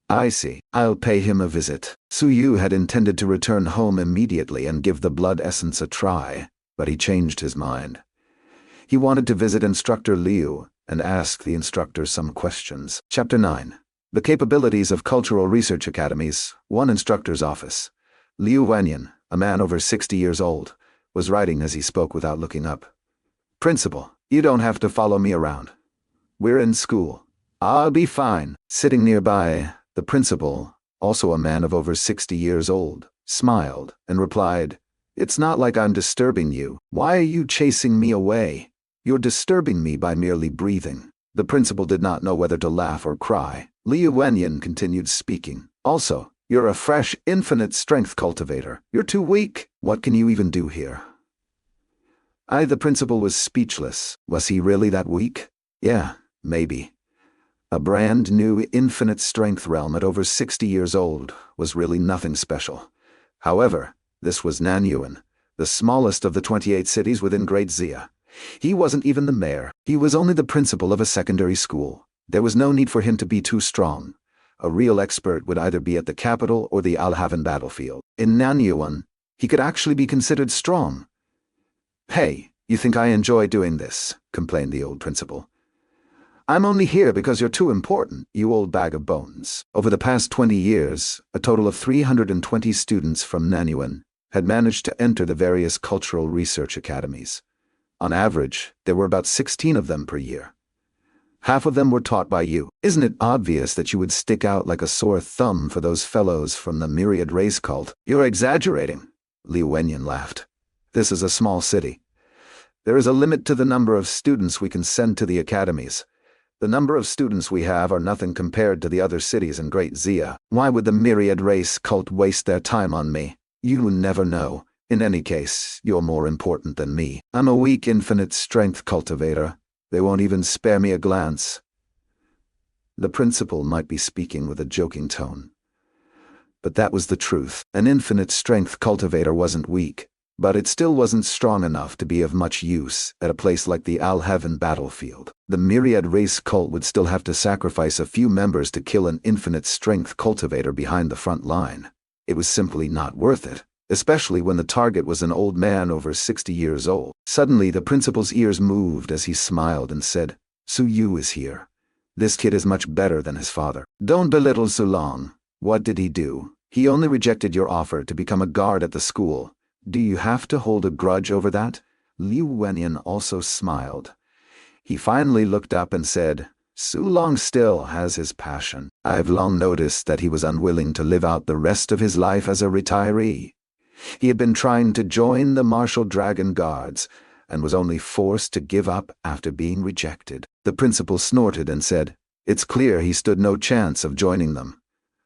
I'll pay him a visit." Suyu had intended to return home immediately and give the blood essence a try, but he changed his mind. He wanted to visit Instructor Liu and ask the instructor some questions. Chapter 9. The Capabilities of Cultural Research Academies, One Instructor's Office. Liu Wenyan, a man over 60 years old, was writing as he spoke without looking up. "Principal, you don't have to follow me around. We're in school. I'll be fine." Sitting nearby, the principal, also a man of over 60 years old, smiled and replied, "It's not like I'm disturbing you. Why are you chasing me away? You're disturbing me by merely breathing." The principal did not know whether to laugh or cry. Liu Wenyan continued speaking. "Also, you're a fresh, infinite strength cultivator. You're too weak. What can you even do here?" The principal was speechless. Was he really that weak? Yeah, maybe. A brand new infinite strength realm at over 60 years old was really nothing special. However, this was Nanyuan, the smallest of the 28 cities within Great Xia. He wasn't even the mayor. He was only the principal of a secondary school. There was no need for him to be too strong. A real expert would either be at the capital or the Alhaven battlefield. In Nanyuan, he could actually be considered strong. "Hey, you think I enjoy doing this?" complained the old principal. "I'm only here because you're too important, you old bag of bones." Over the past 20 years, a total of 320 students from Nanyuan had managed to enter the various cultural research academies. On average, there were about 16 of them per year. Half of them were taught by you. Isn't it obvious that you would stick out like a sore thumb for those fellows from the Myriad race cult? "You're exaggerating," Liu Wenyan laughed. "This is a small city. There is a limit to the number of students we can send to the academies. The number of students we have are nothing compared to the other cities in Great Zia. Why would the Myriad race cult waste their time on me? You never know. In any case, you're more important than me. I'm a weak infinite strength cultivator. They won't even spare me a glance." The principal might be speaking with a joking tone, but that was the truth. An infinite strength cultivator wasn't weak, but it still wasn't strong enough to be of much use at a place like the Al-Haven battlefield. The Myriad race cult would still have to sacrifice a few members to kill an infinite strength cultivator behind the front line. It was simply not worth it, especially when the target was an old man over 60 years old. Suddenly, the principal's ears moved as he smiled and said, "Su Yu is here. This kid is much better than his father." "Don't belittle Su Long. What did he do? He only rejected your offer to become a guard at the school. Do you have to hold a grudge over that?" Liu Wenyan also smiled. He finally looked up and said, "Su Long still has his passion. I've long noticed that he was unwilling to live out the rest of his life as a retiree. He had been trying to join the Martial Dragon Guards, and was only forced to give up after being rejected." The principal snorted and said, "It's clear he stood no chance of joining them.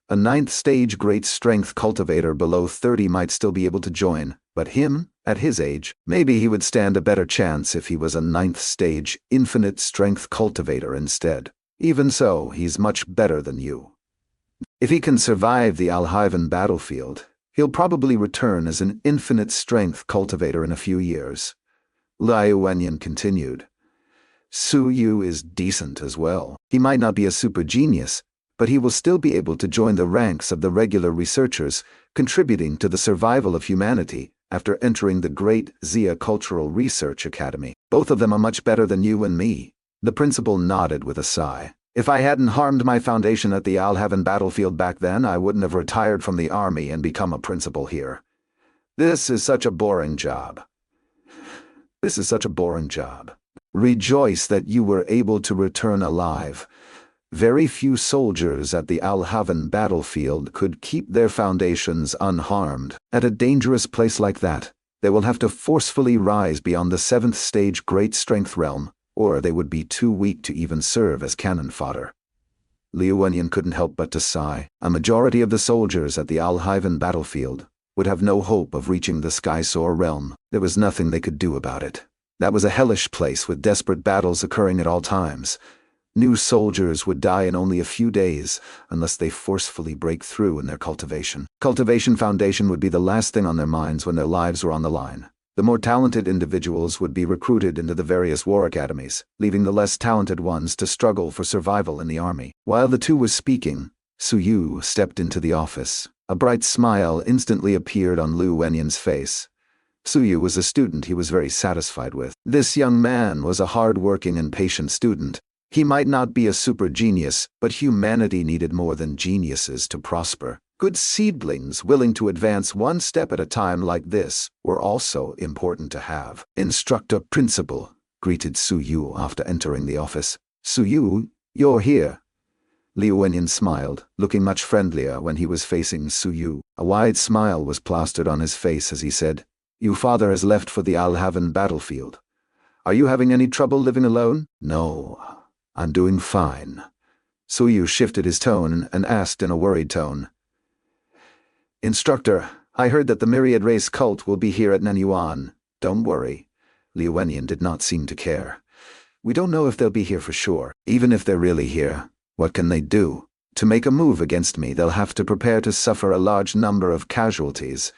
A 9th stage great strength cultivator below 30 might still be able to join, but him, at his age, maybe he would stand a better chance if he was a 9th stage infinite strength cultivator instead. Even so, he's much better than you. If he can survive the Al-Haven battlefield, he'll probably return as an infinite strength cultivator in a few years." Liu Wenyan continued. "Su Yu is decent as well. He might not be a super genius, but he will still be able to join the ranks of the regular researchers, contributing to the survival of humanity after entering the Great Zia Cultural Research Academy. Both of them are much better than you and me." The principal nodded with a sigh. "If I hadn't harmed my foundation at the Al-Haven battlefield back then, I wouldn't have retired from the army and become a principal here. This is such a boring job. This is such a boring job. Rejoice that you were able to return alive. Very few soldiers at the Al-Haven battlefield could keep their foundations unharmed. At a dangerous place like that, they will have to forcefully rise beyond the 7th stage great strength realm, or they would be too weak to even serve as cannon fodder." Liu Wenyan couldn't help but to sigh. A majority of the soldiers at the Al-Haven battlefield would have no hope of reaching the Skysoar realm. There was nothing they could do about it. That was a hellish place with desperate battles occurring at all times. New soldiers would die in only a few days unless they forcefully break through in their cultivation. Cultivation Foundation would be the last thing on their minds when their lives were on the line. The more talented individuals would be recruited into the various war academies, leaving the less talented ones to struggle for survival in the army. While the two were speaking, Su Yu stepped into the office. A bright smile instantly appeared on Liu Wenyan's face. Su Yu was a student he was very satisfied with. This young man was a hard-working and patient student. He might not be a super genius, but humanity needed more than geniuses to prosper. Good seedlings willing to advance one step at a time like this were also important to have. "Instructor Principal," greeted Su Yu after entering the office. "Su Yu, you're here." Liu Wenyan smiled, looking much friendlier when he was facing Su Yu. A wide smile was plastered on his face as he said, "Your father has left for the Al-Haven battlefield. Are you having any trouble living alone?" "No, I'm doing fine." Su Yu shifted his tone and asked in a worried tone, "Instructor, I heard that the Myriad race cult will be here at Nanyuan." "Don't worry." Liu Wenyan did not seem to care. "We don't know if they'll be here for sure. Even if they're really here, what can they do? To make a move against me, they'll have to prepare to suffer a large number of casualties.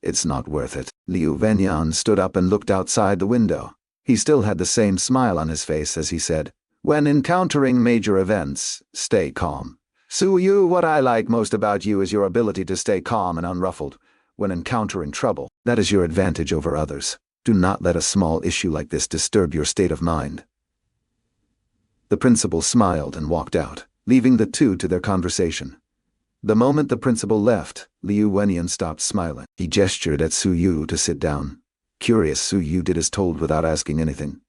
It's not worth it." Liu Wenyan stood up and looked outside the window. He still had the same smile on his face as he said, "When encountering major events, stay calm. Su Yu, what I like most about you is your ability to stay calm and unruffled. when encountering trouble. That is your advantage over others. Do not let a small issue like this disturb your state of mind." The principal smiled and walked out, leaving the two to their conversation. The moment the principal left, Liu Wenyan stopped smiling. He gestured at Su Yu to sit down. Curious, Su Yu did as told without asking anything.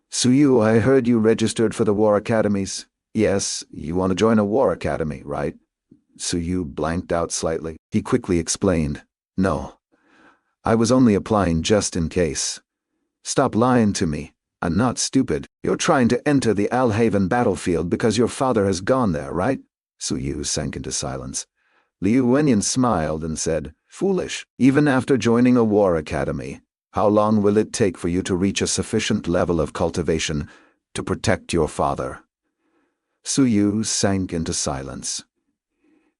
"Su Yu, I heard you registered for the war academies." "Yes, you want to join a war academy, right?" Su Yu blanked out slightly. He quickly explained, "No, I was only applying just in case." "Stop lying to me. I'm not stupid. You're trying to enter the Alhaven battlefield because your father has gone there, right?" Su Yu sank into silence. Liu Wenyan smiled and said, "Foolish. Even after joining a war academy, how long will it take for you to reach a sufficient level of cultivation to protect your father?" Su Yu sank into silence.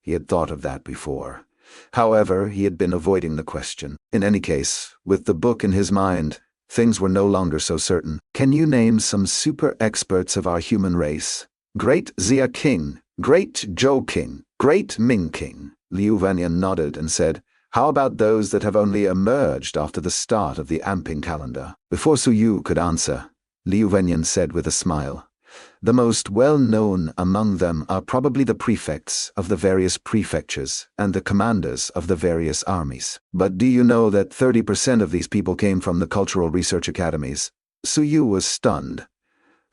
He had thought of that before. However, he had been avoiding the question. In any case, with the book in his mind, things were no longer so certain. "Can you name some super experts of our human race? Great Xia King, Great Zhou King, Great Ming King." Liu Wenyan nodded and said, "How about those that have only emerged after the start of the Amping calendar?" Before Su Yu could answer, Liu Wenyan said with a smile, "The most well-known among them are probably the prefects of the various prefectures and the commanders of the various armies. But do you know that 30% of these people came from the cultural research academies?" Su Yu was stunned.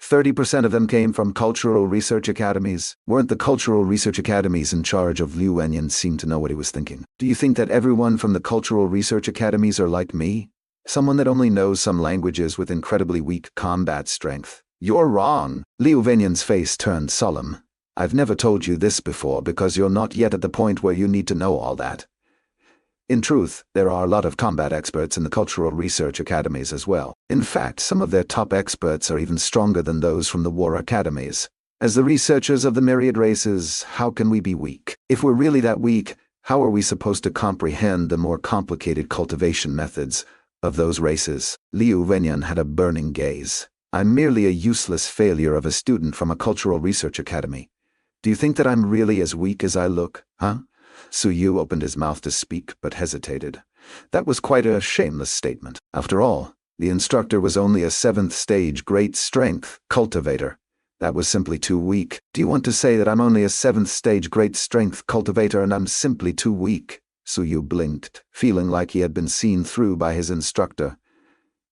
30% of them came from cultural research academies? Weren't the cultural research academies in charge of Liu Wenyan? Seemed to know what he was thinking. "Do you think that everyone from the cultural research academies are like me? Someone that only knows some languages with incredibly weak combat strength?" "You're wrong." Liu Wenyan's face turned solemn. "I've never told you this before because you're not yet at the point where you need to know all that. In truth, there are a lot of combat experts in the cultural research academies as well. In fact, some of their top experts are even stronger than those from the war academies. As the researchers of the Myriad races, how can we be weak? If we're really that weak, how are we supposed to comprehend the more complicated cultivation methods of those races?" Liu Wenyan had a burning gaze. "I'm merely a useless failure of a student from a cultural research academy. Do you think that I'm really as weak as I look, huh?" Su Yu opened his mouth to speak, but hesitated. That was quite a shameless statement. After all, the instructor was only a 7th stage great strength cultivator. That was simply too weak. "Do you want to say that I'm only a 7th stage great strength cultivator and I'm simply too weak?" Su Yu blinked, feeling like he had been seen through by his instructor.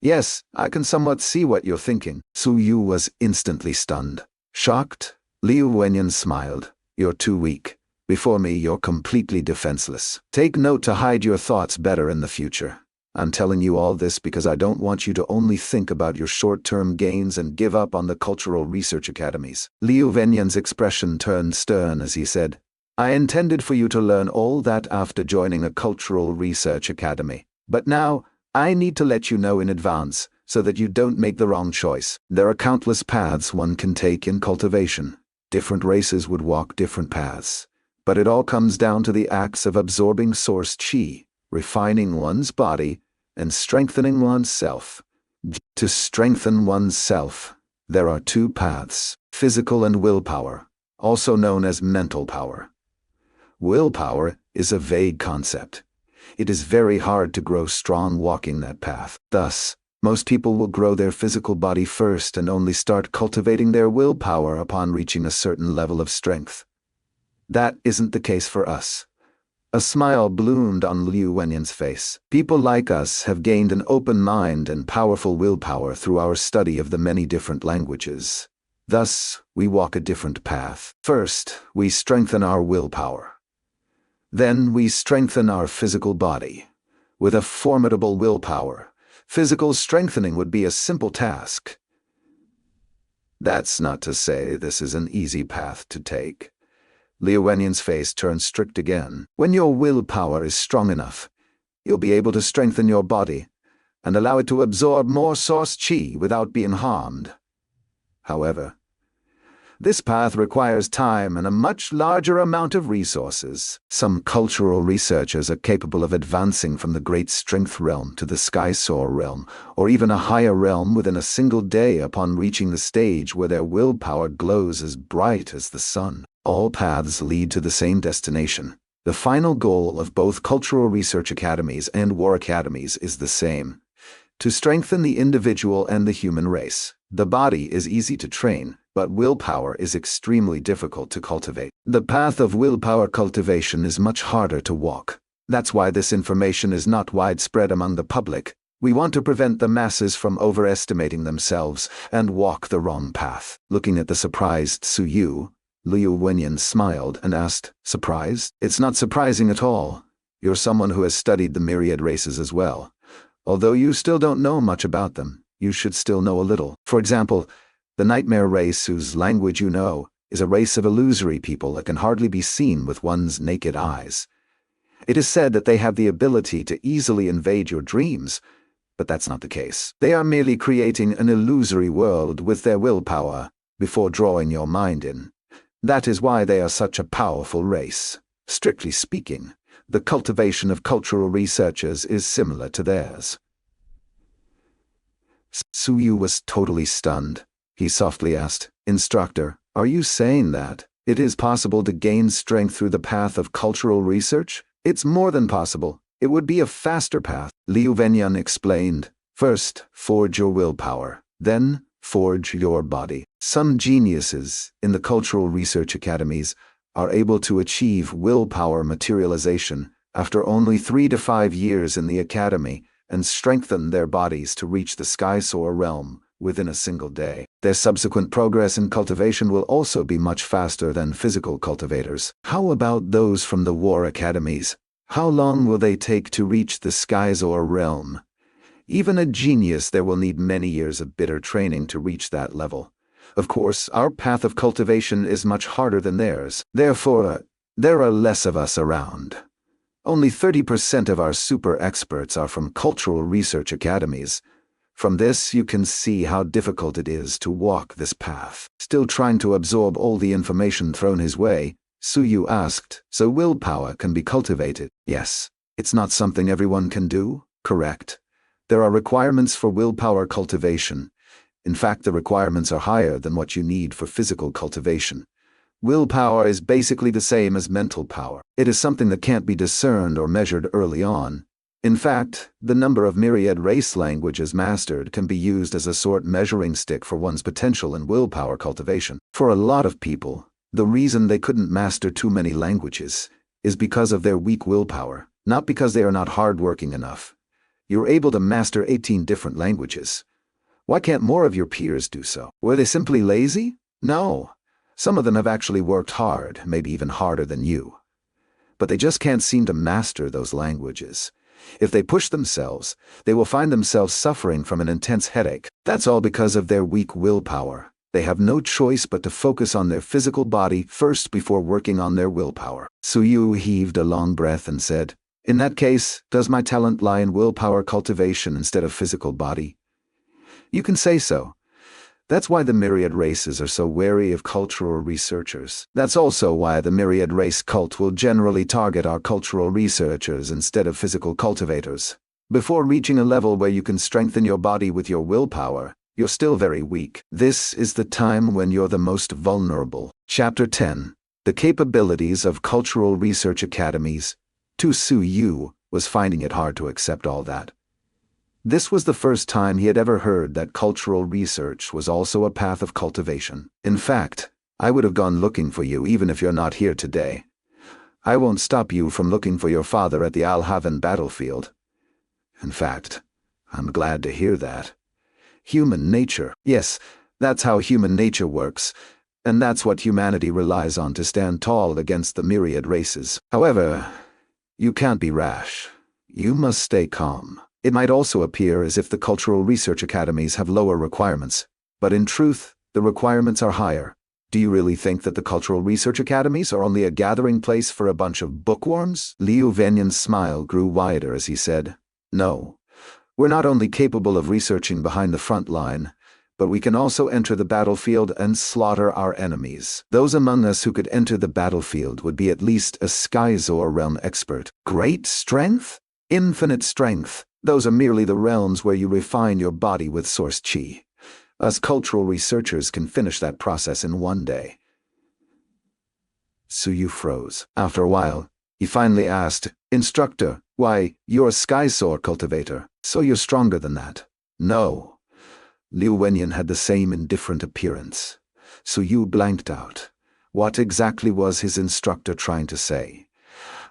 "Yes, I can somewhat see what you're thinking." Su Yu was instantly stunned. Shocked, Liu Wenyan smiled. "You're too weak. Before me, you're completely defenseless. Take note to hide your thoughts better in the future. I'm telling you all this because I don't want you to only think about your short-term gains and give up on the cultural research academies." Liu Wenyan's expression turned stern as he said, "I intended for you to learn all that after joining a cultural research academy. But now, I need to let you know in advance so that you don't make the wrong choice. There are countless paths one can take in cultivation. Different races would walk different paths. But it all comes down to the acts of absorbing source qi, refining one's body, and strengthening one's self. To strengthen one's self, there are 2 paths, physical and willpower, also known as mental power. Willpower is a vague concept. It is very hard to grow strong walking that path. Thus, most people will grow their physical body first and only start cultivating their willpower upon reaching a certain level of strength. That isn't the case for us." A smile bloomed on Liu Wenyan's face. "People like us have gained an open mind and powerful willpower through our study of the many different languages. Thus, we walk a different path. First, we strengthen our willpower. Then we strengthen our physical body. With a formidable willpower, physical strengthening would be a simple task. That's not to say this is an easy path to take." Liu Wenyan's face turned strict again. "When your willpower is strong enough, you'll be able to strengthen your body and allow it to absorb more source qi without being harmed. However, this path requires time and a much larger amount of resources. Some cultural researchers are capable of advancing from the great strength realm to the sky soar realm, or even a higher realm within a single day upon reaching the stage where their willpower glows as bright as the sun. All paths lead to the same destination, The final goal of both cultural research academies and war academies is the same: to strengthen the individual and the human race. The body is easy to train, but willpower is extremely difficult to cultivate. The path of willpower cultivation is much harder to walk. That's why this information is not widespread among the public. We want to prevent the masses from overestimating themselves and walk the wrong path. Looking at the surprised Suyu, Liu Wenyan smiled and asked, "Surprised? It's not surprising at all. You're someone who has studied the Myriad races as well. Although you still don't know much about them, you should still know a little. For example, the nightmare race, whose language you know, is a race of illusory people that can hardly be seen with one's naked eyes. It is said that they have the ability to easily invade your dreams, but that's not the case. They are merely creating an illusory world with their willpower before drawing your mind in. That is why they are such a powerful race. Strictly speaking, the cultivation of cultural researchers is similar to theirs." Suyu was totally stunned. He softly asked, "Instructor, are you saying that it is possible to gain strength through the path of cultural research?" "It's more than possible. It would be a faster path," Liu Wenyan explained. "First, forge your willpower. Then, forge your body." Some geniuses in the cultural research academies are able to achieve willpower materialization after only 3 to 5 years in the academy and strengthen their bodies to reach the sky-soar realm within a single day. Their subsequent progress in cultivation will also be much faster than physical cultivators. How about those from the war academies? How long will they take to reach the sky-soar realm? Even a genius there will need many years of bitter training to reach that level. Of course, our path of cultivation is much harder than theirs. Therefore, there are less of us around. Only 30% of our super experts are from cultural research academies. From this, you can see how difficult it is to walk this path. Still trying to absorb all the information thrown his way, Suyu asked, "So willpower can be cultivated?" "Yes. It's not something everyone can do, correct? There are requirements for willpower cultivation. In fact, the requirements are higher than what you need for physical cultivation. Willpower is basically the same as mental power. It is something that can't be discerned or measured early on. In fact, the number of Myriad race languages mastered can be used as a sort measuring stick for one's potential in willpower cultivation. For a lot of people, the reason they couldn't master too many languages is because of their weak willpower, not because they are not hardworking enough. You're able to master 18 different languages. Why can't more of your peers do so? Were they simply lazy? No. Some of them have actually worked hard, maybe even harder than you. But they just can't seem to master those languages. If they push themselves, they will find themselves suffering from an intense headache. That's all because of their weak willpower. They have no choice but to focus on their physical body first before working on their willpower." Suyu heaved a long breath and said, "In that case, does my talent lie in willpower cultivation instead of physical body?" "You can say so. That's why the Myriad races are so wary of cultural researchers. That's also why the Myriad race cult will generally target our cultural researchers instead of physical cultivators. Before reaching a level where you can strengthen your body with your willpower, you're still very weak. This is the time when you're the most vulnerable." Chapter 10. The Capabilities of Cultural Research Academies. Tu Suyu was finding it hard to accept all that. This was the first time he had ever heard that cultural research was also a path of cultivation. "In fact, I would have gone looking for you even if you're not here today. I won't stop you from looking for your father at the Al-Haven battlefield. In fact, I'm glad to hear that. Human nature. Yes, that's how human nature works, and that's what humanity relies on to stand tall against the Myriad races. However, you can't be rash. You must stay calm. It might also appear as if the cultural research academies have lower requirements, but in truth, the requirements are higher. Do you really think that the cultural research academies are only a gathering place for a bunch of bookworms?" Liu Wenyan's smile grew wider as he said, "No. We're not only capable of researching behind the front line, but we can also enter the battlefield and slaughter our enemies. Those among us who could enter the battlefield would be at least a Skyzor realm expert. Great strength? Infinite strength. Those are merely the realms where you refine your body with source chi. Us cultural researchers can finish that process in one day." Suyu froze. After a while, He finally asked, "Instructor, why, you're a sky soar cultivator, so you're stronger than that." "No." Liu Wenyan had the same indifferent appearance. Su Yu blanked out. What exactly was his instructor trying to say?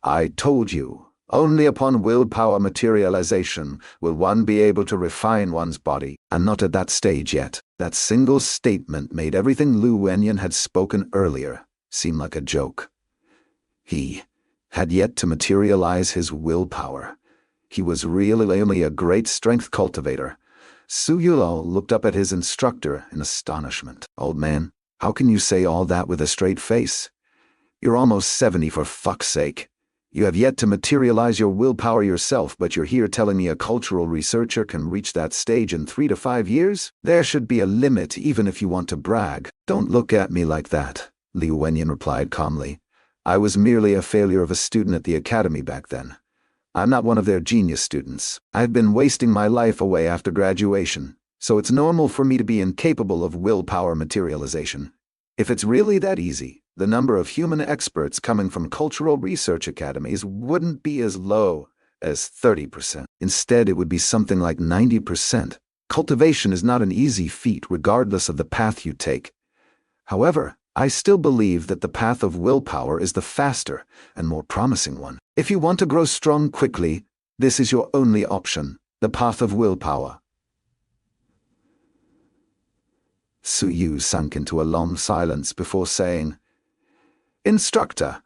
"I told you, only upon willpower materialization will one be able to refine one's body. I'm not at that stage yet." That single statement made everything Liu Wenyan had spoken earlier seem like a joke. He had yet to materialize his willpower. He was really only a great strength cultivator. Su Yulo looked up at his instructor in astonishment. "Old man, how can you say all that with a straight face? You're almost 70 for fuck's sake. You have yet to materialize your willpower yourself, but you're here telling me a cultural researcher can reach that stage in 3 to 5 years? There should be a limit even if you want to brag." "Don't look at me like that," Liu Wenyan replied calmly. "I was merely a failure of a student at the academy back then. I'm not one of their genius students. I've been wasting my life away after graduation, so it's normal for me to be incapable of willpower materialization. If it's really that easy, the number of human experts coming from cultural research academies wouldn't be as low as 30%. Instead, it would be something like 90%. Cultivation is not an easy feat regardless of the path you take. However, I still believe that the path of willpower is the faster and more promising one. If you want to grow strong quickly, this is your only option, the path of willpower." Su Yu sunk into a long silence before saying, "Instructor,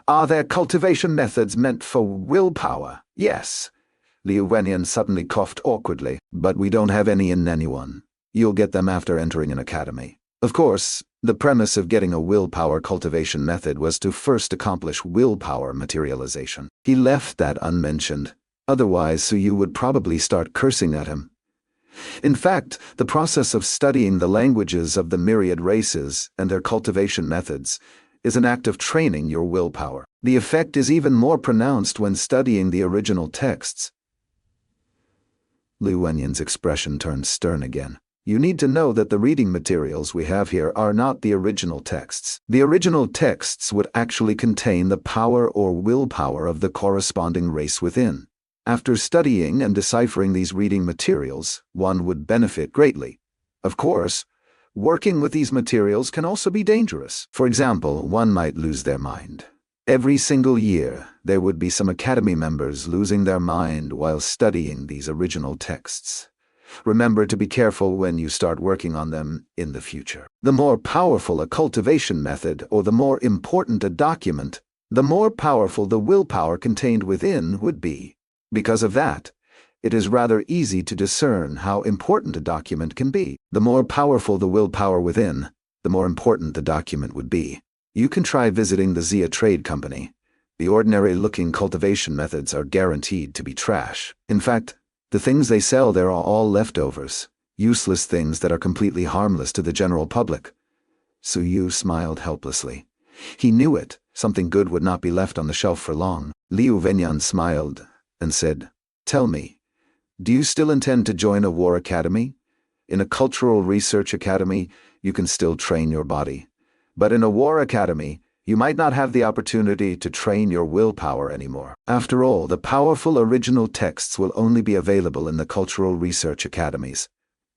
are there cultivation methods meant for willpower?" "Yes." Liu Wenyan suddenly coughed awkwardly. "But we don't have any in Nanyuan. You'll get them after entering an academy." Of course, the premise of getting a willpower cultivation method was to first accomplish willpower materialization. He left that unmentioned. Otherwise, Su Yu would probably start cursing at him. In fact, the process of studying the languages of the myriad races and their cultivation methods is an act of training your willpower. The effect is even more pronounced when studying the original texts. Liu Wenyan's expression turned stern again. "You need to know that the reading materials we have here are not the original texts. The original texts would actually contain the power or willpower of the corresponding race within. After studying and deciphering these reading materials, one would benefit greatly. Of course, working with these materials can also be dangerous. For example, one might lose their mind. Every single year, there would be some academy members losing their mind while studying these original texts. Remember to be careful when you start working on them in the future. The more powerful a cultivation method or the more important a document, the more powerful the willpower contained within would be. Because of that, it is rather easy to discern how important a document can be. The more powerful the willpower within, the more important the document would be. You can try visiting the Zia Trade Company. The ordinary-looking cultivation methods are guaranteed to be trash. In fact, the things they sell there are all leftovers, useless things that are completely harmless to the general public." Su Yu smiled helplessly. He knew it. Something good would not be left on the shelf for long. Liu Wenyan smiled and said, "Tell me, do you still intend to join a war academy? In a cultural research academy, you can still train your body. But in a war academy, you might not have the opportunity to train your willpower anymore. After all, the powerful original texts will only be available in the cultural research academies.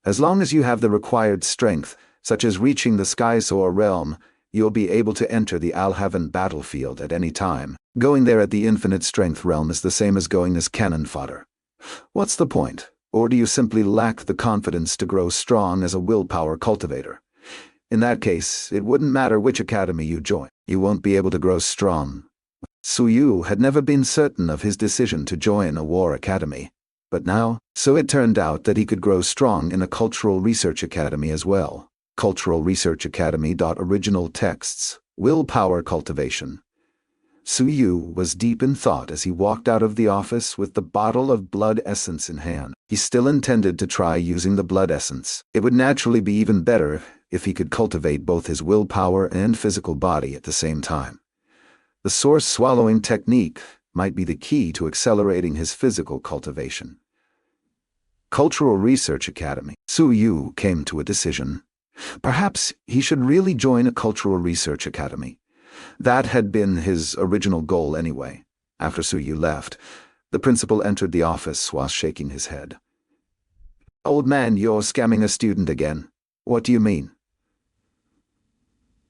As long as you have the required strength, such as reaching the Sky Soar realm, you'll be able to enter the Alhaven battlefield at any time. Going there at the infinite strength realm is the same as going as cannon fodder. What's the point? Or do you simply lack the confidence to grow strong as a willpower cultivator? In that case, it wouldn't matter which academy you join. You won't be able to grow strong." Su Yu had never been certain of his decision to join a war academy. But now, so it turned out that he could grow strong in a cultural research academy as well. Cultural Research Academy. Original texts, willpower cultivation. Su Yu was deep in thought as he walked out of the office with the bottle of blood essence in hand. He still intended to try using the blood essence. It would naturally be even better if he could cultivate both his willpower and physical body at the same time. The source swallowing technique might be the key to accelerating his physical cultivation. Cultural Research Academy. Su Yu came to a decision. Perhaps he should really join a cultural research academy. That had been his original goal anyway. After Su Yu left, the principal entered the office while shaking his head. "Old man, you're scamming a student again. What do you mean?"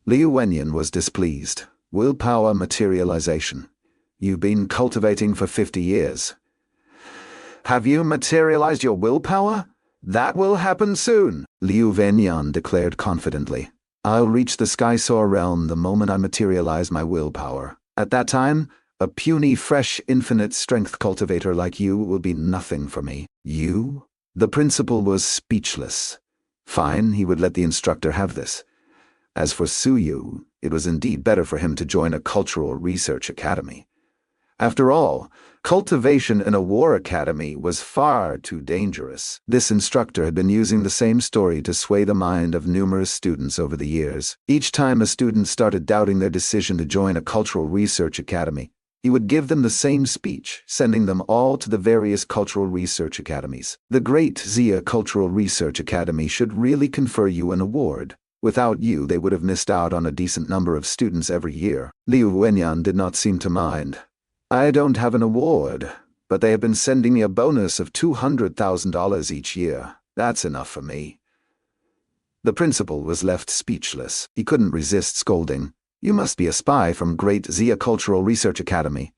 Liu Wenyan was displeased. "Willpower materialization. You've been cultivating for 50 years. Have you materialized your willpower? That will happen soon," Liu Wenyan declared confidently. "I'll reach the Sky Soar realm the moment I materialize my willpower. At that time, a puny, fresh, infinite strength cultivator like you will be nothing for me." "You?" The principal was speechless. Fine, he would let the instructor have this. As for Su Yu, it was indeed better for him to join a cultural research academy. After all, cultivation in a war academy was far too dangerous. This instructor had been using the same story to sway the mind of numerous students over the years. Each time a student started doubting their decision to join a cultural research academy, he would give them the same speech, sending them all to the various cultural research academies. The Great Zia Cultural Research Academy should really confer you an award. Without you, they would have missed out on a decent number of students every year. Liu Wenyan did not seem to mind. "I don't have an award, but they have been sending me a bonus of $200,000 each year. That's enough for me." The principal was left speechless. He couldn't resist scolding. "You must be a spy from Great Zia Cultural Research Academy."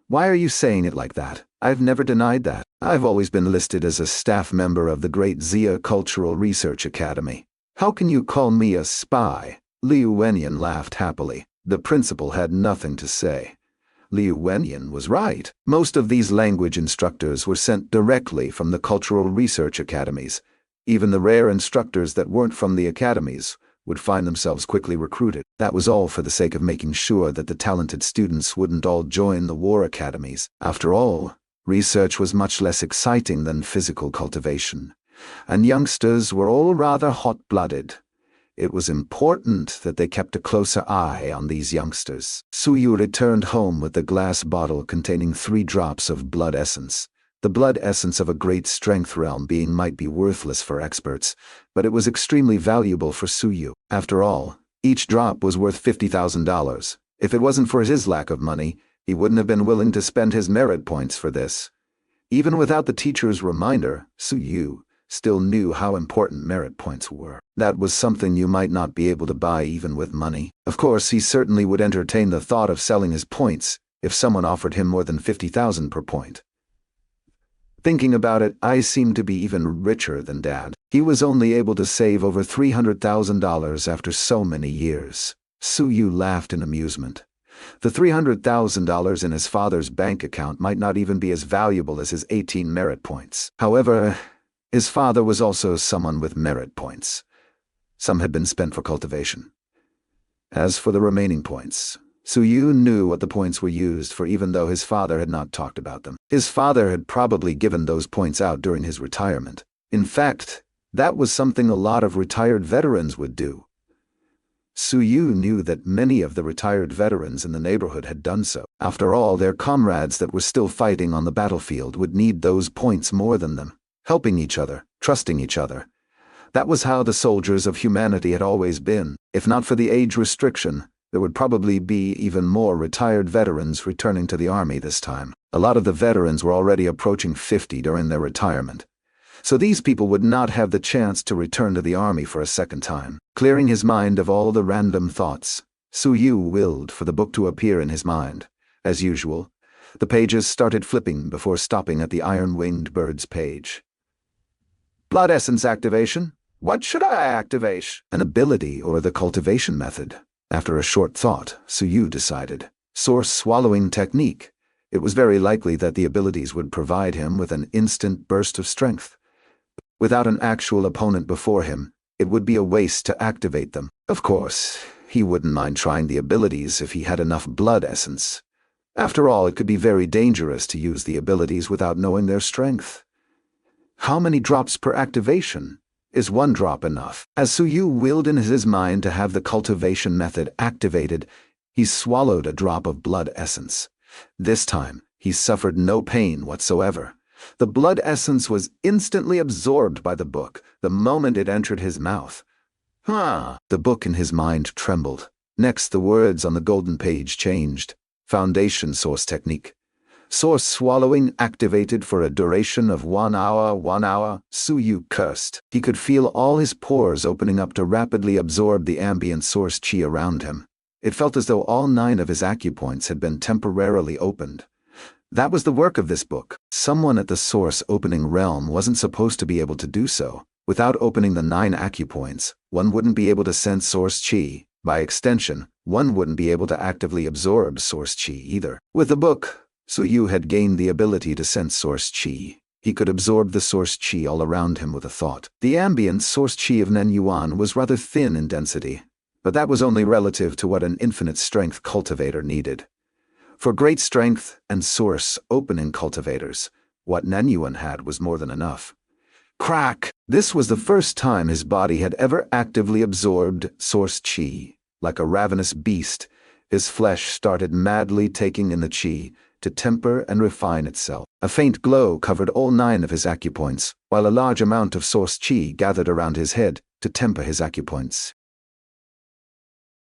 "Why are you saying it like that? I've never denied that. I've always been listed as a staff member of the Great Zia Cultural Research Academy. How can you call me a spy?" Liu Wenyan laughed happily. The principal had nothing to say. Liu Wenyan was right. Most of these language instructors were sent directly from the cultural research academies. Even the rare instructors that weren't from the academies would find themselves quickly recruited. That was all for the sake of making sure that the talented students wouldn't all join the war academies. After all, research was much less exciting than physical cultivation, and youngsters were all rather hot-blooded. It was important that they kept a closer eye on these youngsters. Su Yu returned home with the glass bottle containing 3 drops of blood essence. The blood essence of a great strength realm being might be worthless for experts, but it was extremely valuable for Su Yu. After all, each drop was worth $50,000. If it wasn't for his lack of money, he wouldn't have been willing to spend his merit points for this. Even without the teacher's reminder, Su Yu still knew how important merit points were. That was something you might not be able to buy even with money. Of course, he certainly would entertain the thought of selling his points if someone offered him more than 50,000 per point. Thinking about it, I seem to be even richer than Dad. He was only able to save over $300,000 after so many years. Su Yu laughed in amusement. The $300,000 in his father's bank account might not even be as valuable as his 18 merit points. However, his father was also someone with merit points. Some had been spent for cultivation. As for the remaining points, Su Yu knew what the points were used for even though his father had not talked about them. His father had probably given those points out during his retirement. In fact, that was something a lot of retired veterans would do. Su Yu knew that many of the retired veterans in the neighborhood had done so. After all, their comrades that were still fighting on the battlefield would need those points more than them. Helping each other, trusting each other. That was how the soldiers of humanity had always been. If not for the age restriction, there would probably be even more retired veterans returning to the army this time. A lot of the veterans were already approaching 50 during their retirement. So these people would not have the chance to return to the army for a second time. Clearing his mind of all the random thoughts, Su Yu willed for the book to appear in his mind. As usual, the pages started flipping before stopping at the iron-winged bird's page. Blood essence activation. What should I activate? An ability or the cultivation method. After a short thought, Su Yu decided. Source swallowing technique. It was very likely that the abilities would provide him with an instant burst of strength. Without an actual opponent before him, it would be a waste to activate them. Of course, he wouldn't mind trying the abilities if he had enough blood essence. After all, it could be very dangerous to use the abilities without knowing their strength. How many drops per activation? Is 1 drop enough? As Su Yu willed in his mind to have the cultivation method activated, he swallowed a drop of blood essence. This time, he suffered no pain whatsoever. The blood essence was instantly absorbed by the book the moment it entered his mouth. The book in his mind trembled. Next, the words on the golden page changed. Foundation source technique. Source swallowing activated for a duration of 1 hour, 1 hour. Su Yu cursed. He could feel all his pores opening up to rapidly absorb the ambient source chi around him. It felt as though all 9 of his acupoints had been temporarily opened. That was the work of this book. Someone at the source opening realm wasn't supposed to be able to do so. Without opening the 9 acupoints, one wouldn't be able to sense source chi. By extension, one wouldn't be able to actively absorb source chi either. With the book, Su Yu had gained the ability to sense source chi. He could absorb the source chi all around him with a thought. The ambient source chi of Nanyuan was rather thin in density, but that was only relative to what an infinite strength cultivator needed. For great strength and source opening cultivators, what Nanyuan had was more than enough. Crack! This was the first time his body had ever actively absorbed source chi. Like a ravenous beast, his flesh started madly taking in the chi to temper and refine itself. A faint glow covered all 9 of his acupoints, while a large amount of source chi gathered around his head to temper his acupoints.